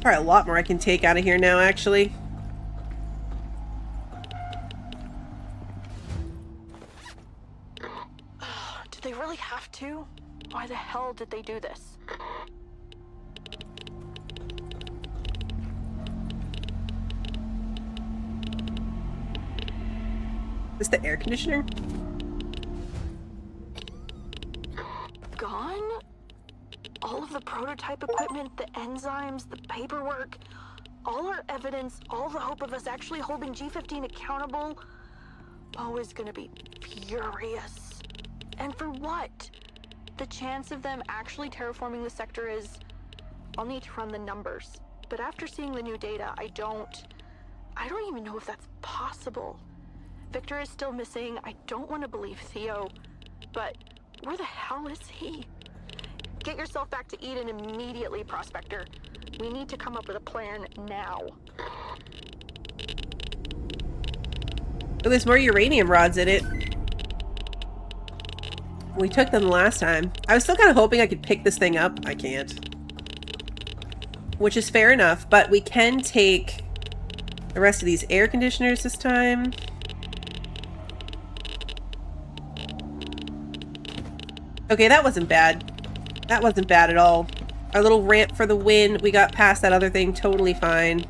Probably a lot more I can take out of here now, actually. Did they really have to? Why the hell did they do this? Is this the air conditioner? Gone? All of the prototype equipment, the enzymes, the paperwork, all our evidence, all the hope of us actually holding G15 accountable. Mo is gonna be furious. And for what? The chance of them actually terraforming the sector is... I'll need to run the numbers. But after seeing the new data, I don't even know if that's possible. Victor is still missing. I don't want to believe Theo. But where the hell is he? Get yourself back to Eden immediately, Prospector. We need to come up with a plan now. Oh, there's more uranium rods in it. We took them last time. I was still kind of hoping I could pick this thing up. I can't. Which is fair enough, but we can take the rest of these air conditioners this time. Okay, that wasn't bad. That wasn't bad at all. Our little ramp for the win. We got past that other thing totally fine.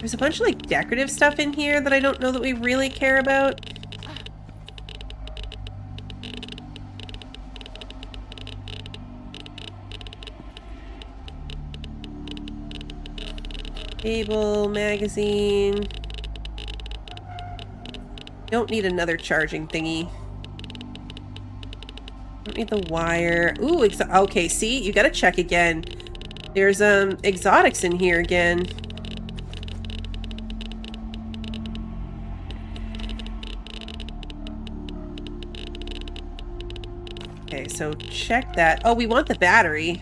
There's a bunch of like decorative stuff in here that I don't know that we really care about. Cable, magazine. Don't need another charging thingy. Don't need the wire. Ooh, okay, see? You gotta check again. There's, exotics in here again. Okay, so check that. Oh, we want the battery.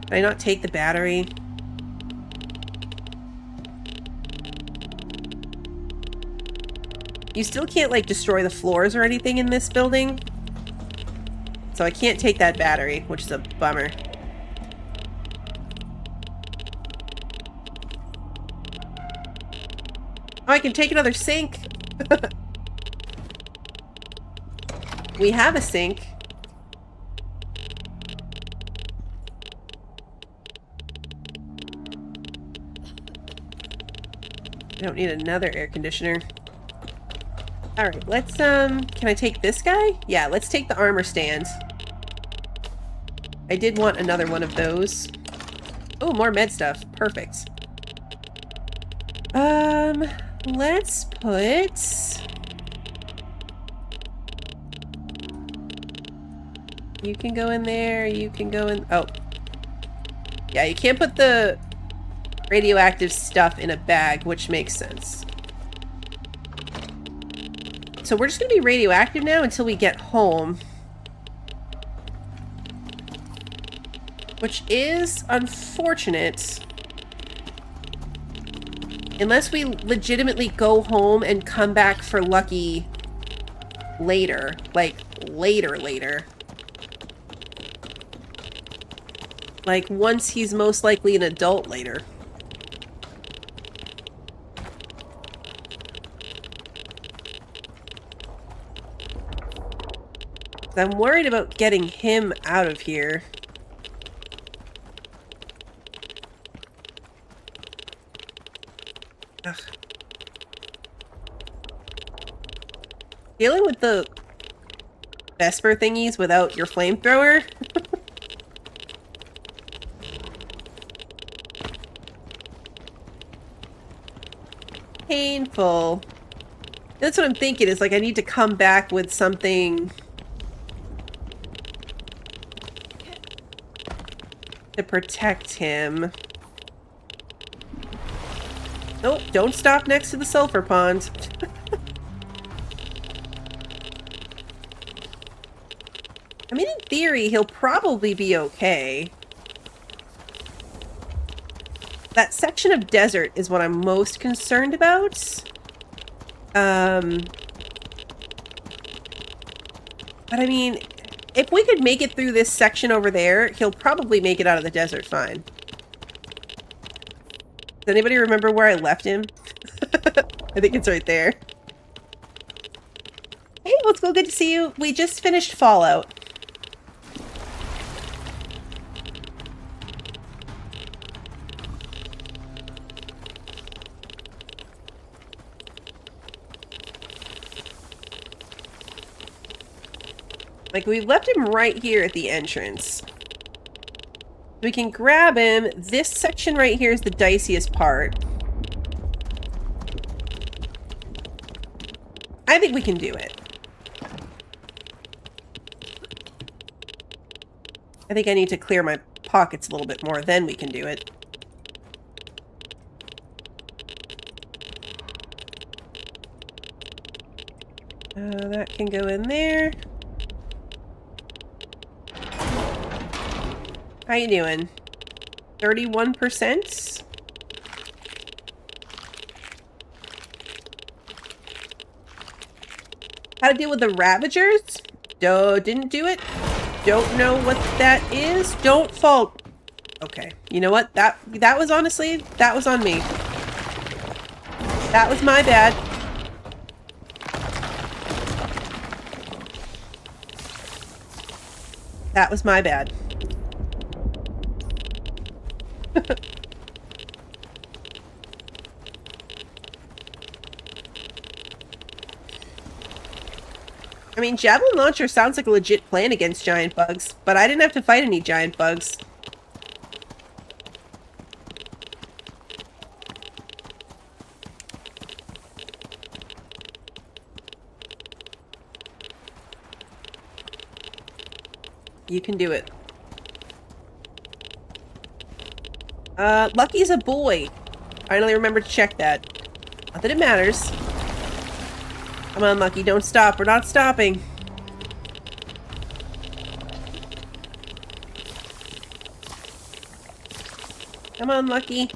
Can I not take the battery? You still can't, like, destroy the floors or anything in this building. So I can't take that battery, which is a bummer. Oh, I can take another sink. We have a sink. I don't need another air conditioner. Alright, let's, can I take this guy? Yeah, let's take the armor stand. I did want another one of those. Oh, more med stuff. Perfect. Let's put... You can go in there, you can go in... Oh. Yeah, you can't put the radioactive stuff in a bag, which makes sense. So we're just going to be radioactive now until we get home. Which is unfortunate. Unless we legitimately go home and come back for Lucky later. Like, later. Like, once he's most likely an adult later. I'm worried about getting him out of here. Ugh. Dealing with the Vesper thingies without your flamethrower? Painful. That's what I'm thinking, is like I need to come back with something to protect him. Nope, don't stop next to the sulfur pond. I mean, in theory, he'll probably be okay. That section of desert is what I'm most concerned about. But I mean, if we could make it through this section over there, he'll probably make it out of the desert fine. Does anybody remember where I left him? I think it's right there. Hey, let's go. Good to see you. We just finished Fallout. Like, we left him right here at the entrance. We can grab him. This section right here is the diciest part. I think we can do it. I think I need to clear my pockets a little bit more, then we can do it. That can go in there. How you doing? 31%? How to deal with the Ravagers? Didn't do it. Don't know what that is. Don't fall. Okay. You know what? That was honestly, that was on me. That was my bad. That was my bad. I mean, javelin launcher sounds like a legit plan against giant bugs, but I didn't have to fight any giant bugs. You can do it. Lucky's a boy. Finally remembered to check that. Not that it matters. Come on, Lucky, don't stop. We're not stopping. Come on, Lucky.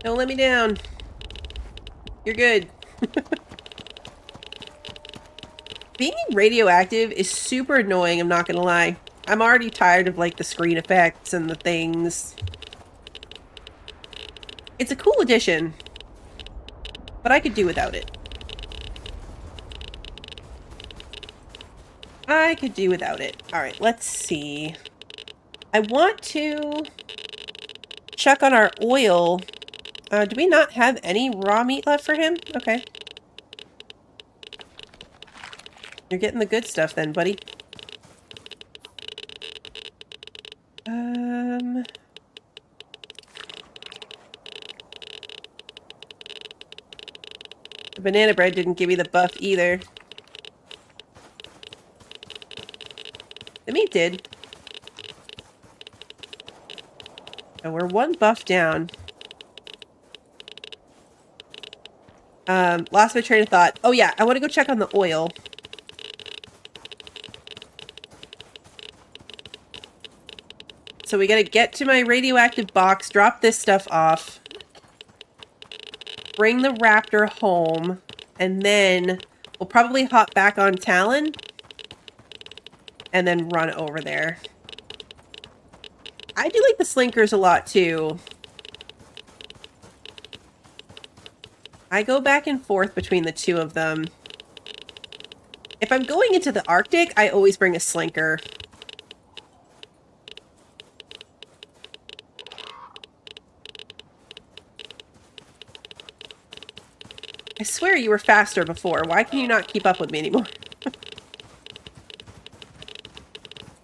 Don't let me down. You're good. Being radioactive is super annoying, I'm not gonna lie. I'm already tired of, like, the screen effects and the things. It's a cool addition, but I could do without it. I could do without it. Alright, let's see. I want to check on our oil. Do we not have any raw meat left for him? Okay. You're getting the good stuff then, buddy. The banana bread didn't give me the buff either. The meat did. So we're one buff down. Lost my train of thought. Oh yeah, I want to go check on the oil. So we gotta get to my radioactive box, drop this stuff off, bring the raptor home, and then we'll probably hop back on Talon and then run over there. I do like the slinkers a lot too. I go back and forth between the two of them. If I'm going into the Arctic, I always bring a slinker. I swear you were faster before. Why can you not keep up with me anymore?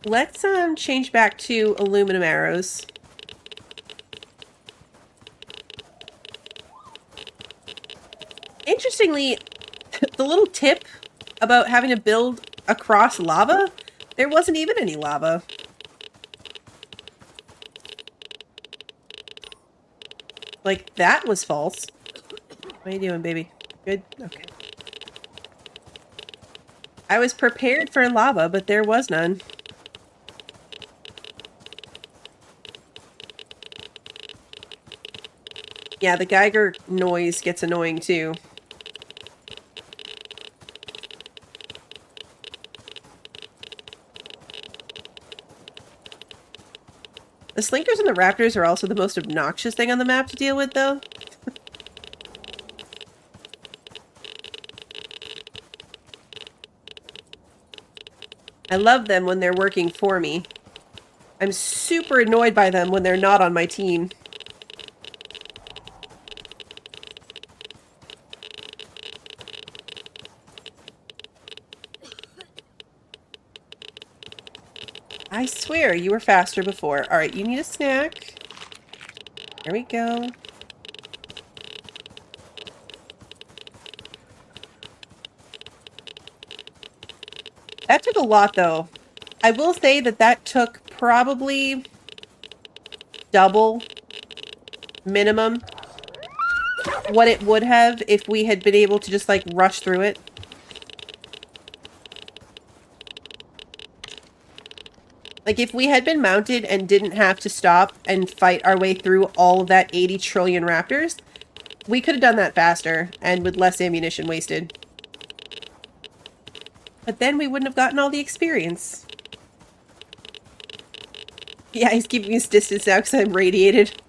Let's change back to aluminum arrows. Interestingly, the little tip about having to build across lava, there wasn't even any lava. Like, that was false. What are you doing, baby? Good? Okay. I was prepared for lava, but there was none. Yeah, the geyser noise gets annoying too. The slinkers and the raptors are also the most obnoxious thing on the map to deal with, though. I love them when they're working for me. I'm super annoyed by them when they're not on my team. I swear you were faster before. Alright, you need a snack. There we go. That took a lot, though. I will say that that took probably double minimum what it would have if we had been able to just, like, rush through it. Like, if we had been mounted and didn't have to stop and fight our way through all of that 80 trillion raptors, we could have done that faster and with less ammunition wasted. But then we wouldn't have gotten all the experience. Yeah, he's keeping his distance now because I'm radiated.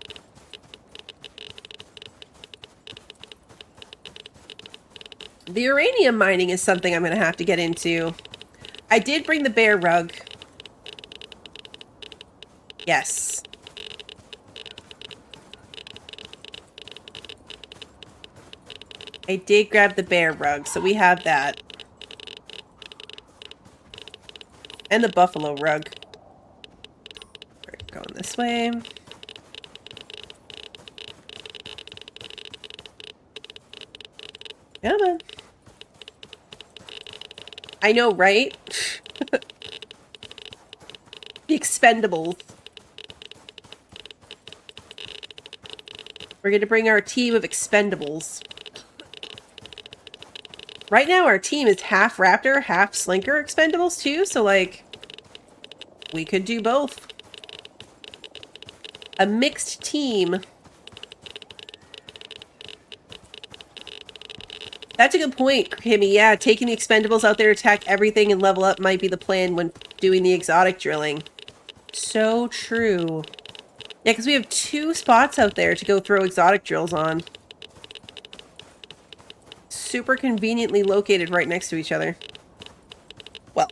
The uranium mining is something I'm going to have to get into. I did bring the bear rug. Yes. I did grab the bear rug, so we have that. And the buffalo rug. Alright, going this way. Come on. I know, right? The expendables. We're gonna bring our team of expendables. Right now, our team is half raptor, half slinker expendables, too, so, like, we could do both. A mixed team. That's a good point, Kimmy. Yeah, taking the expendables out there to attack everything and level up might be the plan when doing the exotic drilling. So true. Yeah, because we have 2 spots out there to go throw exotic drills on. Super conveniently located right next to each other. Well,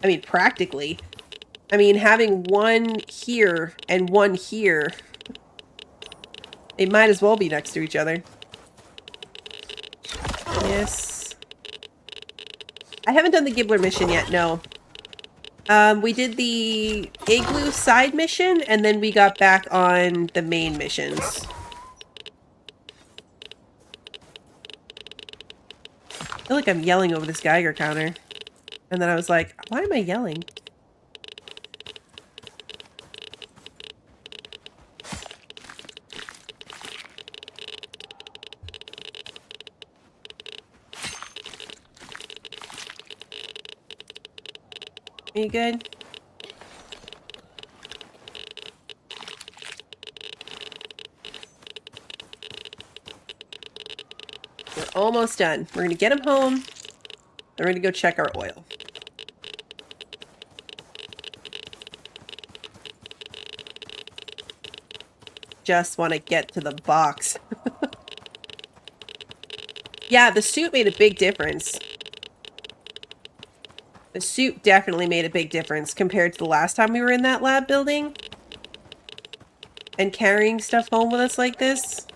I mean, practically. I mean, having one here and one here, they might as well be next to each other. Yes. I haven't done the Gibbler mission yet, no. We did the Igloo side mission, and then we got back on the main missions. I feel like I'm yelling over this Geiger counter. And then I was like, why am I yelling? Are you good? We're almost done. We're gonna get him home. Then we're gonna go check our oil. Just want to get to the box. Yeah, the suit made a big difference. The suit definitely made a big difference compared to the last time we were in that lab building. And carrying stuff home with us like this.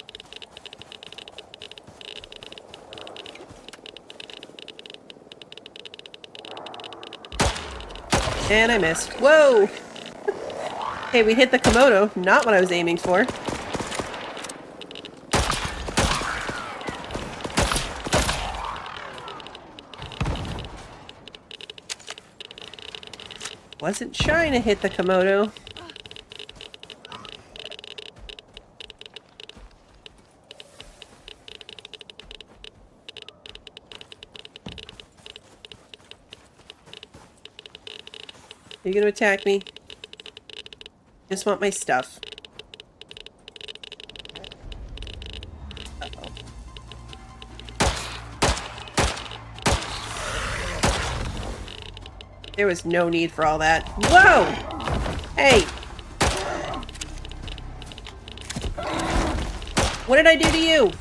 And I missed. Whoa! Hey, we hit the Komodo. Not what I was aiming for. Wasn't trying to hit the Komodo. Are you gonna attack me? Just want my stuff. Uh-oh. There was no need for all that. Whoa! Hey! What did I do to you?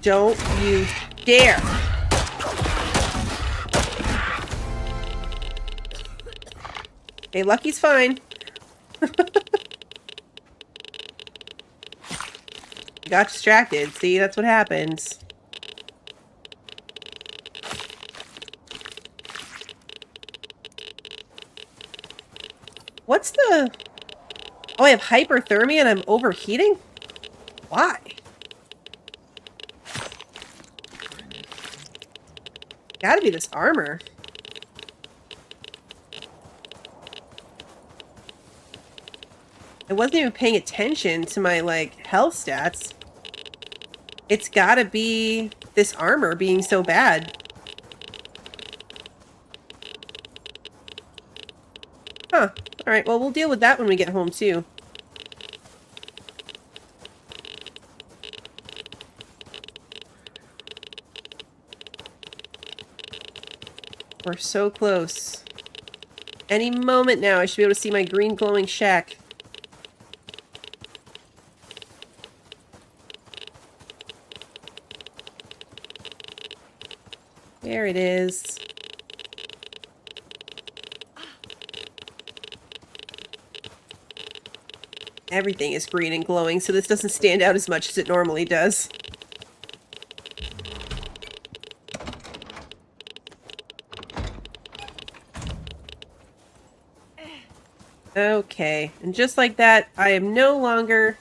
Don't you dare! Okay, Lucky's fine. Got distracted. See, that's what happens. What's the... Oh, I have hyperthermia and I'm overheating? Why? Gotta be this armor. I wasn't even paying attention to my, like, health stats. It's gotta be this armor being so bad. Huh. Alright, well, we'll deal with that when we get home, too. We're so close. Any moment now, I should be able to see my green glowing shack. There it is. Everything is green and glowing, so this doesn't stand out as much as it normally does. Okay, and just like that, I am no longer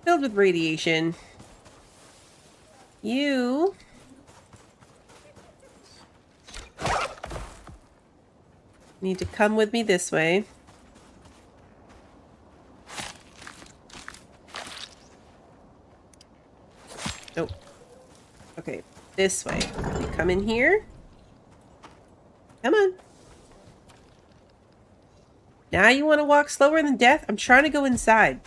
filled with radiation. You... need to come with me this way. Nope. Okay, this way. You come in here. Come on. Now you want to walk slower than death? I'm trying to go inside.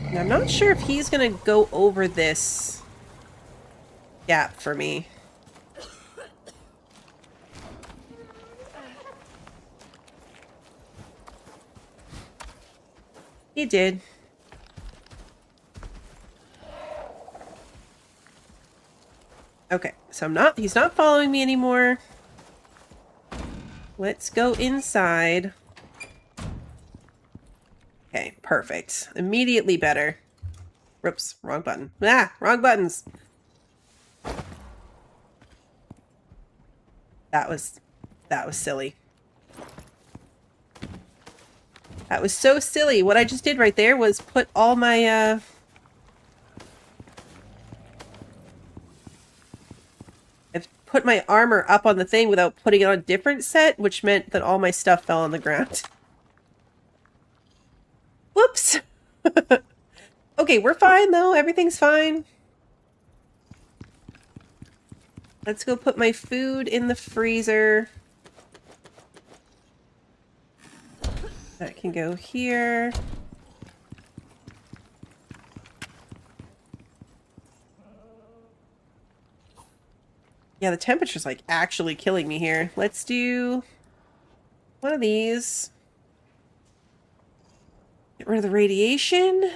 And I'm not sure if he's gonna go over this gap for me. He did. Okay, so he's not following me anymore. Let's go inside. Okay, perfect. Immediately better. Whoops, wrong button. Ah, wrong buttons. That was silly. That was so silly. What I just did right there was put all my, I've put my armor up on the thing without putting it on a different set, which meant that all my stuff fell on the ground. Whoops! Okay, we're fine though. Everything's fine. Let's go put my food in the freezer. That can go here. Yeah, the temperature's like actually killing me here. Let's do one of these. Get rid of the radiation.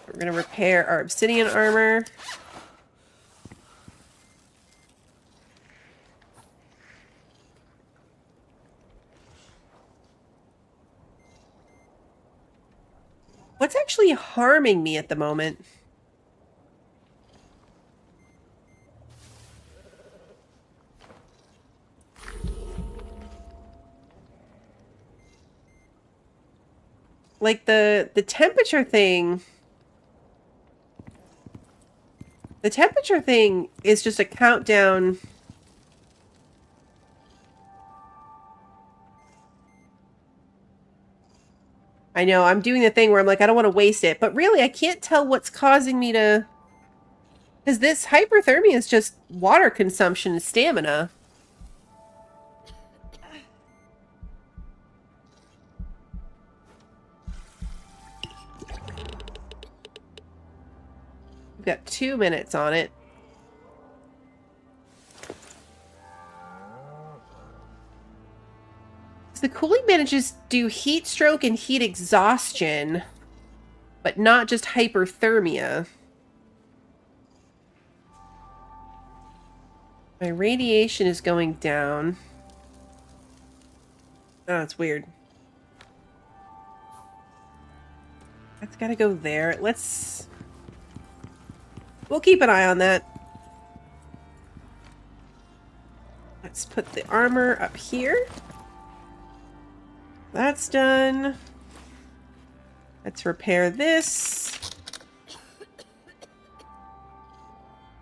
We're gonna repair our obsidian armor. What's actually harming me at the moment? Like the temperature thing. The temperature thing is just a countdown. I know, I'm doing the thing where I'm like, I don't want to waste it. But really, I can't tell what's causing me to... Because this hyperthermia is just water consumption and stamina. We've got 2 minutes on it. The cooling manages to do heat stroke and heat exhaustion, but not just hyperthermia. My radiation is going down. Oh, it's weird. That's gotta go there. We'll keep an eye on that. Let's put the armor up here. That's done. Let's repair this.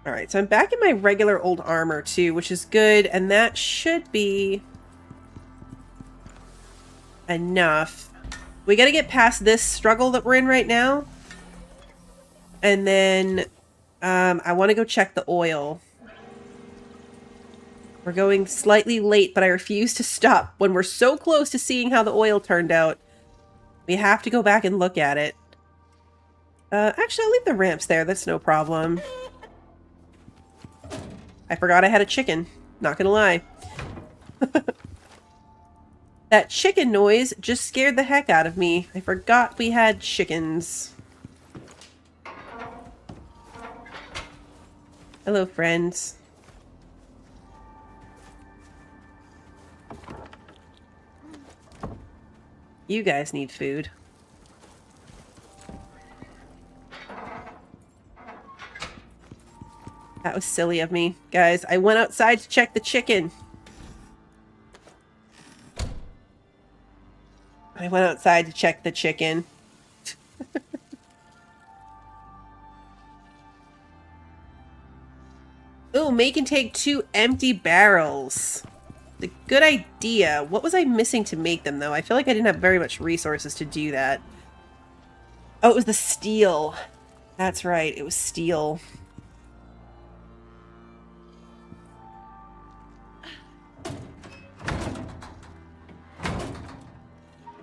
Alright, so I'm back in my regular old armor too, which is good, and that should be enough. We gotta get past this struggle that we're in right now. And then I want to go check the oil. We're going slightly late, but I refuse to stop. When we're so close to seeing how the oil turned out, we have to go back and look at it. Actually, I'll leave the ramps there. That's no problem. I forgot I had a chicken. Not gonna lie. That chicken noise just scared the heck out of me. I forgot we had chickens. Hello, friends. You guys need food. That was silly of me. Guys, I went outside to check the chicken. I went outside to check the chicken. Ooh, make and take 2 empty barrels. A good idea. What was I missing to make them, though? I feel like I didn't have very much resources to do that. Oh, it was the steel. That's right, it was steel.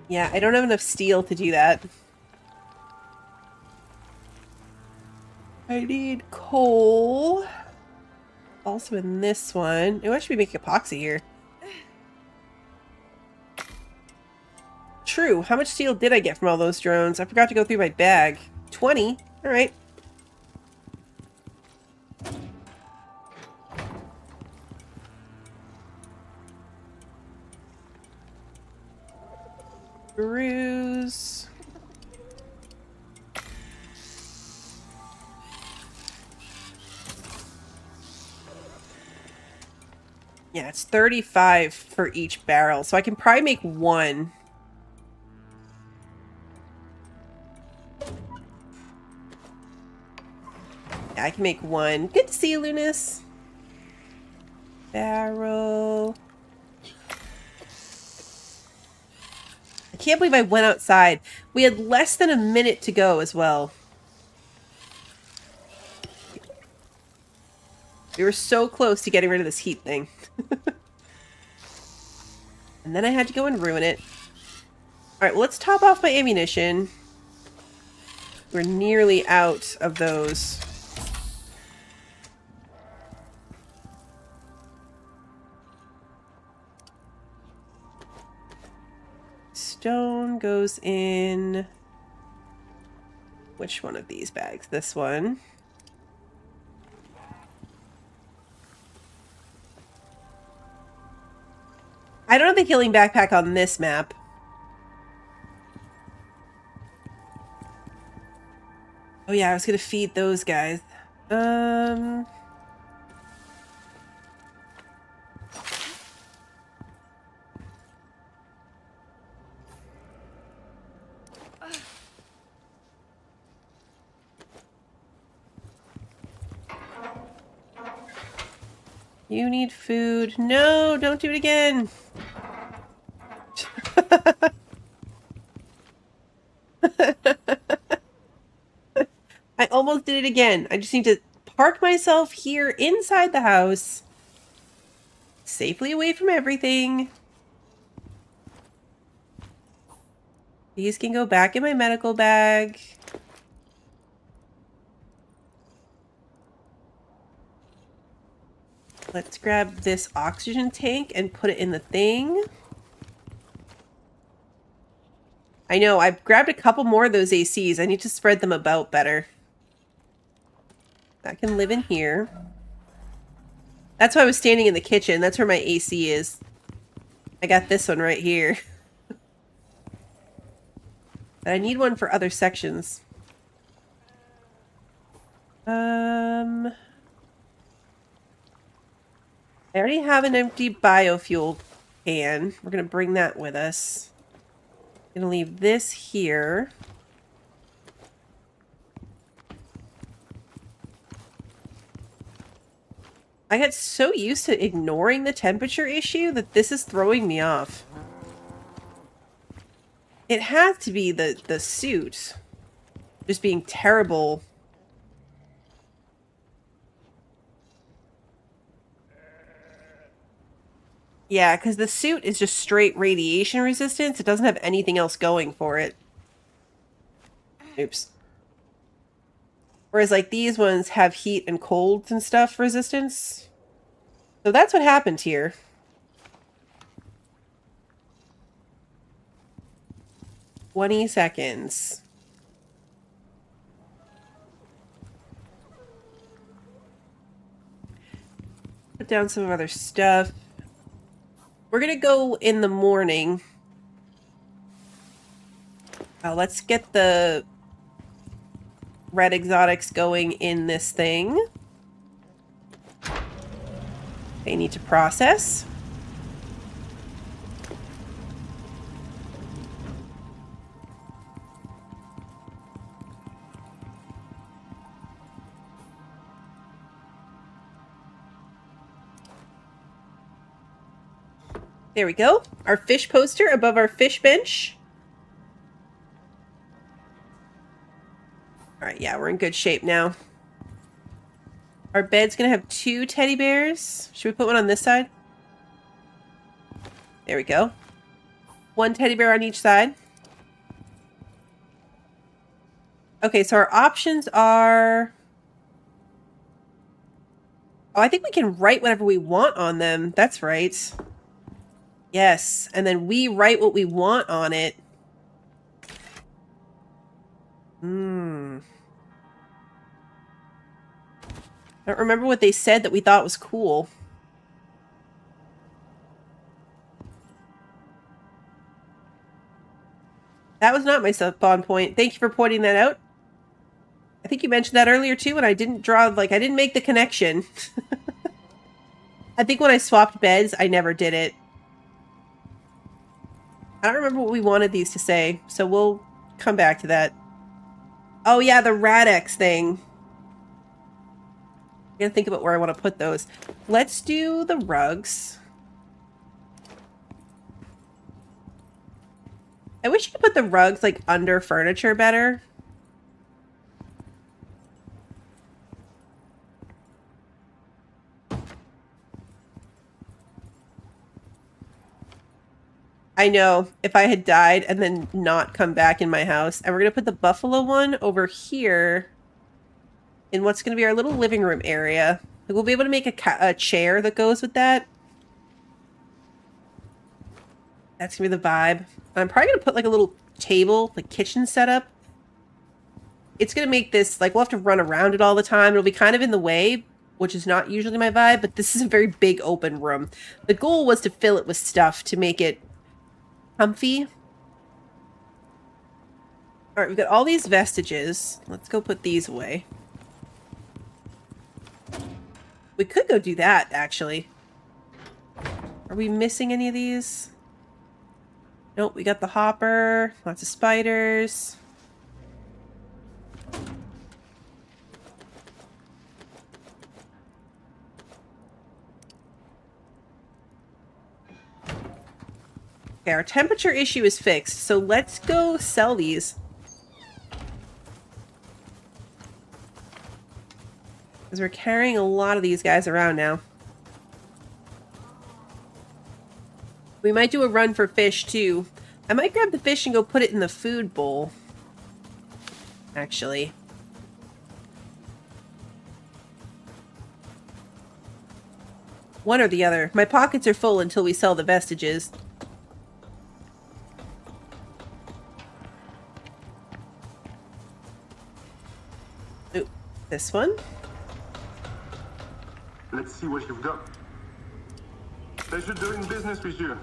Yeah, I don't have enough steel to do that. I need coal. Also in this one. Oh, I should be making epoxy here. True. How much steel did I get from all those drones? I forgot to go through my bag. 20. Alright. Screws. Yeah, it's 35 for each barrel, so I can probably make 1. Yeah, I can make 1. Good to see you, Lunas. Barrel. I can't believe I went outside. We had less than a minute to go as well. We were so close to getting rid of this heat thing. And then I had to go and ruin it. Alright, well, let's top off my ammunition. We're nearly out of those. Stone goes in... Which one of these bags? This one. I don't have the healing backpack on this map. Oh yeah, I was gonna feed those guys. You need food. No, don't do it again. I almost did it again. I just need to park myself here inside the house. Safely away from everything. These can go back in my medical bag. Let's grab this oxygen tank and put it in the thing. I know, I've grabbed a couple more of those ACs. I need to spread them about better. That can live in here. That's why I was standing in the kitchen. That's where my AC is. I got this one right here. But I need one for other sections. I already have an empty biofuel can. We're going to bring that with us. I'm going to leave this here. I got so used to ignoring the temperature issue that this is throwing me off. It has to be the suit. Just being terrible. Yeah, because the suit is just straight radiation resistance. It doesn't have anything else going for it. Oops. Whereas, like, these ones have heat and colds and stuff resistance. So that's what happened here. "20 seconds. Put down some other stuff. We're gonna go in the morning. Let's get the red exotics going in this thing. They need to process. There we go. Our fish poster above our fish bench. Alright, yeah, we're in good shape now. Our bed's gonna have 2 teddy bears. Should we put one on this side? There we go. 1 teddy bear on each side. Okay, so our options are... Oh, I think we can write whatever we want on them. That's right. Yes, and then we write what we want on it. I don't remember what they said that we thought was cool. That was not my spawn point. Thank you for pointing that out. I think you mentioned that earlier too, and I didn't draw, like, I didn't make the connection. I think when I swapped beds, I never did it. I don't remember what we wanted these to say, so we'll come back to that. Oh yeah, the Radex thing. I gotta think about where I want to put those. Let's do the rugs. I wish you could put the rugs, like, under furniture better. I know, if I had died and then not come back in my house. And we're going to put the buffalo one over here in what's going to be our little living room area. Like, we'll be able to make a chair that goes with that. That's going to be the vibe. I'm probably going to put, like, a little table, like, kitchen setup. It's going to make this, like, we'll have to run around it all the time. It'll be kind of in the way, which is not usually my vibe, but this is a very big open room. The goal was to fill it with stuff to make it comfy. Alright, we've got all these vestiges. Let's go put these away. We could go do that, actually. Are we missing any of these? Nope, we got the hopper. Lots of spiders. Okay, our temperature issue is fixed, so let's go sell these. Because we're carrying a lot of these guys around now. We might do a run for fish, too. I might grab the fish and go put it in the food bowl. Actually. One or the other. My pockets are full until we sell the vestiges. Ooh, this one. Let's see what you've got. Pleasure doing business with you.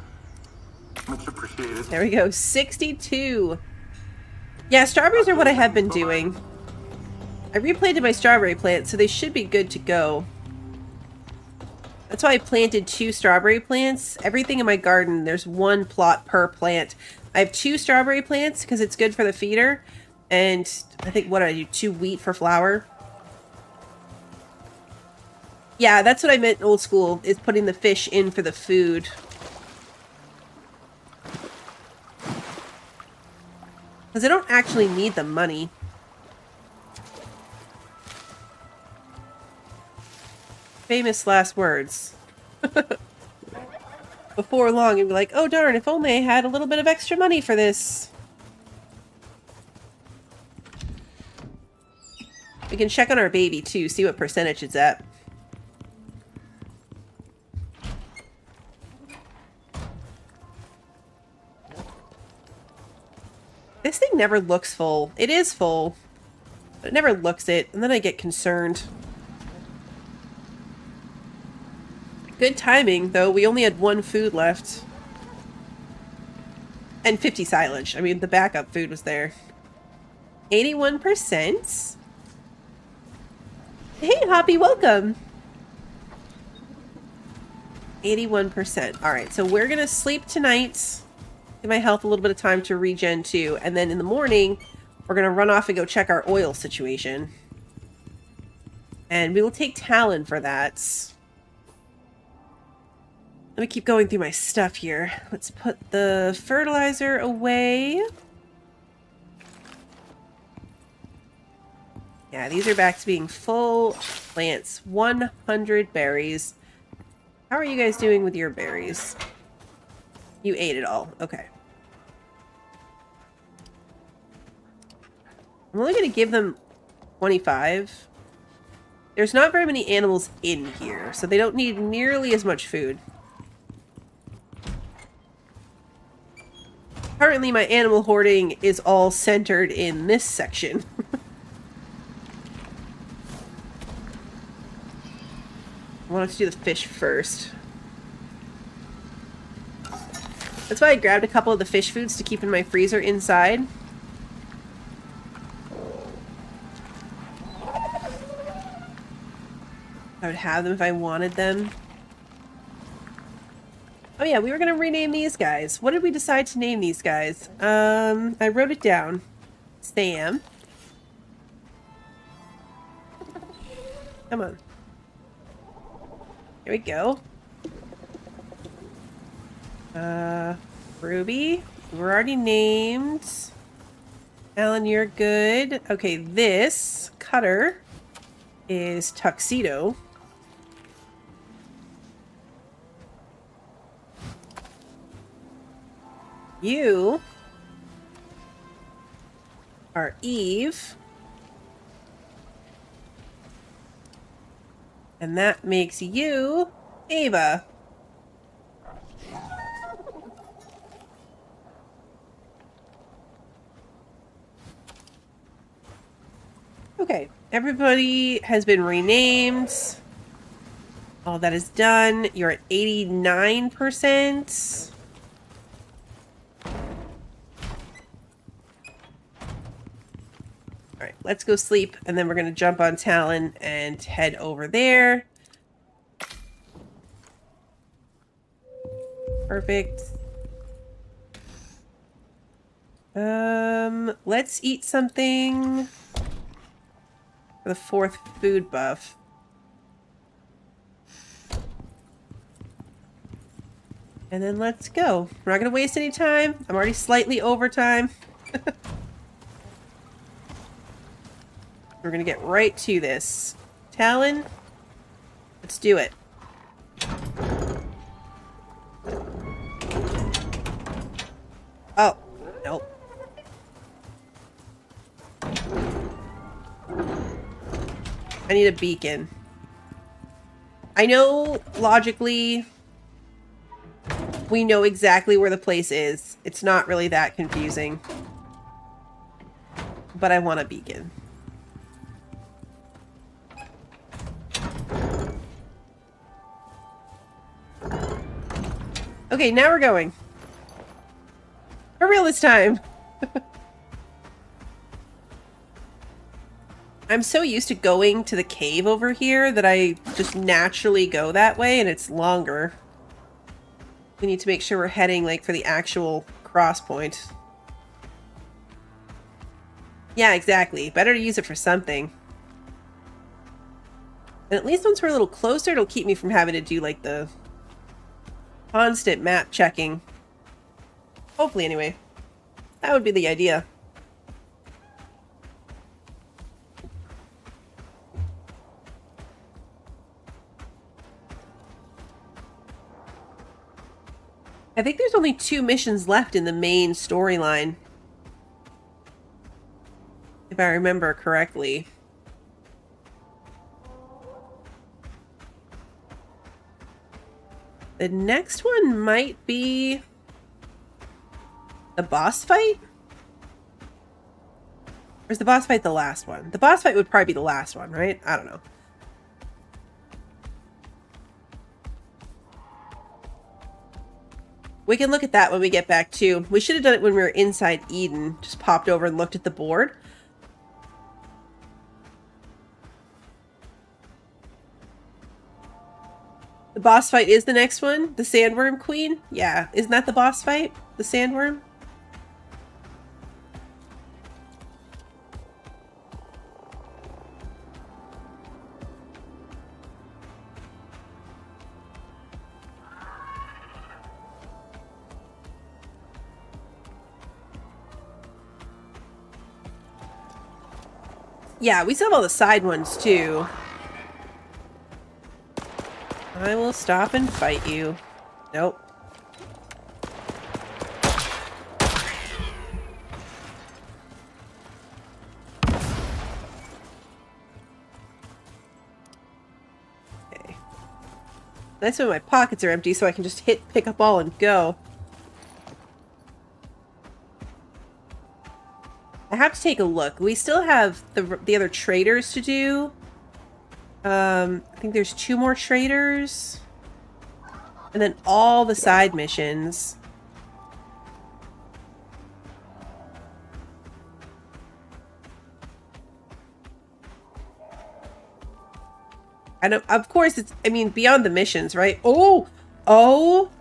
Much appreciated. There we go. 62. Yeah, strawberries are what I have been doing. I replanted my strawberry plants, so they should be good to go. That's why I planted 2 strawberry plants. Everything in my garden, there's 1 plot per plant. I have 2 strawberry plants because it's good for the feeder. And I think, what did I do? 2 wheat for flour. Yeah, that's what I meant in old school, is putting the fish in for the food. Because I don't actually need the money. Famous last words. Before long, you'd be like, oh darn, if only I had a little bit of extra money for this. We can check on our baby, too, see what percentage it's at. This thing never looks full. It is full, but it never looks it, and then I get concerned. Good timing, though. We only had 1 food left. And 50 silage. I mean, the backup food was there. 81%. Hey, Hoppy, welcome. 81%. Alright, so we're gonna sleep tonight. Give my health a little bit of time to regen too. And then in the morning, we're gonna run off and go check our oil situation. And we will take Talon for that. Let me keep going through my stuff here. Let's put the fertilizer away. Yeah, these are back to being full plants. 100 berries. How are you guys doing with your berries? You ate it all. Okay. I'm only going to give them 25. There's not very many animals in here, so they don't need nearly as much food. Currently, my animal hoarding is all centered in this section. I wanted to do the fish first. That's why I grabbed a couple of the fish foods to keep in my freezer inside. I would have them if I wanted them. Oh yeah, we were going to rename these guys. What did we decide to name these guys? I wrote it down. Sam. Come on. Here we go. Ruby. We're already named. Alan, you're good. Okay, this Cutter is Tuxedo. You are Eve. And that makes you Ava. Okay, everybody has been renamed. All that is done. You're at 89%. Alright, let's go sleep, and then we're going to jump on Talon and head over there. Perfect. Let's eat something for the 4th food buff. And then let's go. We're not going to waste any time. I'm already slightly over time. We're going to get right to this. Talon, let's do it. Oh, nope. I need a beacon. I know, logically, we know exactly where the place is. It's not really that confusing. But I want a beacon. Okay, now we're going. For real this time. I'm so used to going to the cave over here that I just naturally go that way, and it's longer. We need to make sure we're heading, like, for the actual cross point. Yeah, exactly. Better to use it for something. And at least once we're a little closer, it'll keep me from having to do, like, the constant map checking. Hopefully, anyway. That would be the idea. I think there's only 2 missions left in the main storyline. If I remember correctly. The next one might be the boss fight? Or is the boss fight the last one? The boss fight would probably be the last one, right? I don't know. We can look at that when we get back too. We should have done it when we were inside Eden. Just popped over and looked at the board. The boss fight is the next one? The Sandworm Queen? Yeah. Isn't that the boss fight? The Sandworm? Yeah, we still have all the side ones too. I will stop and fight you. Nope. Okay. Nice when my pockets are empty so I can just pick up all and go. I have to take a look. We still have the other traders to do. I think there's 2 more traders. And then all the side missions. And of course it's, I mean, beyond the missions, right? Oh! Oh!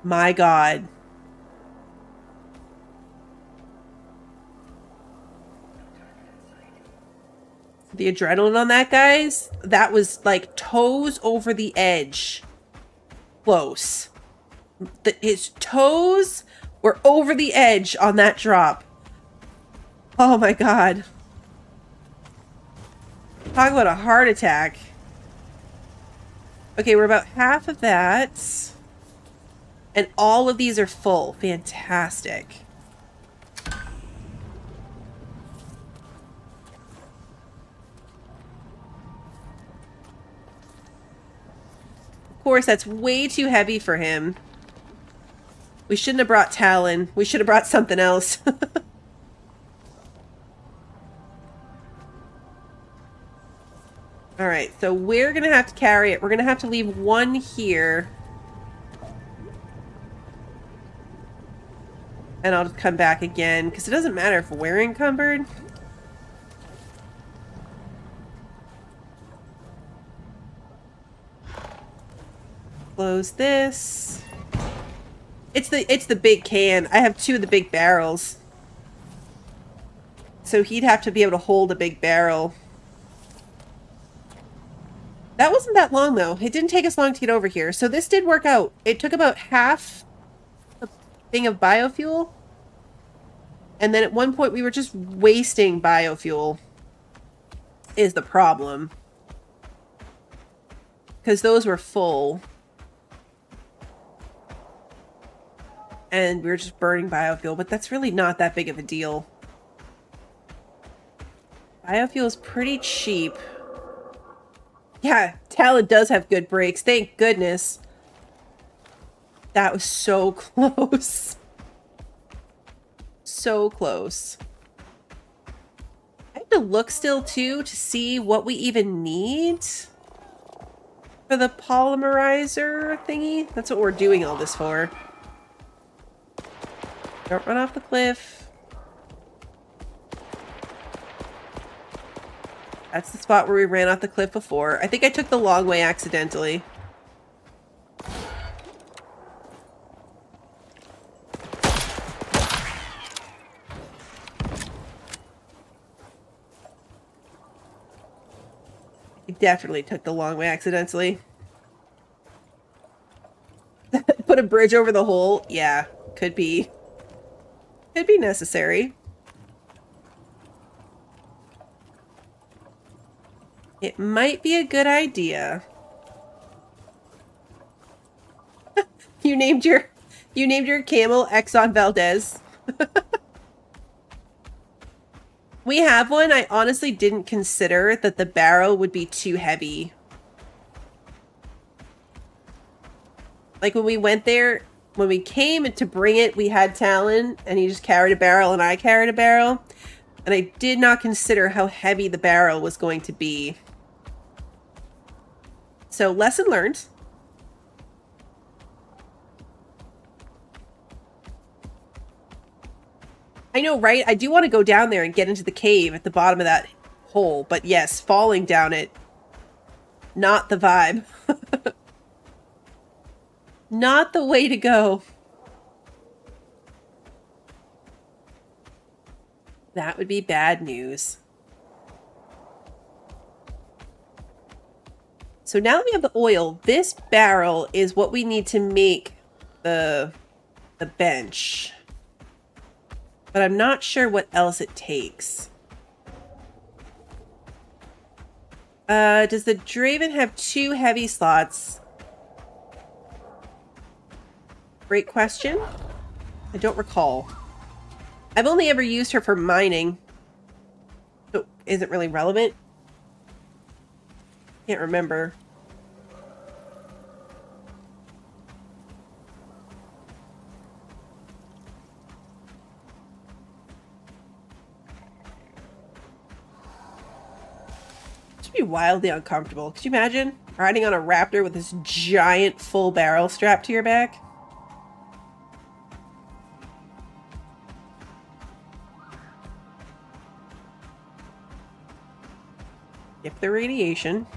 My God. The adrenaline on that, guys, that was like toes over the edge. Close. His toes were over the edge on that drop. Oh my God. Talk about a heart attack. Okay, we're about half of that. And all of these are full. Fantastic. Of course, that's way too heavy for him. We shouldn't have brought Talon. We should have brought something else. Alright, so we're gonna have to carry it. We're gonna have to leave 1 here. And I'll just come back again, because it doesn't matter if we're encumbered. Close this. It's the big can. I have 2 of the big barrels. So he'd have to be able to hold a big barrel. That wasn't that long though. It didn't take us long to get over here. So this did work out. It took about half a thing of biofuel. And then at one point we were just wasting biofuel. Is the problem. Because those were full. And we were just burning biofuel, but that's really not that big of a deal. Biofuel is pretty cheap. Yeah, Talon does have good brakes. Thank goodness. That was so close. So close. I have to look still, too, to see what we even need for the polymerizer thingy. That's what we're doing all this for. Don't run off the cliff. That's the spot where we ran off the cliff before. I think I took the long way accidentally. I definitely took the long way accidentally. Put a bridge over the hole? Yeah, could be. Could be necessary. It might be a good idea. You named your camel Exxon Valdez. We have one. I honestly didn't consider that the barrel would be too heavy. Like when we went there, when we came to bring it, we had Talon, and he just carried a barrel, and I carried a barrel. And I did not consider how heavy the barrel was going to be. So, lesson learned. I know, right? I do want to go down there and get into the cave at the bottom of that hole. But yes, falling down it, not the vibe. Not the way to go. That would be bad news. So now that we have the oil, this barrel is what we need to make the bench. But I'm not sure what else it takes. Does the Draven have 2 heavy slots? Great question. I don't recall. I've only ever used her for mining. So is it really relevant? Can't remember. It should be wildly uncomfortable. Could you imagine riding on a raptor with this giant full barrel strapped to your back? Skip the radiation.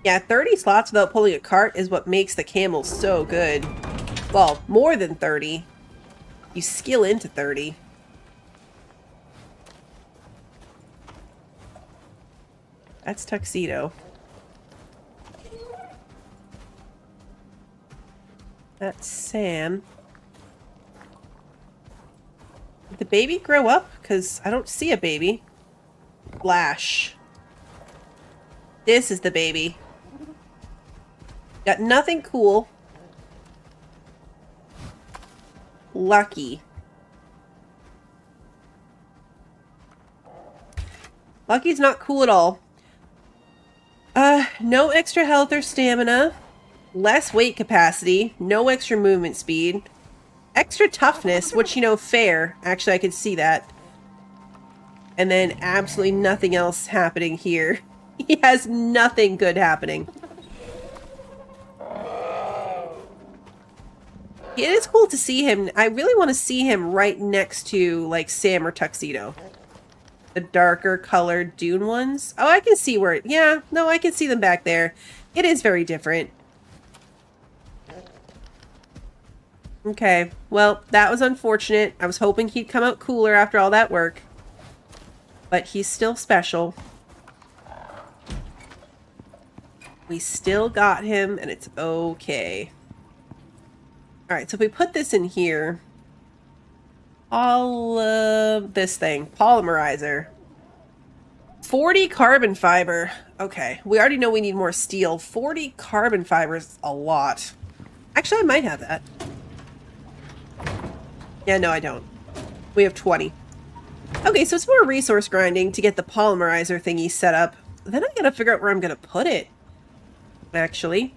Yeah, 30 slots without pulling a cart is what makes the camel so good. Well, more than 30. You skill into 30. That's Tuxedo. That's Sam. Did the baby grow up? Because I don't see a baby. Flash. This is the baby. Got nothing cool. Lucky. Lucky's not cool at all. No extra health or stamina. Less weight capacity. No extra movement speed. Extra toughness, which, you know, fair. Actually, I could see that. And then absolutely nothing else happening here. He has nothing good happening. It is cool to see him. I really want to see him right next to, like, Sam or Tuxedo. The darker colored dune ones. Oh, I can see where... Yeah, no, I can see them back there. It is very different. Okay, well, that was unfortunate. I was hoping he'd come out cooler after all that work. But he's still special. We still got him, and it's okay. Alright, so if we put this in here... all of this thing. Polymerizer. 40 carbon fiber. Okay, we already know we need more steel. 40 carbon fiber is a lot. Actually, I might have that. Yeah, no, I don't. We have 20. Okay, so it's more resource grinding to get the polymerizer thingy set up. Then I gotta figure out where I'm gonna put it. Actually.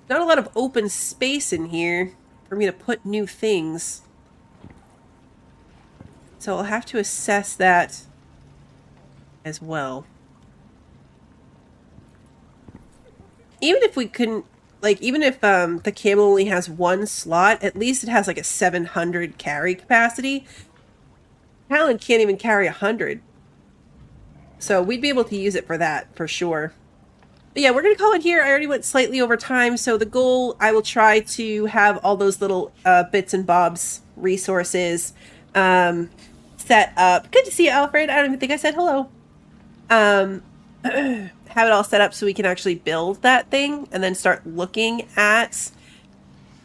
Not a lot of open space in here for me to put new things. So I'll have to assess that as well. Even if we couldn't, like, even if the camel only has 1 slot, at least it has like a 700 carry capacity. Talon can't even carry 100. So we'd be able to use it for that, for sure. But yeah, we're going to call it here. I already went slightly over time, so the goal, I will try to have all those little bits and bobs, resources, set up. Good to see you, Alfred. I don't even think I said hello. Have it all set up so we can actually build that thing and then start looking at...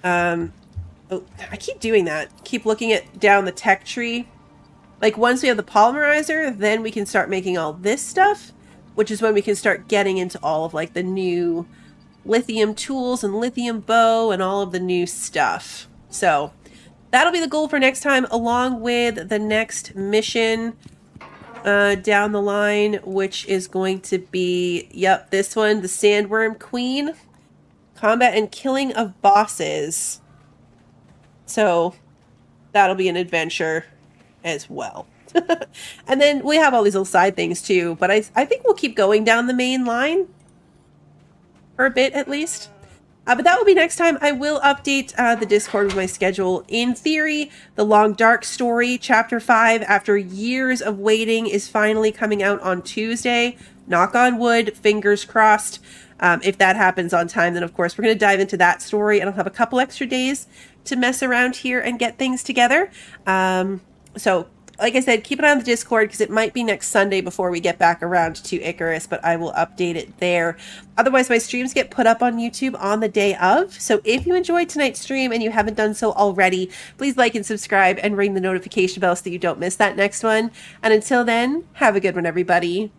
oh, I keep doing that. Keep looking at down the tech tree. Like, once we have the polymerizer, then we can start making all this stuff, which is when we can start getting into all of, like, the new lithium tools and lithium bow and all of the new stuff. So, that'll be the goal for next time, along with the next mission down the line, which is going to be, yep, this one, the Sandworm Queen. Combat and killing of bosses. So, that'll be an adventure. as well. And then we have all these little side things too, but I think we'll keep going down the main line for a bit at least. But that will be next time. I will update the Discord with my schedule. In theory, The Long Dark Story, Chapter 5, after years of waiting, is finally coming out on Tuesday. Knock on wood, fingers crossed. If that happens on time, then of course we're going to dive into that story, and I'll have a couple extra days to mess around here and get things together. So, like I said, keep it on the Discord because it might be next Sunday before we get back around to Icarus, but I will update it there. Otherwise, my streams get put up on YouTube on the day of. So if you enjoyed tonight's stream and you haven't done so already, please like and subscribe and ring the notification bell so that you don't miss that next one. And until then, have a good one, everybody.